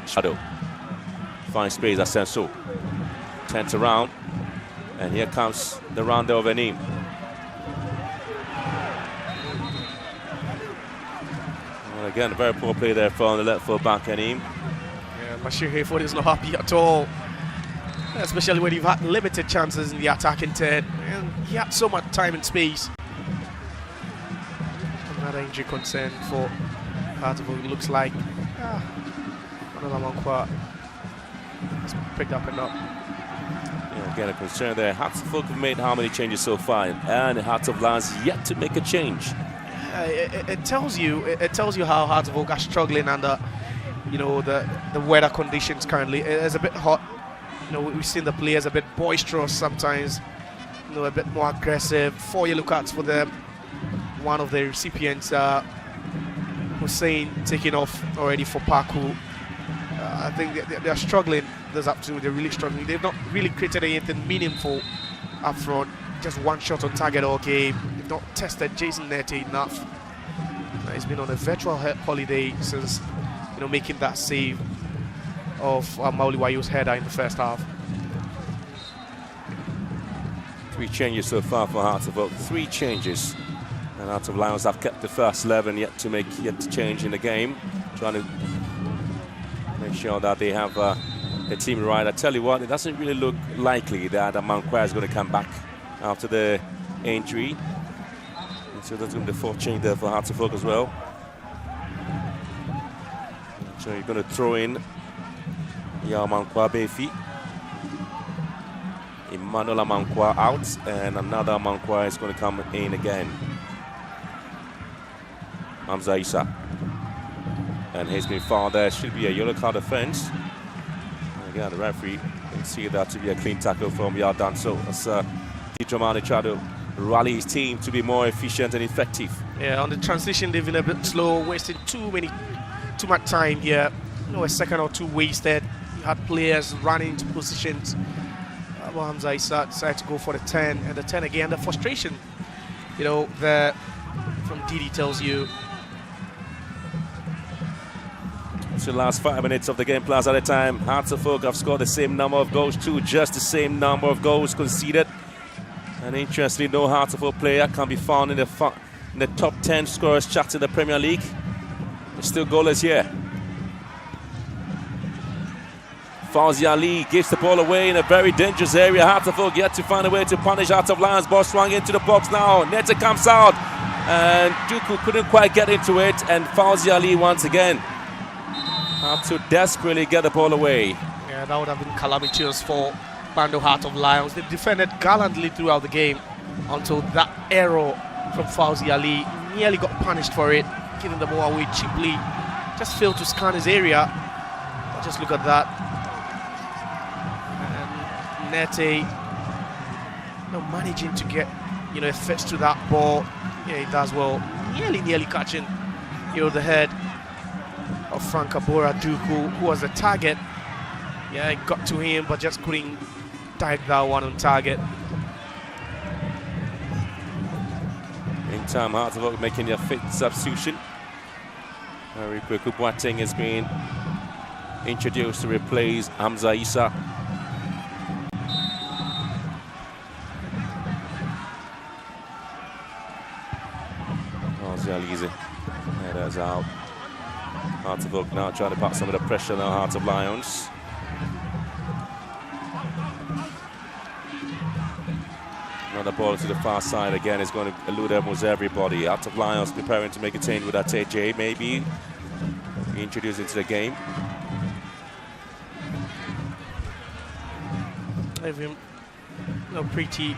Shadow finds space. Asenso turns around, and here comes the rounder of Enim. Well, again, very poor play there from the left full back Enim. Yeah, Bashir Hayford is not happy at all, especially when you've had limited chances in the attacking third, and he had so much time and space. Another injury concern for Hartlepool. It looks like another Mankwa has picked up and up. Yeah, again, a concern there. Hartlepool have made how many changes so far, and Hearts of Lions yet to make a change. It tells you how Hartlepool are struggling under the weather conditions currently. It's a bit hot. We've seen the players a bit boisterous sometimes, a bit more aggressive. 4 yellow cards for them. One of the recipients, Hussein, taking off already for Paku. I think they're struggling this afternoon. They're really struggling. They've not really created anything meaningful up front. Just one shot on target all game. They've not tested Jason Nete enough. He's been on a virtual holiday since making that save of Mauli Wayo's header in the first half. 3 changes so far for Hearts of Oak. 3 changes. And Hearts of Lions have kept the first 11 yet to change in the game. Trying to make sure that they have the team right. I tell you what, it doesn't really look likely that Mankwa is going to come back after the injury. And so that's going to be the 4th change there for Hearts of Oak as well. So you're going to throw in Yao Mankwa Befi. Emmanuel Mankwa out, and another Mankwa is going to come in again. Hamza Issa. And he's been fouled there. Should be a yellow card offense. Again, the referee can see that to be a clean tackle from Yardan. So as Dramani tried to rally his team to be more efficient and effective. Yeah, on the transition they've been a bit slow, wasting too much time here. A second or 2 wasted. You had players running into positions. Hamza Issa decided to go for the 10, and the 10 again. The frustration, from Didi tells you. So the last 5 minutes of the game plus at a time. Hearts of Oak have scored the same number of goals too, just the same number of goals conceded. And interestingly, no Hearts of Oak player can be found in the top 10 scorers chart in the Premier League. It's still goalless here. Fauzi Ali gives the ball away in a very dangerous area. Hearts of Oak yet to find a way to punish Hearts of Lions. Ball swung into the box now. Neta comes out, and Duku couldn't quite get into it. And Fauzi Ali once again had to desperately get the ball away. Yeah, that would have been calamitous for Bando Heart of Lions. They defended gallantly throughout the game until that error from Fauzi Ali. Nearly got punished for it, giving the ball away cheaply. Just failed to scan his area. But just look at that. And Nete managing to get a fetch to that ball. Yeah, he does well. Nearly catching the head of Frank Abora Duku, who was the target. Yeah, it got to him, but just couldn't direct that one on target. In time, Hearts of Oak making their 5th substitution. Rikweku Boateng has been introduced to replace Hamza Issa. Zialize, headers out. Hearts of Oak now trying to pack some of the pressure on Hearts of Lions. Another ball to the far side again is going to elude almost everybody. Hearts of Lions preparing to make a change with Ateje, maybe introduced into the game. They've been pretty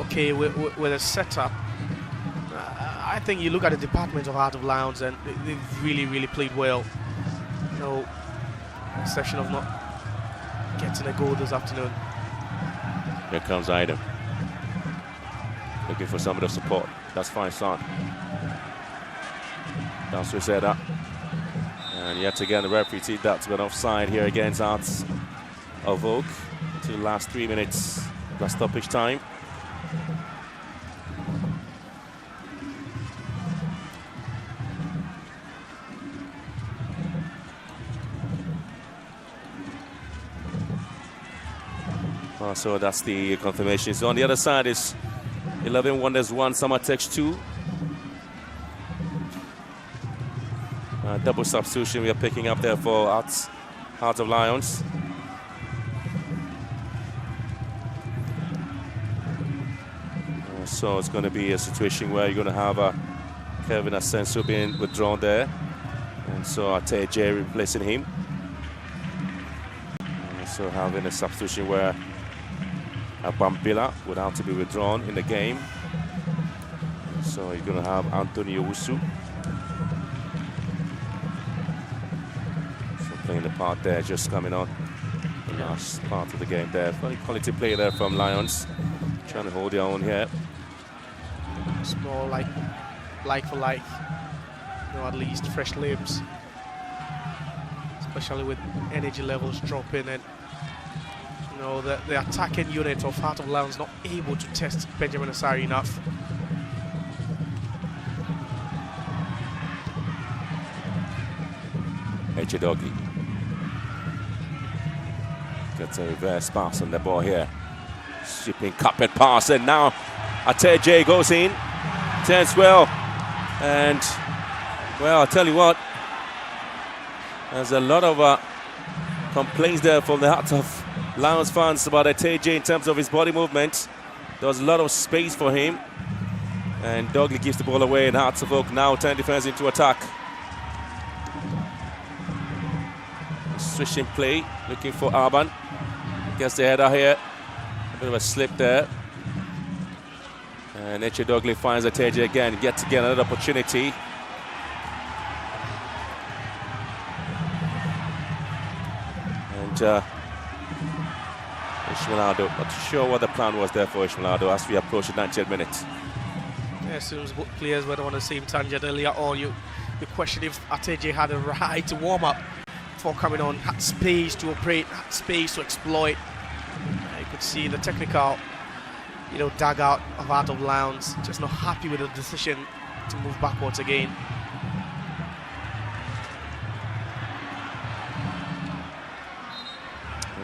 okay with a setup. I think you look at the department of Heart of Lions, and they've really played well. No exception of not getting a goal this afternoon. Here comes Idem. Looking for some of the support. That's fine, son. That's Rosetta. And yet again, the referee see that's been offside here against Hearts of Oak. To the last 3 minutes plus stoppage time. So that's the confirmation. So on the other side is 11 Wonders 1, Summertex 2. Double substitution we are picking up there for Hearts of Lions. So it's going to be a situation where you're going to have Kevin Asenso being withdrawn there. And so Ateje replacing him. So having a substitution where Bambila would have to be withdrawn in the game. So you're going to have Anthony Owusu. So playing the part there, just coming on the last part of the game there. Very quality play there from Lions. Trying to hold their own here. It's more like for like, at least fresh limbs. Especially with energy levels dropping and the attacking unit of Heart of Lions not able to test Benjamin Asari enough. Echidogi gets a reverse pass on the ball here. Shipping carpet pass, and now Ateje goes in, turns well, and well, I'll tell you what, there's a lot of complaints there from the Hearts of Lions fans about Ateje in terms of his body movement. There was a lot of space for him, and Dogley gives the ball away, and Hearts of Oak now turn defense into attack. Switching play, looking for Arban. Gets the header here. A bit of a slip there. And Eche Dogley finds Ateje again, gets again another opportunity. And Ishmaelado, not sure what the plan was there for Ishmaelado as we approach the 90th minute. Yeah, as soon as both players were on the same tangent earlier on, you question if Ateje had a right to warm up before coming on, had space to operate, had space to exploit. You could see the technical, dugout of Heart of Lions, just not happy with the decision to move backwards again.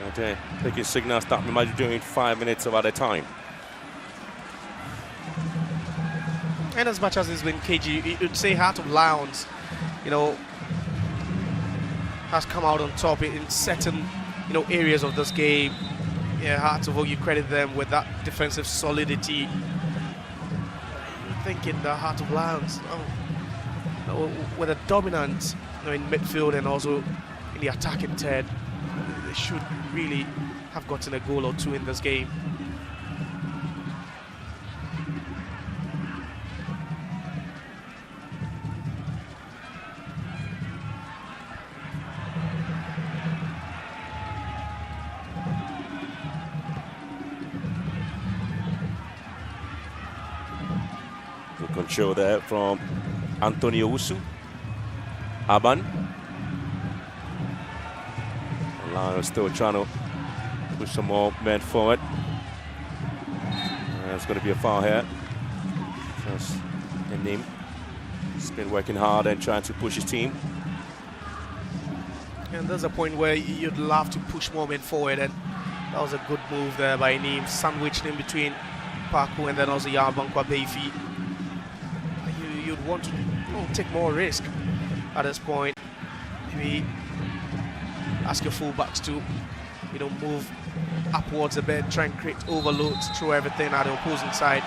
Okay, taking signals that we might be doing 5 minutes of at a time. And as much as it's been KG, you'd say Heart of Lions, has come out on top in certain, areas of this game. Yeah, Hearts of Oak, you credit them with that defensive solidity. You're thinking the Heart of Lions, with a dominance, in midfield and also in the attacking third, they should really have gotten a goal or two in this game. Good control there from Antonio Usu. Aban. Lions still trying to push some more men forward. There's going to be a foul here. Just in him. He's been working hard and trying to push his team. And there's a point where you'd love to push more men forward, and that was a good move there by Neem, sandwiched in between Paku and then also Yabankwa Beifi. You'd want to take more risk at this point. Maybe ask your fullbacks to, move upwards a bit, try and create overloads, throw everything at the opposing side.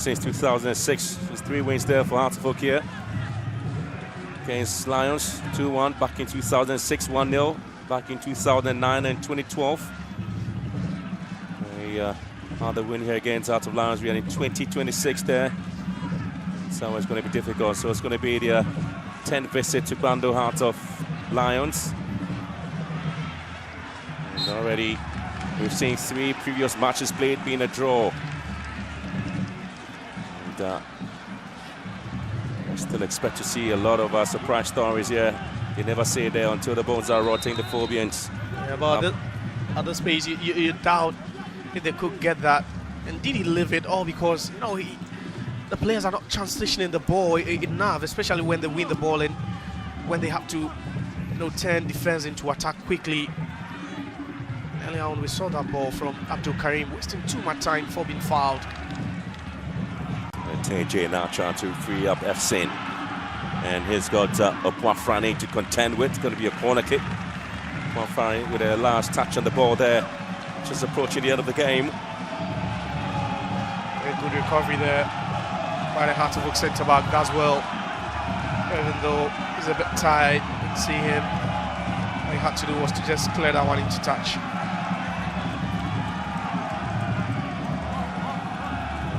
since 2006. There's 3 wins there for Hearts of Oak here. Against Lions, 2-1 back in 2006, 1-0 back in 2009 and 2012. Another win here against Hearts of Lions. We are in 2026 there. So it's going to be difficult. So it's going to be the 10th visit to Bando Hearts of Lions. And already we've seen 3 previous matches played being a draw. And I still expect to see a lot of surprise stories here. You never say there until the bones are rotting, the Phobians. Yeah, but at this pace, you doubt if they could get that. And did he live it all? Because, you know, the players are not transitioning the ball enough, especially when they win the ball and when they have to, you know, turn defense into attack quickly. Earlier on, we saw that ball from Abdul Karim, wasting too much time before being fouled. TJ now trying to free up Efsin. And he's got Opuafrani to contend with. It's going to be a corner kick. Opuafrani with a last touch on the ball there. Just approaching the end of the game. Very good recovery there by the Hearts of Oak centre-back as well. Even though he's a bit tired, you can see him. All he had to do was to just clear that one into touch.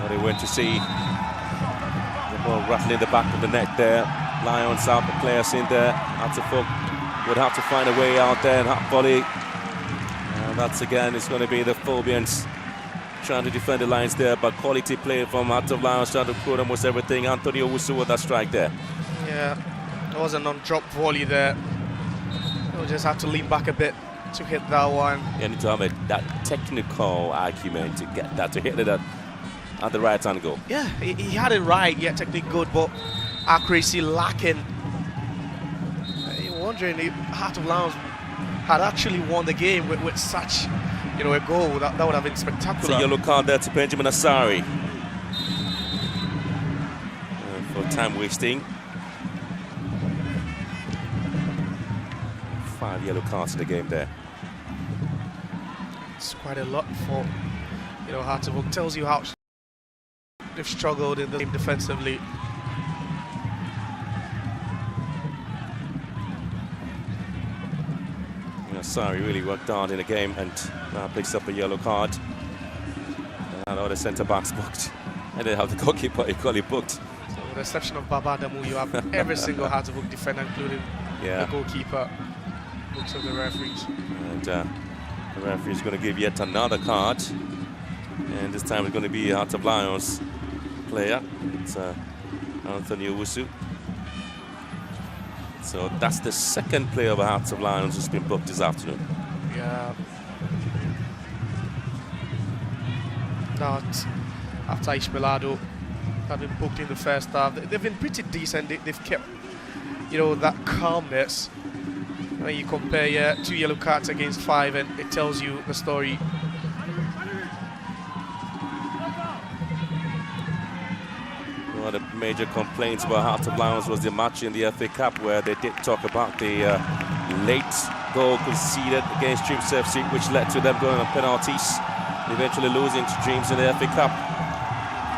Well, they went to see the ball rattling the back of the net there. Lions out, the players in there. Hearts of Oak would have to find a way out there and hot volley. And that's again, it's going to be the Phobians trying to defend the lines there, but quality play from Hearts of Lions trying to put almost everything. Antonio Owusu with that strike there. Yeah, there was a non-drop volley there. We'll just have to lean back a bit to hit that one. You need to have that technical argument to get that, to hit it at the right angle. Yeah, he had it right, yeah, technique good, but accuracy lacking. You're wondering if Heart of Lions had actually won the game with such, you know, a goal. That would have been spectacular. It's a yellow card there to Benjamin Asari for time wasting. 5 yellow cards in the game there. It's quite a lot for, you know, Heart of Oak. Tells you how they've struggled in the game defensively. Asari really worked hard in the game and now picks up a yellow card. And all the centre-backs booked. And they have the goalkeeper equally booked. So with the exception of Baba Adamu, you have every single Heart of Oak defender, including the goalkeeper. Looks of the referees. And the referee is going to give yet another card. And this time it's going to be a Hearts of Lions player. It's Anthony Owusu. So that's the second player of the Hearts of Lions who's been booked this afternoon. Yeah. Not after Ishmaelado had been booked in the first half. They've been pretty decent. They've kept, you know, that calmness. When you compare 2 yellow cards against 5, and it tells you the story. One of the major complaints about Hearts of Lions was the match in the FA Cup, where they did talk about the late goal conceded against Dreams FC, which led to them going on penalties, eventually losing to Dreams in the FA Cup.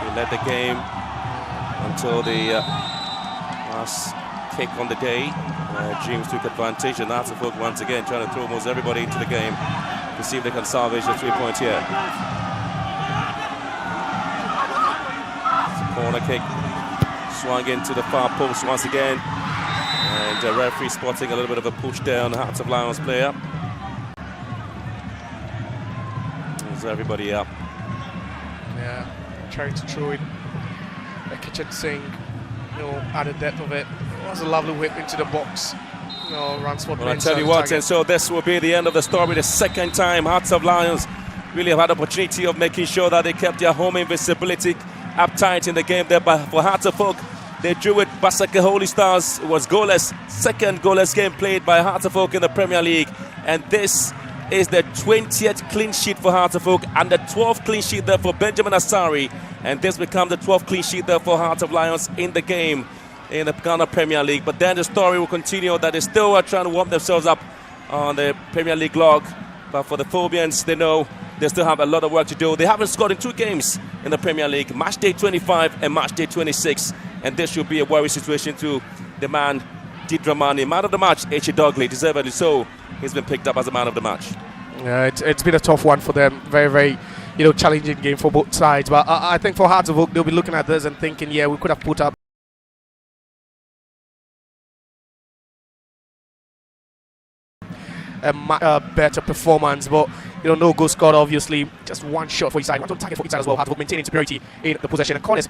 They led the game until the last kick on the day. Dreams took advantage, and Hearts of Oak once again trying to throw almost everybody into the game to see if they can salvage the 3 points here. Corner kick swung into the far post once again, and the referee spotting a little bit of a push there on the Hearts of Lions player. There's everybody up. Yeah, trying to throw it. The kitchen sink, you know, at the depth of it. It was a lovely whip into the box. You know, Ransford. Well, I tell you what, and so this will be the end of the story. The second time Hearts of Lions really have had the opportunity of making sure that they kept their home invisibility uptight in the game there. But for Hearts of Oak, they drew with Basake Holy Stars. It was goalless. Second goalless game played by Hearts of Oak in the Premier League. And this is the 20th clean sheet for Hearts of Oak and the 12th clean sheet there for Benjamin Asari. And this becomes the 12th clean sheet there for Hearts of Lions in the game in the Ghana Premier League. But then the story will continue that they still are trying to warm themselves up on the Premier League log. But for the Phobians, they know they still have a lot of work to do. They haven't scored in 2 games in the Premier League, Matchday 25 and Matchday 26. And this should be a worry situation to the man, D. Dramani. Man of the match, H. Dogley, deservedly so. He's been picked up as the man of the match. Yeah, it's been a tough one for them. Very, very, challenging game for both sides. But I think for Hearts of Oak, they'll be looking at this and thinking, yeah, we could have put up a better performance, but no goal scored. Obviously, just one shot for each side, one on target for each side as well. Hearts of Oak maintaining superiority in the possession and corners.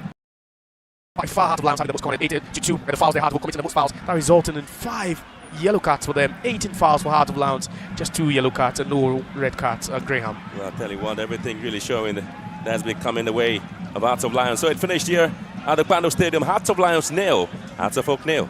By far, Hearts of Lions having the most corners, 8-2, and the fouls they had were committing the most fouls. That resulted in 5 yellow cards for them, 18 fouls for Hearts of Lions, just 2 yellow cards and no red cards. Graham. Well, I'll tell you what, everything really showing that has been coming the way of Hearts of Lions. So it finished here at the Pando Stadium. Hearts of Lions 0, Hearts of Oak 0.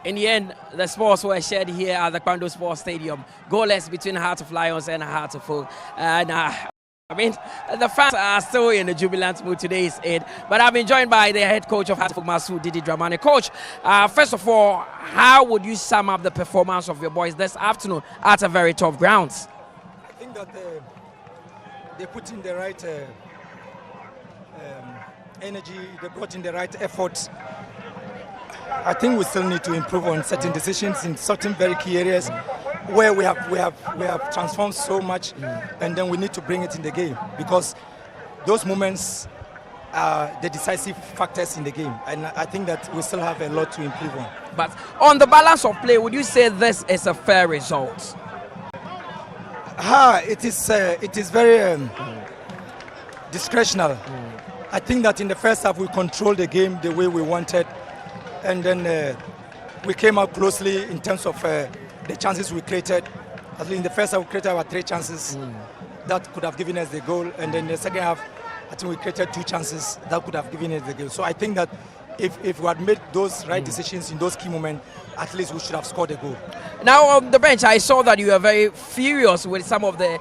In the end, the sports were shared here at the Kwando Sports Stadium. Goalless between Hearts of Lions and Hearts of Oak. And the fans are still in the jubilant mood. Today is it. But I've been joined by the head coach of Hearts of Oak, Masoud Didi Dramani. Coach, first of all, how would you sum up the performance of your boys this afternoon at a very tough grounds? I think that they put in the right energy, they brought in the right effort. I think we still need to improve on certain decisions in certain very key areas where we have transformed so much, and then we need to bring it in the game, because those moments are the decisive factors in the game, and I think that we still have a lot to improve on. But on the balance of play, would you say this is a fair result? It is very discretional. I think that in the first half we controlled the game the way we wanted. And then we came out closely in terms of the chances we created. At least in the first half, we created about 3 chances that could have given us the goal. And then the second half, I think we created 2 chances that could have given us the goal. So I think that if we had made those right decisions in those key moments, at least we should have scored a goal. Now on the bench, I saw that you were very furious with some of the,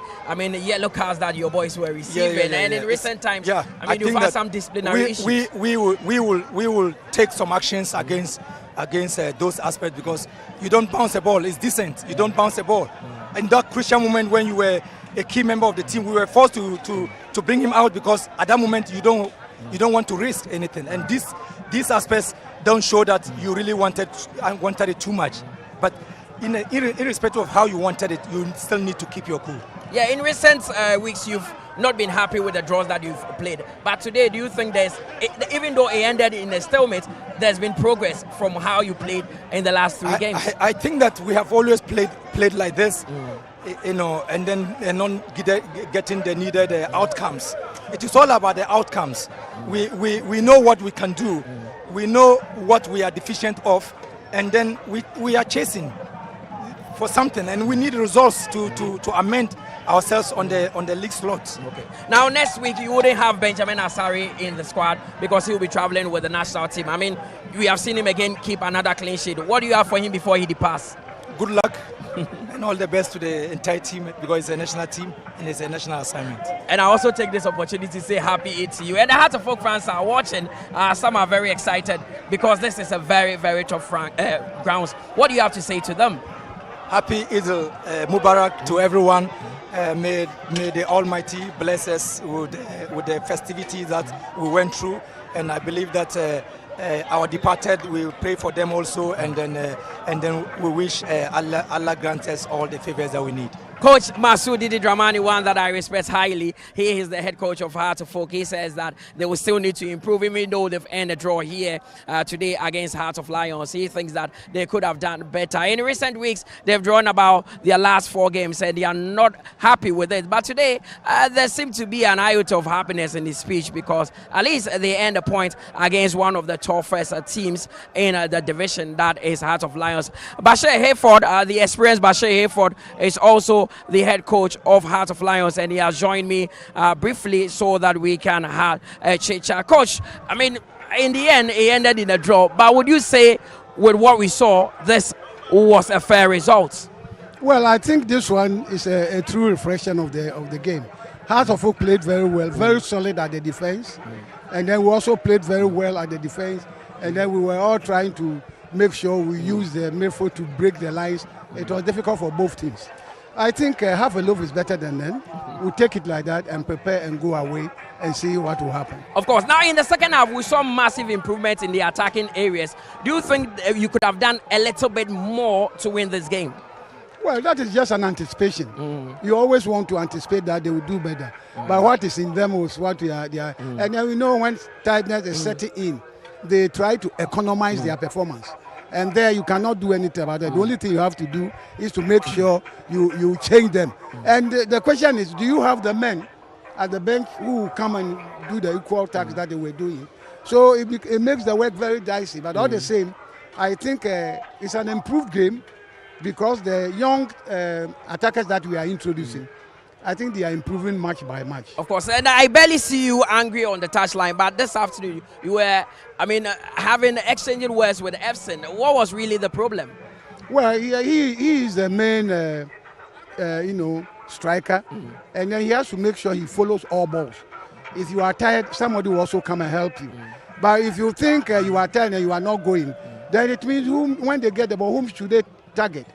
yellow cards that your boys were receiving. And in recent times, you've had some disciplinary issues. We will take some actions against those aspects, because you don't bounce a ball. It's decent. You don't bounce a ball. In that crucial moment when you were a key member of the team, we were forced to bring him out, because at that moment you don't want to risk anything. And these aspects don't show that you really wanted it too much. But irrespective of how you wanted it, you still need to keep your cool. Yeah, in recent weeks, you've not been happy with the draws that you've played. But today, do you think even though it ended in a stalemate, there's been progress from how you played in the last 3 games? I think that we have always played like this, and then not getting the needed outcomes. It is all about the outcomes. We know what we can do. We know what we are deficient of, and then we are chasing for something, and we need results to amend ourselves on the league slots. Okay. Now next week you wouldn't have Benjamin Asari in the squad because he will be traveling with the national team. We have seen him again keep another clean sheet. What do you have for him before he departs? Good luck and all the best to the entire team, because it's a national team and it's a national assignment. And I also take this opportunity to say happy Eid to you. And the Hearts of Oak fans are watching. Some are very excited because this is a very, very tough grounds. What do you have to say to them? happy Eid Mubarak to everyone. May the Almighty bless us with the festivity that we went through, and I believe that our departed, we pray for them also, and then we wish Allah grant us all the favors that we need. Coach Masudi Dramani, one that I respect highly, he is the head coach of Heart of Folk. He says that they will still need to improve, even though they've ended a draw here today against Heart of Lions. He thinks that they could have done better. In recent weeks, they've drawn about their last 4 games, and they are not happy with it. But today, there seems to be an iota of happiness in his speech, because at least they end a point against one of the toughest teams in the division, that is Heart of Lions. Bashir Hayford, the experienced Bashir Hayford, is also the head coach of Heart of Lions, and he has joined me briefly so that we can have a chit-chat. Coach, I mean, in the end, it ended in a draw, but would you say with what we saw, this was a fair result? Well, I think this one is a true reflection of the game. Heart of Oak played very well, very solid at the defense, and then we also played very well at the defense, and then we were all trying to make sure we use the midfield to break the lines. It was difficult for both teams. I think half a loaf is better than none. We'll take it like that and prepare and go away and see what will happen. Of course. Now, in the second half, we saw massive improvements in the attacking areas. Do you think you could have done a little bit more to win this game? Well, that is just an anticipation. You always want to anticipate that they will do better. But what is in them is what they are. And then we know when tiredness is setting in, they try to economize their performance. And there you cannot do anything about it. The only thing you have to do is to make sure you change them. And the question is, do you have the men at the bench who will come and do the equal task that they were doing? So it makes the work very dicey. But all the same, I think it's an improved game, because the young attackers that we are introducing, I think they are improving match by match. Of course, and I barely see you angry on the touchline, but this afternoon you were, having exchanging words with Efson. What was really the problem? Well, he is the main, striker, and then he has to make sure he follows all balls. If you are tired, somebody will also come and help you. But if you think you are tired and you are not going, then it means when they get the ball, whom should they target?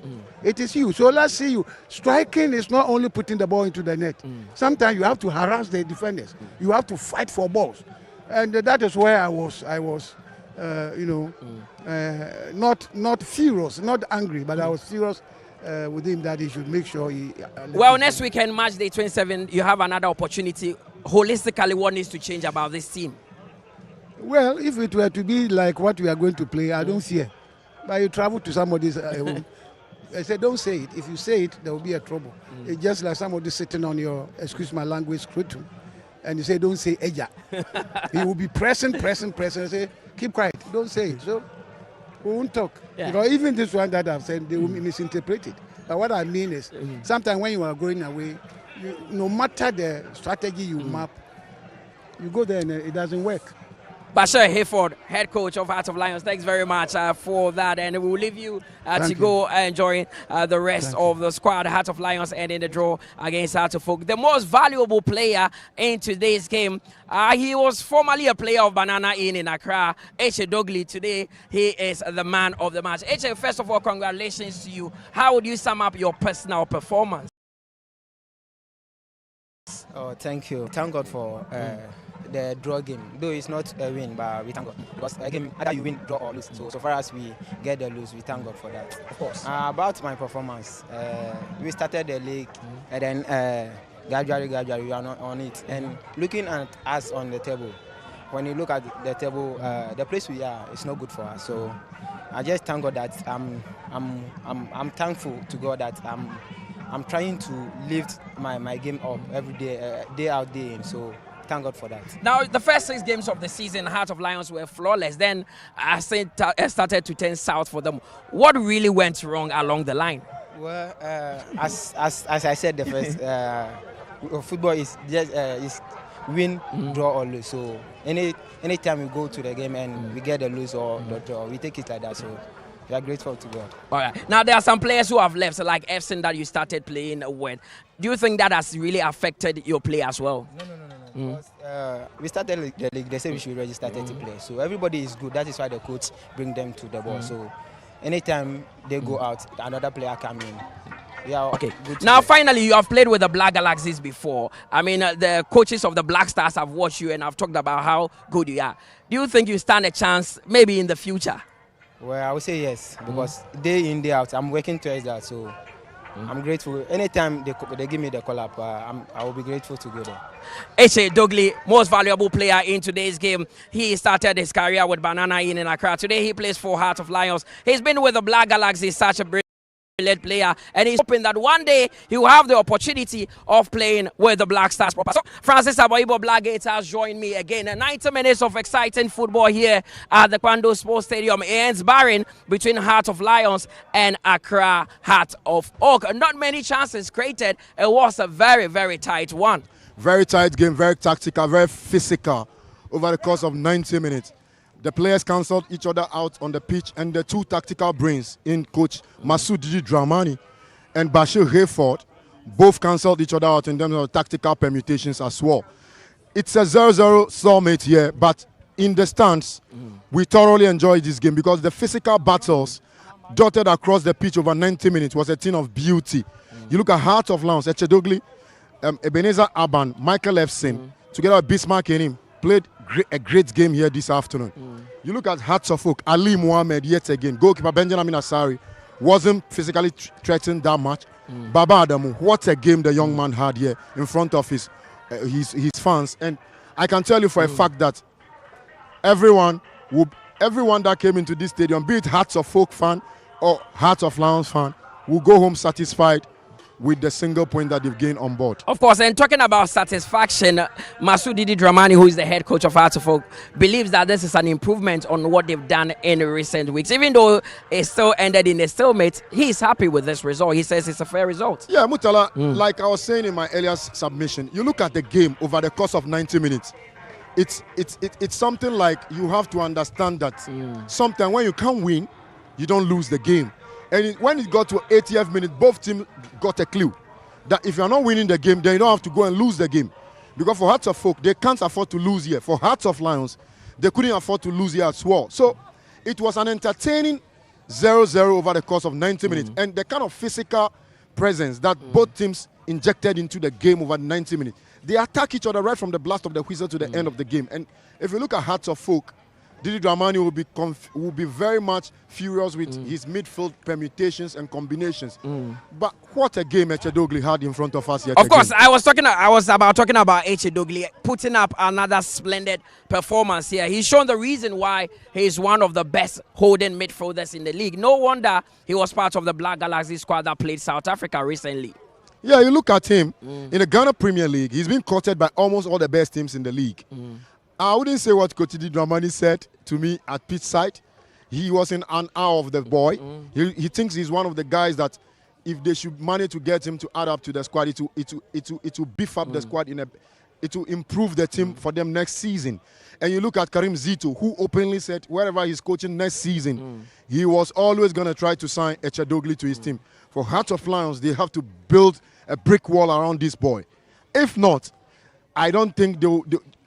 It is you. So let's see you. Striking is not only putting the ball into the net. Sometimes you have to harass the defenders. You have to fight for balls, and that is where I was not furious, not angry, but I was furious with him that he should make sure he. Well, next weekend, Matchday 27, you have another opportunity. Holistically, what needs to change about this team? Well, if it were to be like what we are going to play, I don't fear. But you travel to somebody's home. I said, don't say it. If you say it, there will be a trouble. It's just like somebody sitting on your, excuse my language, scrotum, and you say, don't say eja. He will be pressing, and say, keep quiet, don't say it. So we won't talk. Yeah. Because even this one that I've said, they will misinterpret it. But what I mean is, sometimes when you are going away, no matter the strategy you map, you go there and it doesn't work. Bashir Hayford, head coach of Heart of Lions, thanks very much for that, and we will leave you to go enjoy the rest of the squad. Heart of Lions ending the draw against Heart of Folk. The most valuable player in today's game, he was formerly a player of Banana Inn in Accra, H.A. Dogley. Today, he is the man of the match. H.A., first of all, congratulations to you. How would you sum up your personal performance? Oh, thank you. Thank God for the draw game. Though it's not a win, but we thank God. Because a game, either you win, draw or lose. So far as we get the lose, we thank God for that. Of course. About my performance, we started the league, and then gradually we are not on it. And looking at us on the table, when you look at the table, the place we are, it's not good for us. So I just thank God that I'm thankful to God that I'm trying to lift my game up every day, day out, day in. So thank God for that. Now, the first 6 games of the season, Heart of Lions were flawless. Then I started to turn south for them. What really went wrong along the line? Well, as I said, the first football is just is win, draw or lose. So anytime we go to the game and we get a lose or the draw, we take it like that. So we are grateful to God. All right. Now, there are some players who have left, like Efson that you started playing with. Do you think that has really affected your play as well? No. Because, we started the league, they said we should already started to play. So everybody is good. That is why the coach bring them to the ball. So anytime they go out, another player come in. Yeah. Okay. Now, finally, you have played with the Black Galaxies before. I mean, the coaches of the Black Stars have watched you and have talked about how good you are. Do you think you stand a chance maybe in the future? Well, I would say yes, because day in, day out, I'm working towards that. So I'm grateful. Anytime they give me the call up, I will be grateful to go there. Echedogli, most valuable player in today's game. He started his career with Banana in Accra. Today he plays for Heart of Lions. He's been with the Black Galaxies, such a brilliant player, and he's hoping that one day he will have the opportunity of playing with the Black Stars proper. So Francis Aboibo Black Gators joined me again. 90 minutes of exciting football here at the Kwando Sports Stadium. It ends barring between Heart of Lions and Accra Heart of Oak. Not many chances created. It was a very, very tight one. Very tight game, very tactical, very physical over the course of 90 minutes. The players cancelled each other out on the pitch, and the two tactical brains in coach Masudi Dramani and Bashir Hayford both cancelled each other out in terms of tactical permutations as well. It's a 0-0 stalemate here, but in the stands, we thoroughly enjoyed this game because the physical battles dotted across the pitch over 90 minutes was a thing of beauty. You look at Heart of Lions, Echedogli, Ebenezer Aban, Michael Efsin, together with Bismarck and him, played a great game here this afternoon. You look at Hearts of Oak, Ali Mohammed yet again. Goalkeeper Benjamin Asari wasn't physically threatened that much. Baba Adamu, what a game the young man had here in front of his fans. And I can tell you for a fact that everyone that came into this stadium, be it Hearts of Oak fan or Hearts of Lions fan, will go home satisfied with the single point that they've gained on board. Of course, and talking about satisfaction, Masudi Dramani, who is the head coach of Heart of Oak, believes that this is an improvement on what they've done in recent weeks. Even though it still ended in a stalemate, he's happy with this result. He says it's a fair result. Yeah, Mutala, like I was saying in my earlier submission, you look at the game over the course of 90 minutes, it's something like you have to understand that sometimes when you can't win, you don't lose the game. And when it got to 80th minute, both teams got a clue that if you're not winning the game, then you don't have to go and lose the game. Because for Hearts of Oak, they can't afford to lose here. For Hearts of Lions, they couldn't afford to lose here as well. So it was an entertaining 0-0 over the course of 90 minutes. And the kind of physical presence that both teams injected into the game over 90 minutes. They attack each other right from the blast of the whistle to the end of the game. And if you look at Hearts of Oak, Didi Dramani will be very much furious with his midfield permutations and combinations. But what a game Echedogli had in front of us yet. Of course, I was talking about Echedogli putting up another splendid performance here. He's shown the reason why he's one of the best holding midfielders in the league. No wonder he was part of the Black Galaxy squad that played South Africa recently. Yeah, you look at him in the Ghana Premier League. He's been courted by almost all the best teams in the league. I wouldn't say what Coach Didi Dramani said to me at pitch side. He was in an awe of the boy. He thinks he's one of the guys that if they should manage to get him to add up to the squad, it will beef up the squad, it will improve the team for them next season. And you look at Karim Zito, who openly said wherever he's coaching next season, he was always going to try to sign Echedogli to his team. For Heart of Lions, they have to build a brick wall around this boy. If not, I don't think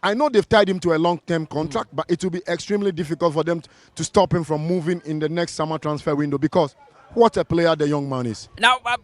I know they've tied him to a long-term contract, but it will be extremely difficult for them to stop him from moving in the next summer transfer window because what a player the young man is. Now, I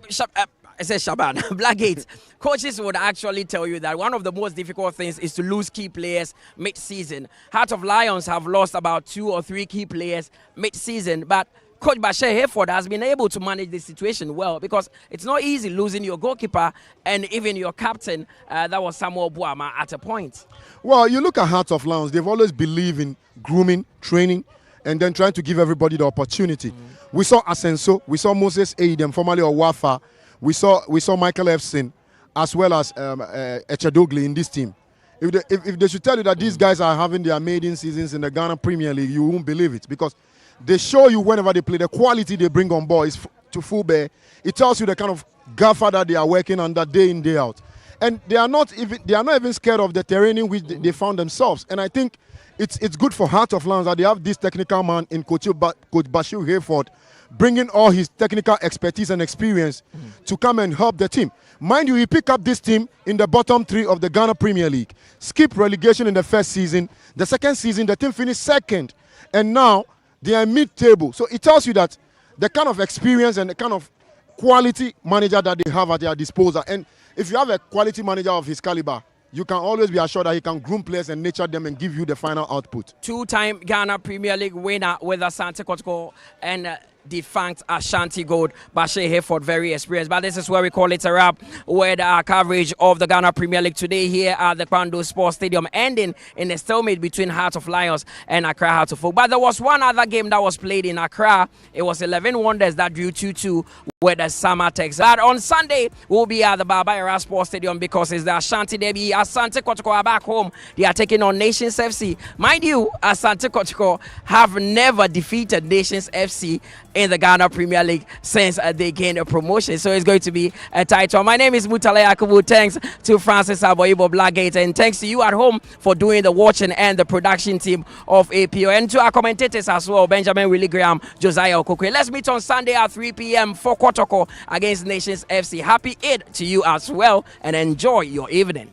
said Shaban, Blackgate, coaches would actually tell you that one of the most difficult things is to lose key players mid-season. Heart of Lions have lost about 2 or 3 key players mid-season, but Coach Bashir Hayford has been able to manage the situation well because it's not easy losing your goalkeeper and even your captain, that was Samuel Buama, at a point. Well, you look at Heart of Lions, they've always believed in grooming, training, and then trying to give everybody the opportunity. We saw Asenso, we saw Moses Aidem, formerly of Wafa, we saw Michael Efsin, as well as Echedogli in this team. If they should tell you that these guys are having their maiden seasons in the Ghana Premier League, you won't believe it because they show you whenever they play, the quality they bring on board is to full bear. It tells you the kind of gaffer that they are working under day in, day out. And they are not even scared of the terrain in which they found themselves. And I think it's good for Heart of Lions that they have this technical man in Coach Bashir Hayford, bringing all his technical expertise and experience to come and help the team. Mind you, he picked up this team in the bottom 3 of the Ghana Premier League. Skip relegation in the first season. The second season, the team finished second. And now they are mid-table. So it tells you that the kind of experience and the kind of quality manager that they have at their disposal. And if you have a quality manager of his caliber, you can always be assured that he can groom players and nurture them and give you the final output. Two-time Ghana Premier League winner with Asante Kotoko and defunct Ashanti Gold. Bashir Hayford, very experienced. But this is where we call it a wrap with our coverage of the Ghana Premier League today here at the Kwando Sports Stadium, ending in a stalemate between Heart of Lions and Accra Heart of Oak. But there was one other game that was played in Accra. It was 11 Wonders that drew 2-2 with the Samatex. But on Sunday, we'll be at the Baba Era Sports Stadium because it's the Ashanti Derby. Asante Kotoko are back home. They are taking on Nations FC. Mind you, Asante Kotoko have never defeated Nations FC in the Ghana Premier League since they gained a promotion. So it's going to be a tight one. My name is Mutale Akubu. Thanks to Francis Aboyibo Blackgate, and thanks to you at home for doing the watching and the production team of APO, and to our commentators as well, Benjamin Willie Graham, Josiah Okokwe. Let's meet on Sunday at 3 p.m. for Kotoko against Nations FC. Happy Eid to you as well, and enjoy your evening.